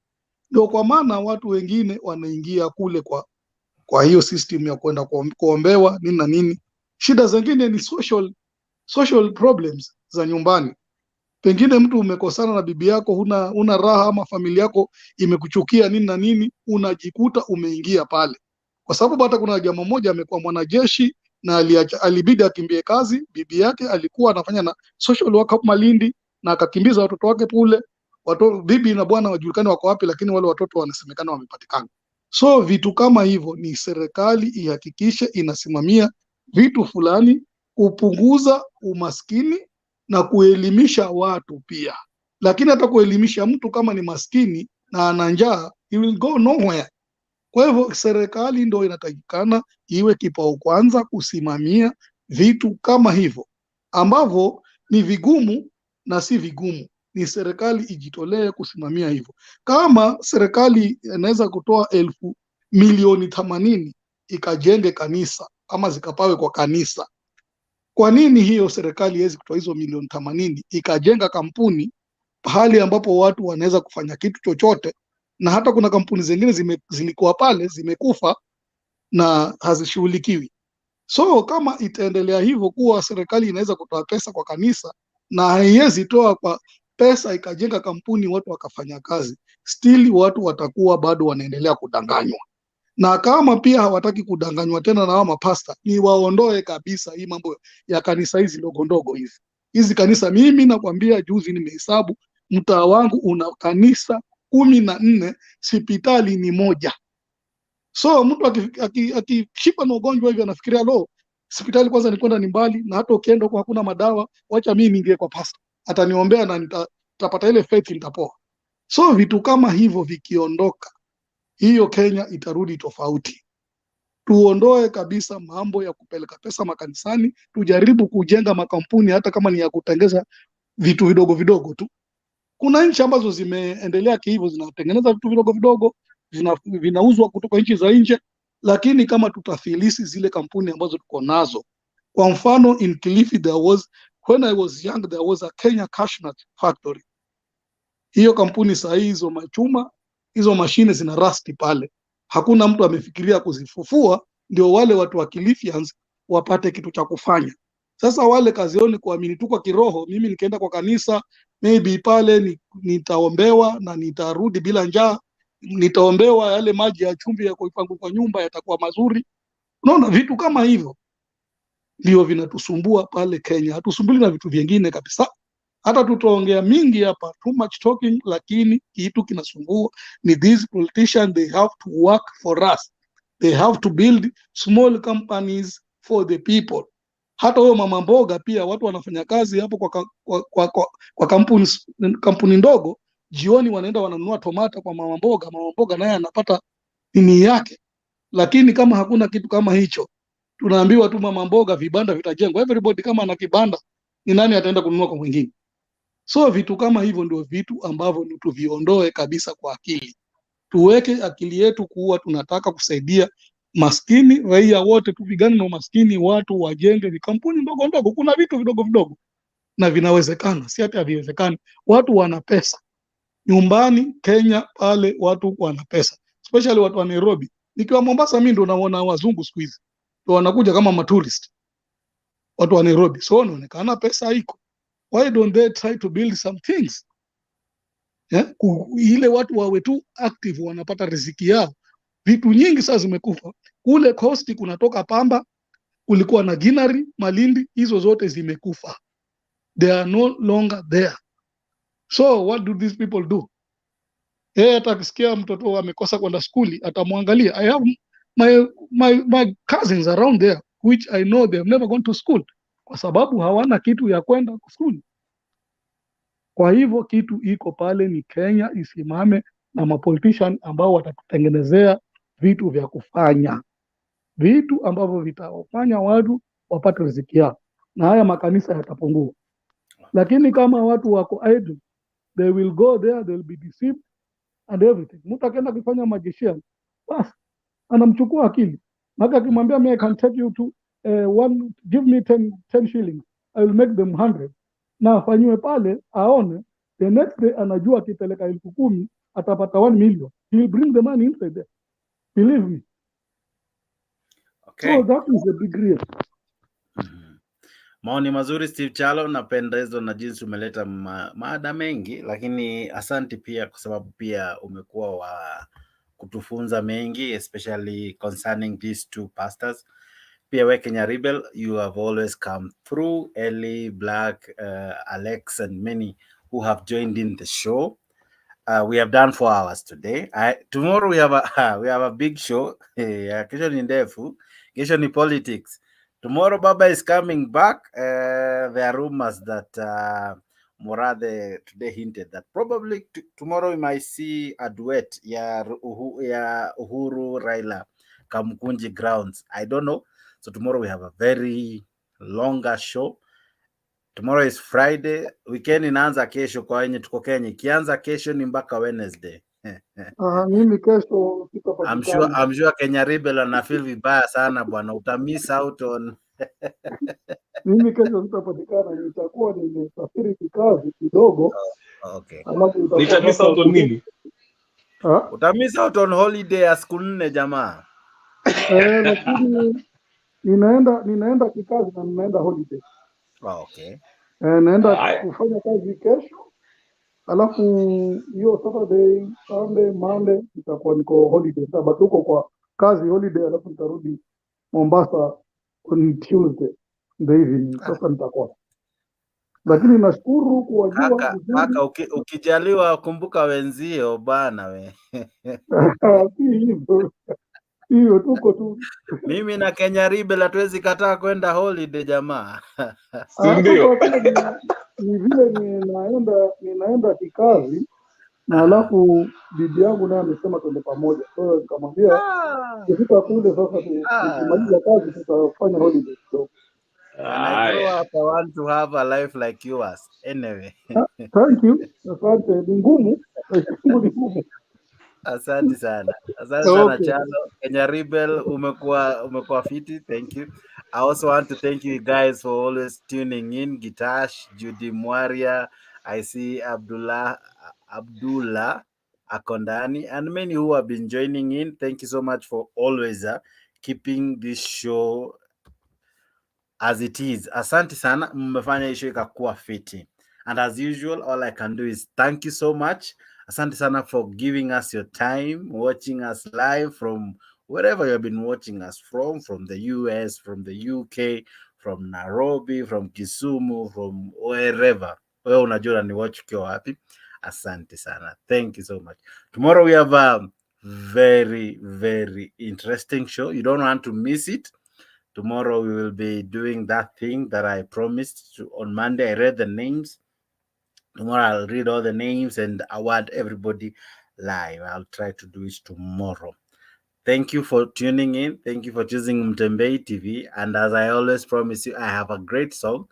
Ndio kwa maana watu wengine wanaingia kule kwa hiyo system ya kwenda kuombewa nini na nini. Shida zingine ni social problems za nyumbani. Pengine mtu umekosana na bibi yako, huna raha, ama familia yako imekuchukia nini na nini, unajikuta umeingia pale. Kwa sababu hata kuna jamaa mmoja amekuwa mwanajeshi na alibidi akimbie kazi. Bibi yake alikuwa anafanya na social work hapo Malindi, na akakimbiza watoto wake kule. Bibi na bwana wajulikane wako wapi, lakini wale watoto wanasemekana wamepatikana. So vitu kama hivyo ni serikali ihakikishe inasimamia vitu fulani, kupunguza umaskini na kuelimisha watu pia. Lakini hata kuelimisha mtu kama ni maskini na ana njaa, he will go nowhere. Kwa hivyo serikali ndio inatakikana iwe kipao kwanza kusimamia vitu kama hivyo ambavyo ni vigumu na si vigumu. Ni serikali ijitolee kusimamia hivyo. Kama serikali inaweza kutoa milioni 80 ikajenge kanisa ama zikapawe kwa kanisa, kwa nini hiyo serikali haiwezi kutoa hizo milioni 80 ikajenga kampuni pahali ambapo watu wanaweza kufanya kitu chochote? Na hata kuna kampuni zingine zilikuwa pale zimekufa na hazishughulikiwi. So kama itaendelea hivyo kuwa serikali inaweza kutoa pesa kwa kanisa na haiwezi toa kwa pesa ikajenga kampuni watu wakafanya kazi, still watu watakuwa bado wanaendelea kudanganywa. Na kama pia hawataki kudanganywa tena na hao mapasta, ni waondoe kabisa hii mambo ya kanisa hizi ndogo ndogo hizi kanisa. Mimi nakwambia, juzi nimehesabu, mtaa wangu una kanisa 14, hospitali ni moja. So mtu akishikwa na ugonjwa hivi anafikiria hospitali kwanza ni kwenda ni mbali, na hata ukienda huko hakuna madawa, wacha mimi niingie kwa pasta, ataniombea na nitapata ile faith, nitapoa. So vitu kama hivyo vikiondoka, hiyo Kenya itarudi tofauti. Tuondoe kabisa mambo ya kupeleka pesa makanisani, tujaribu kujenga makampuni hata kama ni ya kutengeza vitu vidogo vidogo tu. Kuna nchi ambazo zimeendelea hivyo, zinatengeneza vitu vidogo vidogo, vinauzwa kutoka nchi za nje, lakini kama tutafilisi zile kampuni ambazo tuko nazo. Kwa mfano in Kilifi, when I was young, there was a Kenya cashew factory. Hiyo kampuni saa hizo machuma, hizo mashine zina rust pale. Hakuna mtu amefikiria kuzifufua, ndio wale watu wa Kilifians wapate kitu cha kufanya. Sasa wale kazi yao ni kuamini tu kwa kiroho. Mimi nikaenda kwa kanisa, maybe pale nitaombewa na nitarudi bila njaa, nitaombewa yale maji ya chumvi ya kuipangu kwa nyumba yatakuwa mazuri. Unaona, vitu kama hivyo ndio vinatusumbua pale Kenya. Hatusumbuli na vitu vingine kabisa. Hata tutaongea mingi hapa, too much talking, lakini kitu kinasumbua ni these politicians, they have to work for us. They have to build small companies for the people. Hata huyo mama mboga pia watu wanafanya kazi hapo kwa kampuni ndogo, jioni wanaenda wananunua tomata kwa mama mboga naye anapata nini yake. Lakini kama hakuna kitu kama hicho, tunaambiwa tu mama mboga, vibanda vitajengwa. Everybody kama ana kibanda, ni nani ataenda kununua kwa mwingine? So vitu kama hivyo ndio vitu ambavyo ni tuviondoe kabisa kwa akili. Tuweke akili yetu kuwa tunataka kusaidia maskini, raia wote, tupigane na umaskini, watu wajenge vikampuni ndogo ndogo. Kuna vitu vidogo vidogo na vinawezekana, si hata haviwezekani. Watu wana pesa nyumbani Kenya pale, watu wana pesa, especially watu wa Nairobi. Nikiwa Mombasa mimi ndo naona wazungu siku hizi ndo wanakuja kama matourist, watu wa Nairobi. So inaonekana pesa iko. Why don't they try to build some things? Yeah? Ile watu wawe tu active, wanapata riziki yao. Vitu nyingi sasa zimekufa. Kule Coast kunatoka pamba, kulikuwa na Ginari, Malindi, hizo zote zimekufa. They are no longer there. So what do these people do? Hata akisikia mtoto amekosa kwenda skuli, atamwangalia. I have my cousins around there which I know they have never gone to school kwa sababu hawana kitu ya kwenda skuli. Kwa hivyo kitu iko pale ni Kenya isimame na mapolitician ambao watatutengenezea vitu vya kufanya, vitu ambavyo vitawafanya watu wapate riziki yao, na haya makanisa yatapungua. Lakini kama watu wako idle, they will go there, they will be deceived and everything. Mtu akaenda kufanya magician, basi anamchukua akili. Maka akimwambia me I can take you to give me 10 shillings, I will make them 100. Na afanyiwe pale aone, the next day anajua akipeleka 10,000 atapata 1 million. He will bring the money inside there. Believe me. Okay. So that is a big risk. Maoni mazuri Steve Chalo, napenda hizo na jinsi umeleta maada mengi, lakini asanti pia kwa sababu pia umekuwa wa kutufunza mengi, especially concerning these two pastors. Pia we Kenya Rebel, you have always come through. Ellie, Black, Alex and many who have joined in the show. We have done 4 hours today. Tomorrow we have a big show. Kesho ni ndefu, kesho ni politics. Tomorrow Baba is coming back. There are rumors that Morade today hinted that probably tomorrow we might see a duet ya Uhuru Raila Kamkunji grounds. I don't know. So tomorrow we have a very longer show. Tomorrow is Friday. Weekend inaanza kesho kwa wenye tuko Kenya. Ikianza kesho ni mpaka Wednesday. Mimi kesho sitapatikana. I'm sure Kenya Rebel ana feel vibaya sana bwana. Utamiss out on Mimi kesho sitapatikana, nitakuwa nimesafiri kikazi kidogo. Okay. Nitamiss out on nini? Utamiss out on holiday ya siku 4 jamaa. Lakini ninaenda kikazi na ninaenda holiday. Okay. Naenda kufanya kazi kesho. Alafu hiyo Saturday, Sunday, Monday nitakuwa niko holiday. Sababu tuko kwa kazi holiday, alafu nitarudi Mombasa on Tuesday the evening. Sasa nitakuwa. Lakini nashukuru kuwajua kaka ukijaliwa kumbuka wenzio bana we. Hiyo tuko tu. Mimi na Kenya Rebel hatuwezi kataa kwenda holiday jamaa. Ndio. Ni vile ninaenda kikazi na alafu bibi yangu naye amesema twende pamoja. Kwa hiyo nikamwambia tukifika kule sasa tukimaliza kazi tutafanya holiday kidogo. I want to have a life like yours. Anyway. Thank you. Asante. Ni ngumu. Asante sana. Asante sana Chalo. Kenya Rebel umekuwa fiti. Thank you. I also want to thank you guys for always tuning in. Gitash, Judy Mwaria, I see Abdullah Akondani and many who have been joining in. Thank you so much for always keeping this show as it is. Asante sana, mmefanya hii show ikakuwa fiti. And as usual, all I can do is thank you so much. Asante sana for giving us your time, watching us live from wherever you have been watching us from the US, from the UK, from Nairobi, from Kisumu, from wherever. Wewe unajua ni watch ukiwa wapi. Asante sana. Thank you so much. Tomorrow we have a very, very interesting show. You don't want to miss it. Tomorrow we will be doing that thing that I promised to. On Monday I read the names. Tomorrow I'll read all the names and award everybody live. I'll try to do it tomorrow. Thank you for tuning in. Thank you for choosing Mtembei TV. And as I always promise you, I have a great song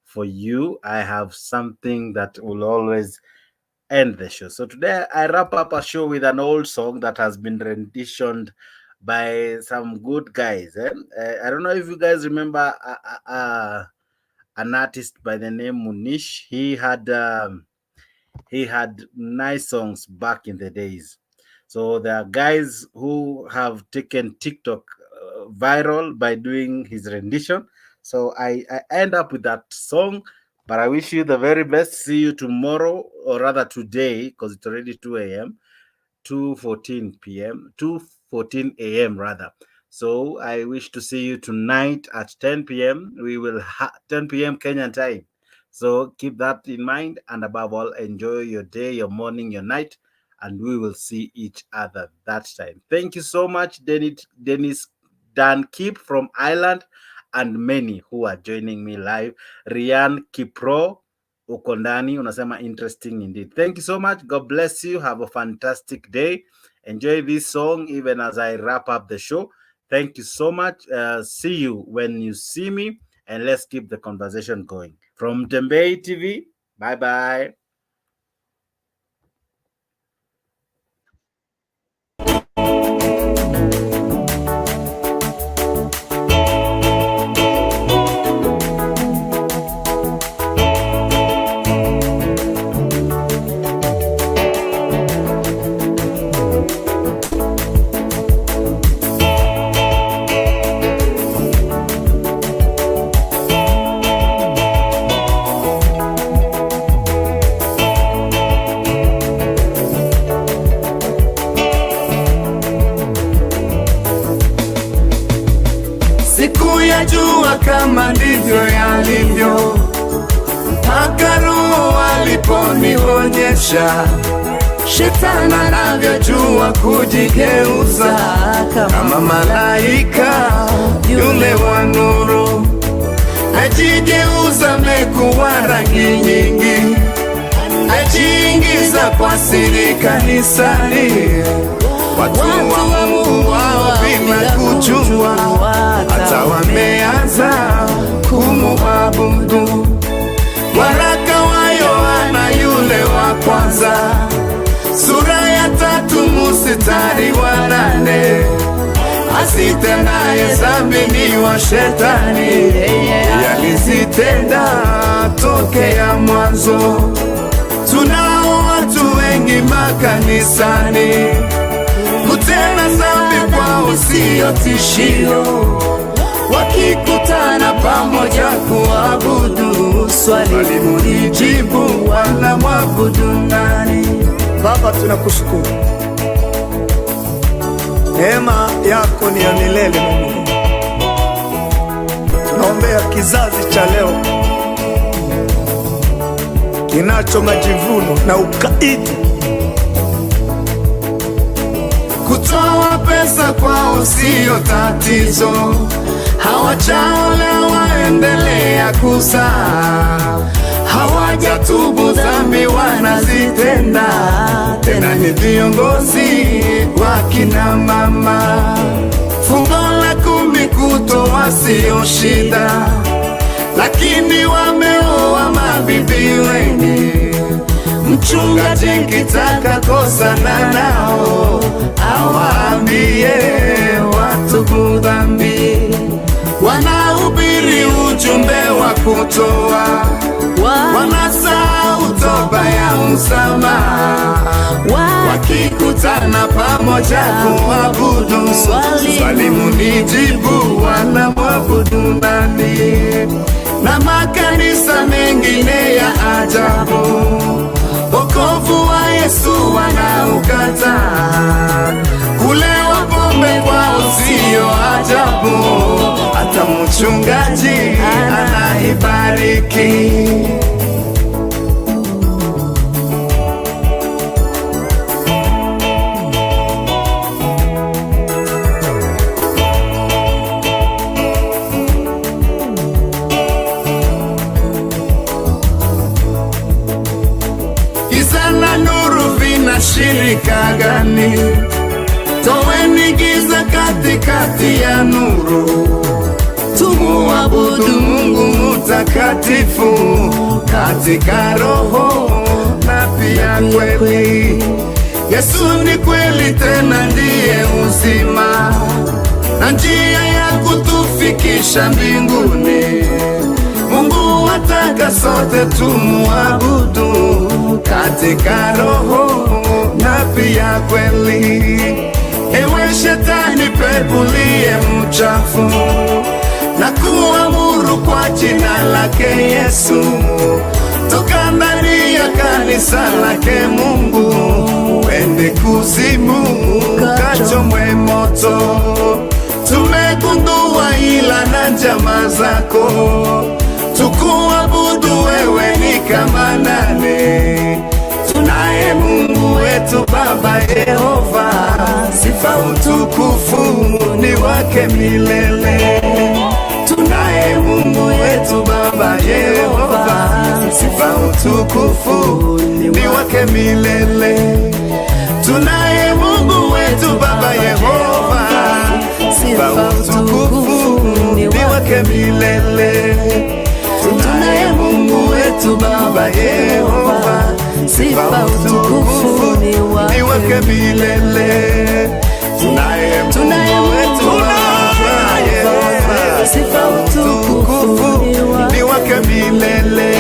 for you. I have something that will always end the show. So today I wrap up a show with an old song that has been renditioned by some good guys. I don't know if you guys remember an artist by the name Munish. He had nice songs back in the days. So there are guys who have taken TikTok viral by doing his rendition. So I end up with that song, but I wish you the very best. See you tomorrow, or rather today, because it's already 2 a.m., 2:14 p.m., 2:14 a.m. rather. So I wish to see you tonight at 10 p.m. We will 10 p.m. Kenyan time. So keep that in mind, and above all, enjoy your day, your morning, your night, and we will see each other that time. Thank you so much, Dennis Dan Kip from Ireland, and many who are joining me live. Rian Kipro Ukondani, unasema interesting indeed. Thank you so much. God bless you. Have a fantastic day. Enjoy this song even as I wrap up the show. Thank you so much. See you when you see me, and let's keep the conversation going. From Mtembei TV, bye-bye. Kama ndivyo yalivyo, mpaka Roho aliponionyesha, shetani anavyojua kujigeuza kama malaika yule wa nuru, najigeuza mekuwa rangi nyingi, najiingiza kwa siri kanisani, watu wa Mungu wao bila kujua, hata wameanza kumuabudu. Waraka wa Yohana yule wa kwanza, sura ya 3 mstari wa 8, asitendaye dhambi ni wa shetani, yalizitenda tokea mwanzo. Tunao watu wengi makanisani, kutenda dhambi kwao sio tishio, wakikutana pamoja kuabudu, swali mulijibu wanamwabudu nani? Baba, tunakushukuru, neema yako ni ya milele Mungu. Tunaombea kizazi cha leo kinacho majivuno na ukaidi, kutoa pesa kwao sio tatizo, hawajaolewa waendelea kuzaa, hawajatubu dhambi wanazitenda, tena ni viongozi wa kina mama. Fungo la 10 kutoa sio shida, lakini wameoa mabibi wengi. Mchungaji kitaka kosana nao, awaambie watubu dhambi. Wanahubiri ujumbe wa kutoa, wanasahau toba ya msamaha. Wakikutana pamoja kuabudu, swali munijibu wanamwabudu nani? Na makanisa mengine ya ajabu, wokovu wa Yesu wanaukataa, kulewa pombe kwao ajabu, hata mchungaji anaibariki. Giza na nuru vinashirika gani? Toweni giza katikati ya nuru, tumuabudu Mungu mtakatifu katika roho na pia kweli. Yesu ni kweli tena ndiye uzima na njia ya kutufikisha mbinguni. Mungu ataka sote tumuabudu katika roho na pia kweli. Ewe shetani pepulie mchafu na kuamuru kwa jina lake Yesu, toka ndani ya kanisa lake Mungu, uende kuzimu kachomwe moto. Tumegundua ila na njama zako, tukuabudu wewe ni kama nani? Tunaye Mungu wetu Baba Yehova, sifa utukufu ni wake milele. Tunaye Mungu wetu Baba Yehova, sifa utukufu ni wake milele. Tunaye Mungu wetu Baba Yehova, sifa utukufu ni wake milele. Tunaye Mungu wetu Baba Yehova, sifa utukufu ni wake milele. Tunaye Mungu wetu Baba Yehova, sifa utukufu ni wake milele.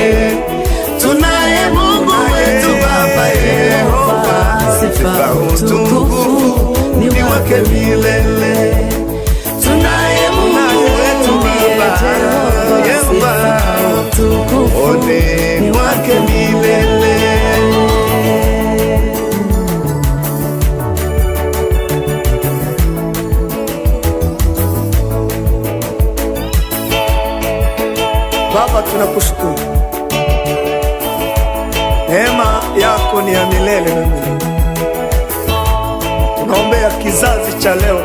Tunaye Mungu wetu Baba Yehova, sifa utukufu ni wake milele. Tunaye Mungu wetu Baba Yehova, ni wake milele. Baba, tunakushukuru. Neema yako ni ya milele na milele. Tunaombea kizazi cha leo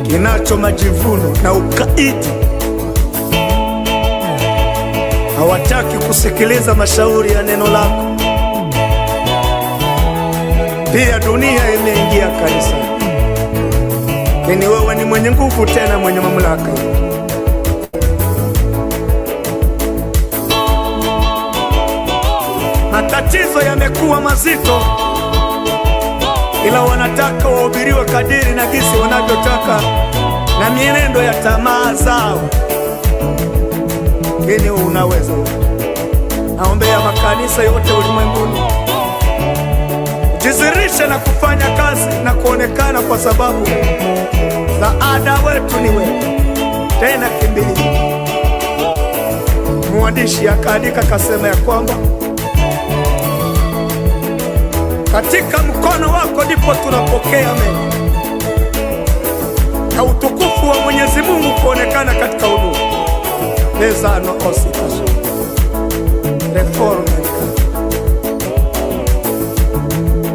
kinacho majivuno na ukaidi, hawataki kusikiliza mashauri ya neno lako. Pia dunia imeingia kanisa, lakini wewe ni mwenye nguvu tena mwenye mamlaka. Matatizo yamekuwa mazito, ila wanataka wahubiriwe kadiri na gisi wanavyotaka na mienendo ya tamaa zao. Lakini unaweza. Naombea makanisa yote ulimwenguni, jizirishe na kufanya kazi na kuonekana, kwa sababu msaada wetu ni wewe, tena kimbilio. Mwandishi akaandika kasema ya kwamba katika mkono wako ndipo tunapokea mema na utukufu wa Mwenyezi Mungu kuonekana katika huduma. Lezano osikaso reforme